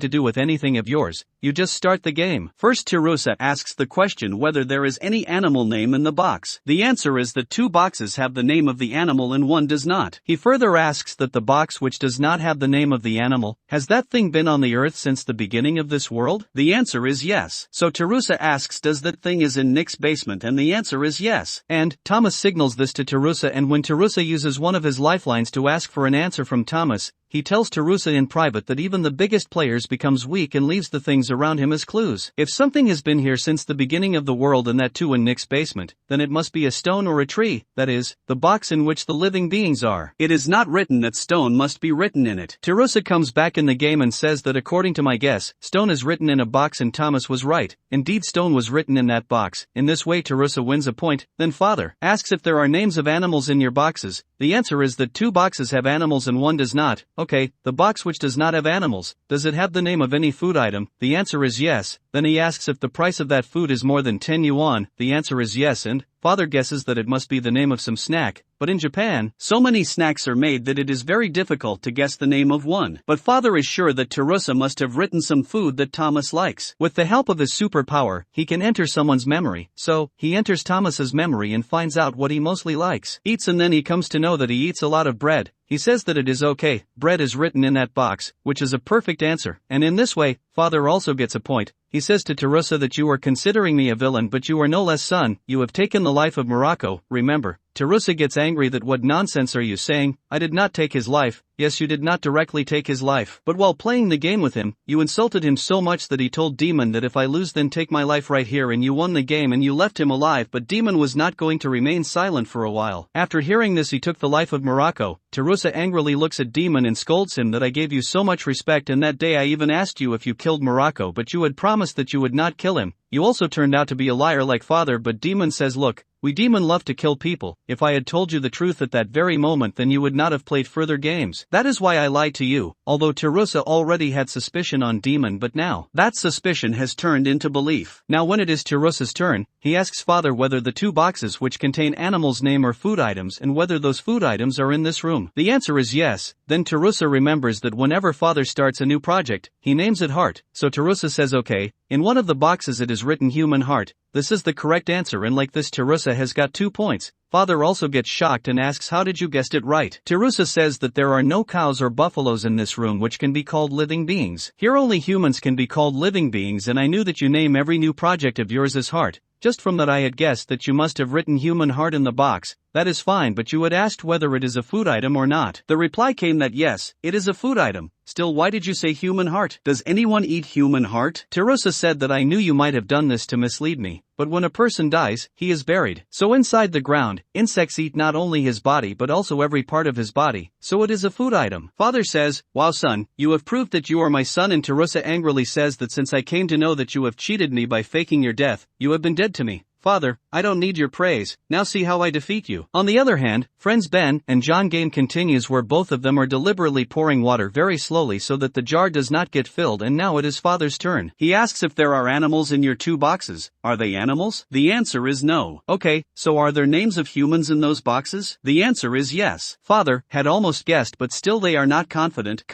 Speaker 1: to do with anything of yours. You just start the game. First, Tirusa asks the question whether there is any animal name in the box. The answer is that 2 boxes have the name of the animal and 1 does not. He further asks that the box which does not have the name of the animal, has that thing been on the earth since the beginning of this world? The answer is yes. So Tirusa asks does that thing is in Nick's basement, and the answer is yes. And Thomas signals this to Tirusa, and when Tirusa uses one of his lifelines to ask for an answer from Thomas, he tells Tirusa in private that even the biggest players becomes weak and leaves the things around him as clues. If something has been here since the beginning of the world, and that too in Nick's basement, then it must be a stone or a tree, that is, the box in which the living beings are. It is not written that stone must be written in it. Tirusa comes back in the game and says that according to my guess, stone is written in a box, and Thomas was right. Indeed, stone was written in that box. In this way Tirusa wins a point. Then father asks if there are names of animals in your boxes. The answer is that 2 boxes have animals and 1 does not. Okay, the box which does not have animals, does it have the name of any food item? The answer is yes. Then he asks if the price of that food is more than 10 yuan. The answer is yes, and father guesses that it must be the name of some snack. But in Japan, so many snacks are made that it is very difficult to guess the name of one. But father is sure that Tirusa must have written some food that Thomas likes. With the help of his superpower, he can enter someone's memory. So, he enters Thomas's memory and finds out what he mostly likes. Eats, and then he comes to know that he eats a lot of bread. He says that it is okay, bread is written in that box, which is a perfect answer, and in this way, father also gets a point. he says to Tarusa that you are considering me a villain, but you are no less son, you have taken the life of Morocco, remember. Tarusa gets angry that what nonsense are you saying, I did not take his life. Yes, you did not directly take his life, but while playing the game with him, you insulted him so much that he told Demon that if I lose then take my life right here, and you won the game and you left him alive, but Demon was not going to remain silent for a while. After hearing this, he took the life of Morocco. Tarusa angrily looks at Demon and scolds him that I gave you so much respect, and that day I even asked you if you killed Morocco, but you had promised that you would not kill him. You also turned out to be a liar like father. But Demon says, look, we Demon love to kill people. If I had told you the truth at that very moment, then you would not have played further games. That is why I lied to you. Although Tarusa already had suspicion on Demon, but now that suspicion has turned into belief. Now when it is Tarusa's turn, he asks father whether the two boxes which contain animals' name are food items and whether those food items are in this room. The answer is yes. Then Tarusa remembers that whenever father starts a new project, he names it heart. So Tarusa says okay, in one of the boxes it is written human heart. This is the correct answer, and like this Tarusa has got 2 points. Father also gets shocked and asks how did you guessed it right. Tarusa says that there are no cows or buffaloes in this room which can be called living beings. Here only humans can be called living beings, and I knew that you name every new project of yours as heart. Just from that I had guessed that you must have written human heart in the box. That is fine, but you had asked whether it is a food item or not. The reply came that yes, it is a food item. Still, why did you say human heart? Does anyone eat human heart? Tarusa said that I knew you might have done this to mislead me, but when a person dies, he is buried. So inside the ground, insects eat not only his body but also every part of his body, so it is a food item. Father says, wow son, you have proved that you are my son, and Tarusa angrily says that since I came to know that you have cheated me by faking your death, you have been dead to me. Father, I don't need your praise, now see how I defeat you. On the other hand, friends Ben and John game continues where both of them are deliberately pouring water very slowly so that the jar does not get filled, and now it is father's turn. He asks if there are animals in your 2 boxes. Are they animals? The answer is no. Okay, so are there names of humans in those boxes? The answer is yes. Father had almost guessed, but still they are not confident,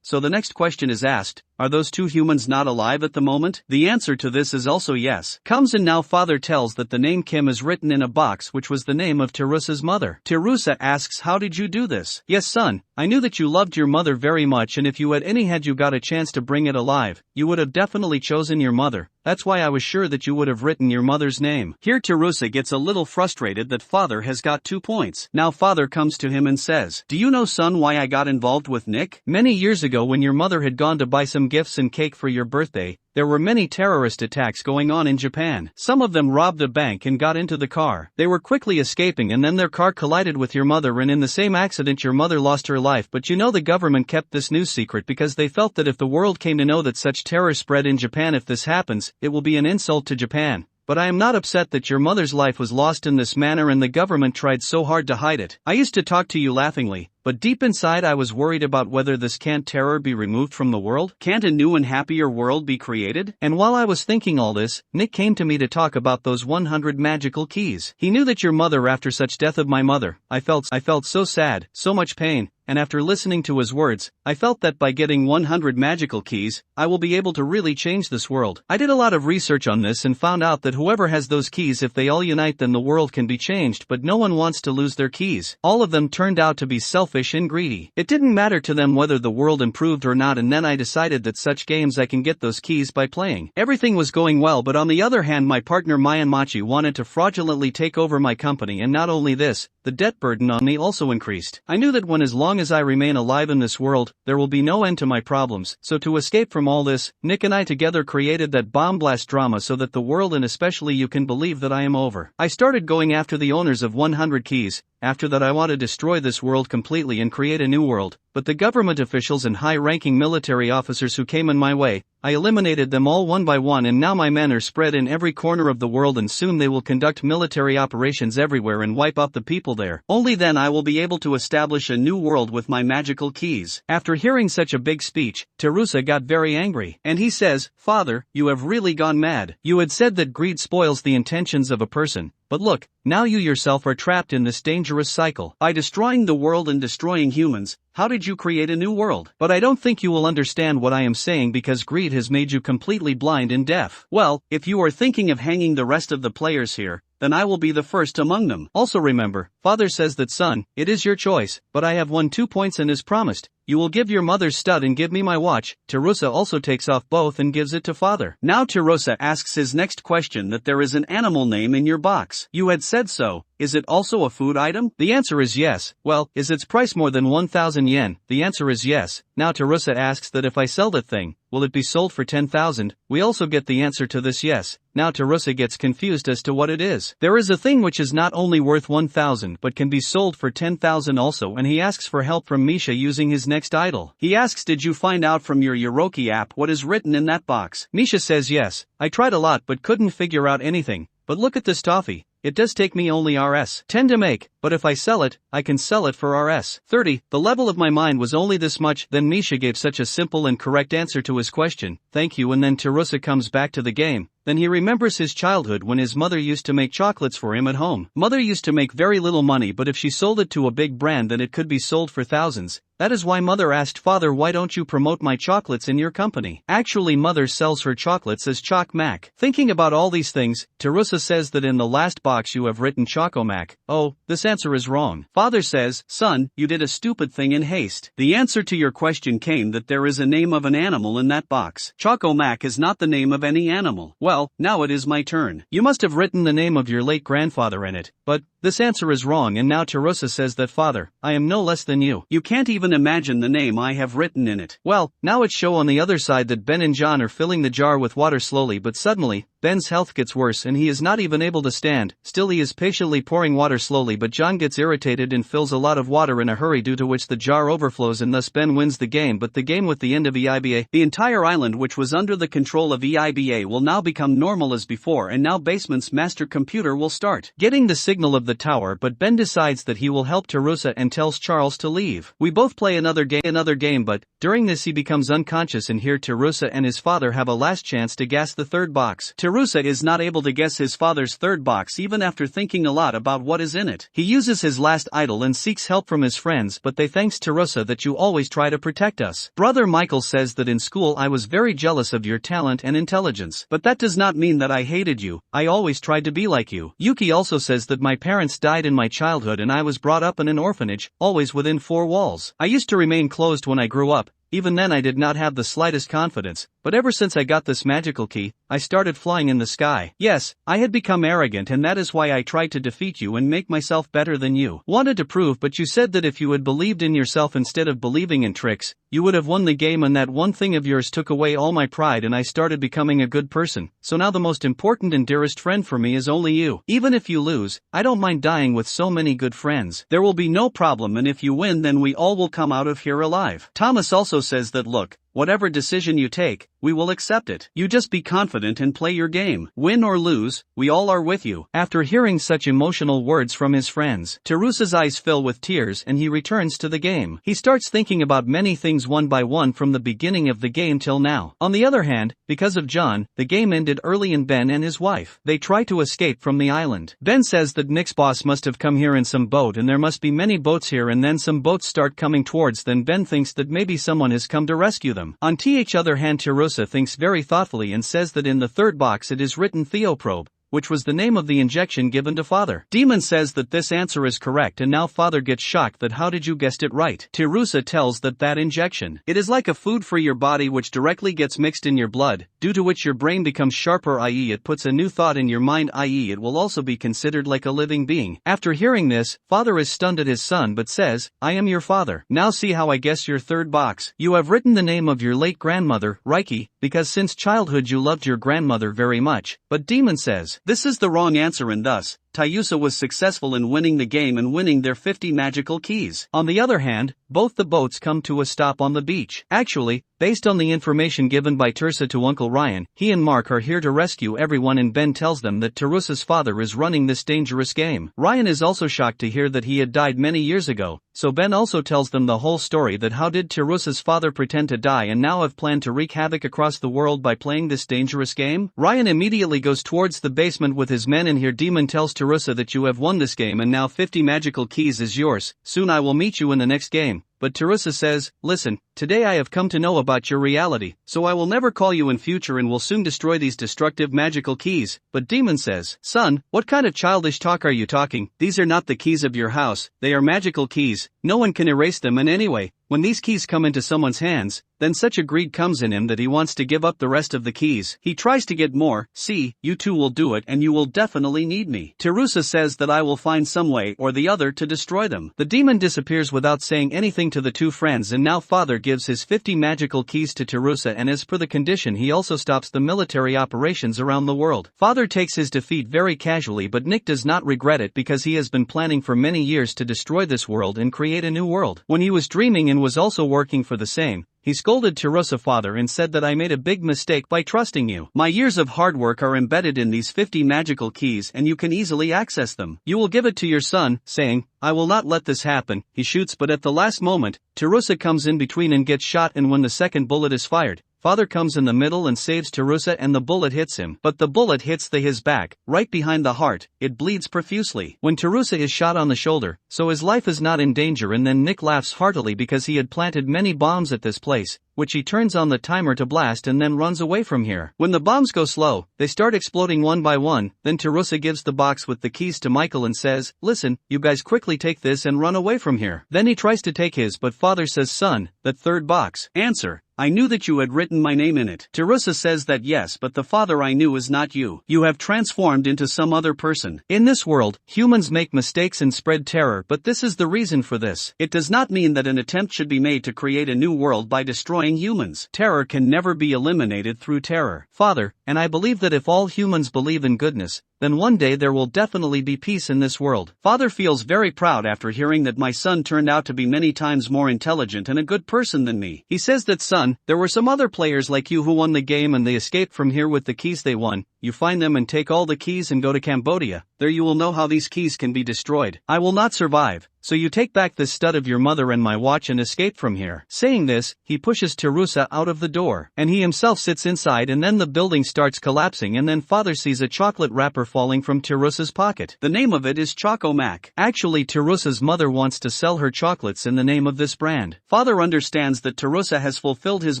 Speaker 1: so the next question is asked. Are those 2 humans not alive at the moment? The answer to this is also yes. Comes and now father tells that the name Kim is written in a box which was the name of Tarusa's mother. Tarusa asks, how did you do this? Yes son, I knew that you loved your mother very much, and if you had you got a chance to bring it alive, you would have definitely chosen your mother. That's why I was sure that you would have written your mother's name. Here Tarusa gets a little frustrated that father has got 2 points. Now father comes to him and says, do you know son why I got involved with Nick? Many years ago when your mother had gone to buy some gifts and cake for your birthday, there were many terrorist attacks going on in Japan. Some of them robbed a bank and got into the car. They were quickly escaping, and then their car collided with your mother, and in the same accident your mother lost her life. But you know the government kept this news secret because they felt that if the world came to know that such terror spread in Japan, if this happens, it will be an insult to Japan. But I am not upset that your mother's life was lost in this manner, and the government tried so hard to hide it. I used to talk to you laughingly, but deep inside I was worried about whether this can't terror be removed from the world? Can't a new and happier world be created? And while I was thinking all this, Nick came to me to talk about those 100 magical keys. He knew that your mother, after such death of my mother, I felt so sad, so much pain, and after listening to his words, I felt that by getting 100 magical keys, I will be able to really change this world. I did a lot of research on this and found out that whoever has those keys, if they all unite, then the world can be changed, but no one wants to lose their keys. All of them turned out to be selfish and greedy. It didn't matter to them whether the world improved or not, and then I decided that such games I can get those keys by playing. Everything was going well, but on the other hand my partner Mayanmachi wanted to fraudulently take over my company, and not only this, the debt burden on me also increased. I knew that as long as I remain alive in this world, there will be no end to my problems. So to escape from all this, Nick and I together created that bomb blast drama so that the world and especially you can believe that I am over. I started going after the owners of 100 keys. After that I want to destroy this world completely and create a new world, but the government officials and high-ranking military officers who came in my way, I eliminated them all one by one, and now my men are spread in every corner of the world, and soon they will conduct military operations everywhere and wipe out the people there. Only then I will be able to establish a new world with my magical keys. After hearing such a big speech, Tarusa got very angry, and he says, Father, you have really gone mad. You had said that greed spoils the intentions of a person. But look, now you yourself are trapped in this dangerous cycle. By destroying the world and destroying humans, how did you create a new world? But I don't think you will understand what I am saying because greed has made you completely blind and deaf. Well, if you are thinking of hanging the rest of the players here, then I will be the first among them. Also remember, Father says that son, it is your choice, but I have won 2 points and as promised, you will give your mother's stud and give me my watch. Terusa also takes off both and gives it to father. Now Terusa asks his next question that there is an animal name in your box. You had said so. Is it also a food item? The answer is yes. Well, is its price more than 1,000 yen? The answer is yes. Now Terusa asks that if I sell that thing, will it be sold for 10,000? We also get the answer to this yes. Now Terusa gets confused as to what it is. There is a thing which is not only worth 1,000 but can be sold for 10,000 also, and he asks for help from Misha using his next idol. He asks, did you find out from your Yoroki app what is written in that box? Misha says yes. I tried a lot but couldn't figure out anything. But look at this toffee. It does take me only Rs 10 to make, but if I sell it, I can sell it for Rs 30. The level of my mind was only this much. Then Misha gave such a simple and correct answer to his question, thank you, and then Terusa comes back to the game. Then he remembers his childhood when his mother used to make chocolates for him at home. Mother used to make very little money, but if she sold it to a big brand then it could be sold for thousands. That is why mother asked father, why don't you promote my chocolates in your company? Actually mother sells her chocolates as Choc Mac. Thinking about all these things, Terusa says that in the last box you have written Chocomac. Oh, this answer is wrong. Father says, son, you did a stupid thing in haste. The answer to your question came that there is a name of an animal in that box. Chocomac is not the name of any animal. Well, now it is my turn. You must have written the name of your late grandfather in it, but this answer is wrong, and now Terusa says that father, I am no less than you. You can't even imagine the name I have written in it. Well, now it shows on the other side that Ben and John are filling the jar with water slowly, but suddenly, Ben's health gets worse and he is not even able to stand. Still he is patiently pouring water slowly, but John gets irritated and fills a lot of water in a hurry, due to which the jar overflows and thus Ben wins the game. But the game with the end of EIBA, the entire island which was under the control of EIBA will now become normal as before, and now Basement's master computer will start getting the signal of the tower, but Ben decides that he will help Terusa and tells Charles to leave. We both play another game, but during this he becomes unconscious, and here Terusa and his father have a last chance to guess the third box. Terusa is not able to guess his father's third box even after thinking a lot about what is in it. He uses his last idol and seeks help from his friends, but they thanks Terusa that you always try to protect us. Brother Michael says that in school I was very jealous of your talent and intelligence, but that does not mean that I hated you. I always tried to be like you. Yuki also says that my parents died in my childhood and I was brought up in an orphanage, always within 4 walls. I used to remain closed when I grew up. Even then I did not have the slightest confidence, but ever since I got this magical key, I started flying in the sky. Yes, I had become arrogant, and that is why I tried to defeat you and make myself better than you. Wanted to prove, but you said that if you had believed in yourself instead of believing in tricks, you would have won the game, and that one thing of yours took away all my pride and I started becoming a good person. So now the most important and dearest friend for me is only you. Even if you lose, I don't mind dying with so many good friends. There will be no problem, and if you win then we all will come out of here alive. Thomas also says that look, whatever decision you take, we will accept it. You just be confident and play your game. Win or lose, we all are with you. After hearing such emotional words from his friends, Terusa's eyes fill with tears and he returns to the game. He starts thinking about many things one by one from the beginning of the game till now. On the other hand, because of John, the game ended early and Ben and his wife, they try to escape from the island. Ben says that Nick's boss must have come here in some boat and there must be many boats here, and then some boats start coming towards them. Ben thinks that maybe someone has come to rescue them. On the other hand, Terusa thinks very thoughtfully and says that in the third box it is written Theoprobe, which was the name of the injection given to father. Demon says that this answer is correct, and now father gets shocked that how did you guessed it right. Terusa tells that injection, it is like a food for your body which directly gets mixed in your blood, due to which your brain becomes sharper, i.e. it puts a new thought in your mind, i.e. it will also be considered like a living being. After hearing this, father is stunned at his son but says, I am your father. Now see how I guess your third box. You have written the name of your late grandmother, Reiki, because since childhood you loved your grandmother very much. But Demon says, this is the wrong answer, and thus, Tayusa was successful in winning the game and winning their 50 magical keys. On the other hand, both the boats come to a stop on the beach. Actually, based on the information given by Tersa to Uncle Ryan, he and Mark are here to rescue everyone, and Ben tells them that Terusa's father is running this dangerous game. Ryan is also shocked to hear that he had died many years ago, so Ben also tells them the whole story, that how did Terusa's father pretend to die and now have planned to wreak havoc across the world by playing this dangerous game. Ryan immediately goes towards the basement with his men, and here Demon tells Terusa that you have won this game and now 50 magical keys is yours. Soon I will meet you in the next game. but Terusa says, listen, today I have come to know about your reality, so I will never call you in future and will soon destroy these destructive magical keys. But Demon says, son, what kind of childish talk are you talking? These are not the keys of your house, they are magical keys, no one can erase them, and anyway, when these keys come into someone's hands, then such a greed comes in him that he wants to give up the rest of the keys. He tries to get more. See, you two will do it and you will definitely need me. Terusa says that I will find some way or the other to destroy them. The demon disappears without saying anything to the two friends, and now father gives his 50 magical keys to Terusa, and as per the condition he also stops the military operations around the world. Father takes his defeat very casually, but Nick does not regret it because he has been planning for many years to destroy this world and create a new world. When he was dreaming and was also working for the same, he scolded Terusa father and said that I made a big mistake by trusting you. My years of hard work are embedded in these 50 magical keys and you can easily access them. You will give it to your son, saying, I will not let this happen. He shoots, but at the last moment, Terusa comes in between and gets shot, and when the second bullet is fired, father comes in the middle and saves Terusa, and the bullet hits him. But the bullet hits his back, right behind the heart. It bleeds profusely. When Terusa is shot on the shoulder, so his life is not in danger, and then Nick laughs heartily because he had planted many bombs at this place, which he turns on the timer to blast and then runs away from here. When the bombs go slow, they start exploding one by one. Then Terusa gives the box with the keys to Michael and says, listen, you guys quickly take this and run away from here. Then he tries to take his, but father says, son, that third box. Answer, I knew that you had written my name in it. Terusa says that yes, but the father I knew is not you. You have transformed into some other person. In this world, humans make mistakes and spread terror, but this is the reason for this. It does not mean that an attempt should be made to create a new world by destroying humans. Terror can never be eliminated through terror. Father, and I believe that if all humans believe in goodness, then one day there will definitely be peace in this world. Father feels very proud after hearing that my son turned out to be many times more intelligent and a good person than me. He says that, son, there were some other players like you who won the game and they escaped from here with the keys they won. You find them and take all the keys and go to Cambodia. There you will know how these keys can be destroyed. I will not survive. So you take back this stud of your mother and my watch and escape from here. Saying this, he pushes Terusa out of the door, and he himself sits inside, and then the building starts collapsing, and then father sees a chocolate wrapper falling from Terusa's pocket. The name of it is Choco Mac. Actually, Terusa's mother wants to sell her chocolates in the name of this brand. Father understands that Terusa has fulfilled his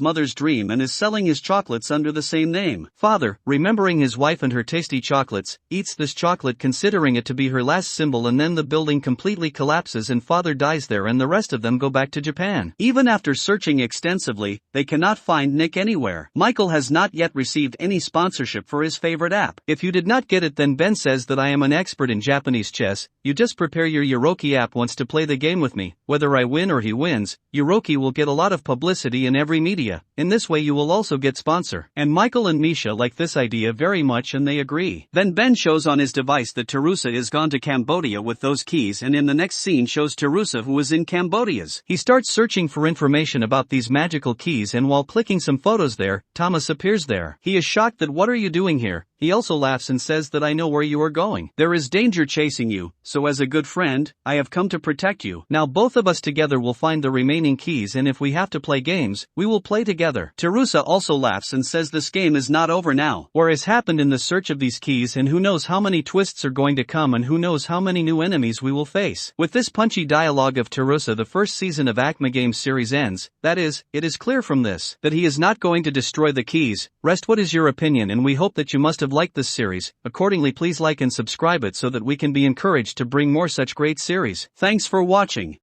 Speaker 1: mother's dream and is selling his chocolates under the same name. Father, remembering his wife and her tasty chocolates, eats this chocolate considering it to be her last symbol, and then the building completely collapses and father dies there, and the rest of them go back to Japan. Even after searching extensively, they cannot find Nick anywhere. Michael has not yet received any sponsorship for his favorite app. If you did not get it, then Ben says that I am an expert in Japanese chess. You just prepare your Yoroki app wants to play the game with me. Whether I win or he wins, Yoroki will get a lot of publicity in every media. In this way you will also get sponsor. And Michael and Misha like this idea very much and they agree. Then Ben shows on his device that Terusa is gone to Cambodia with those keys, and in the next scene shows Terusa who is in Cambodia's. He starts searching for information about these magical keys, and while clicking some photos there, Thomas appears there. He is shocked that what are you doing here? He also laughs and says that I know where you are going. There is danger chasing you, so as a good friend, I have come to protect you. Now both of us together will find the remaining keys, and if we have to play games, we will play together. Terusa also laughs and says this game is not over now. What has happened in the search of these keys, and who knows how many twists are going to come, and who knows how many new enemies we will face. With this punchy dialogue of Terusa, the first season of Acme Games series ends. That is, it is clear from this that he is not going to destroy the keys. Rest, what is your opinion? And we hope that you must have liked this series. Accordingly, please like and subscribe it so that we can be encouraged to bring more such great series. Thanks for watching.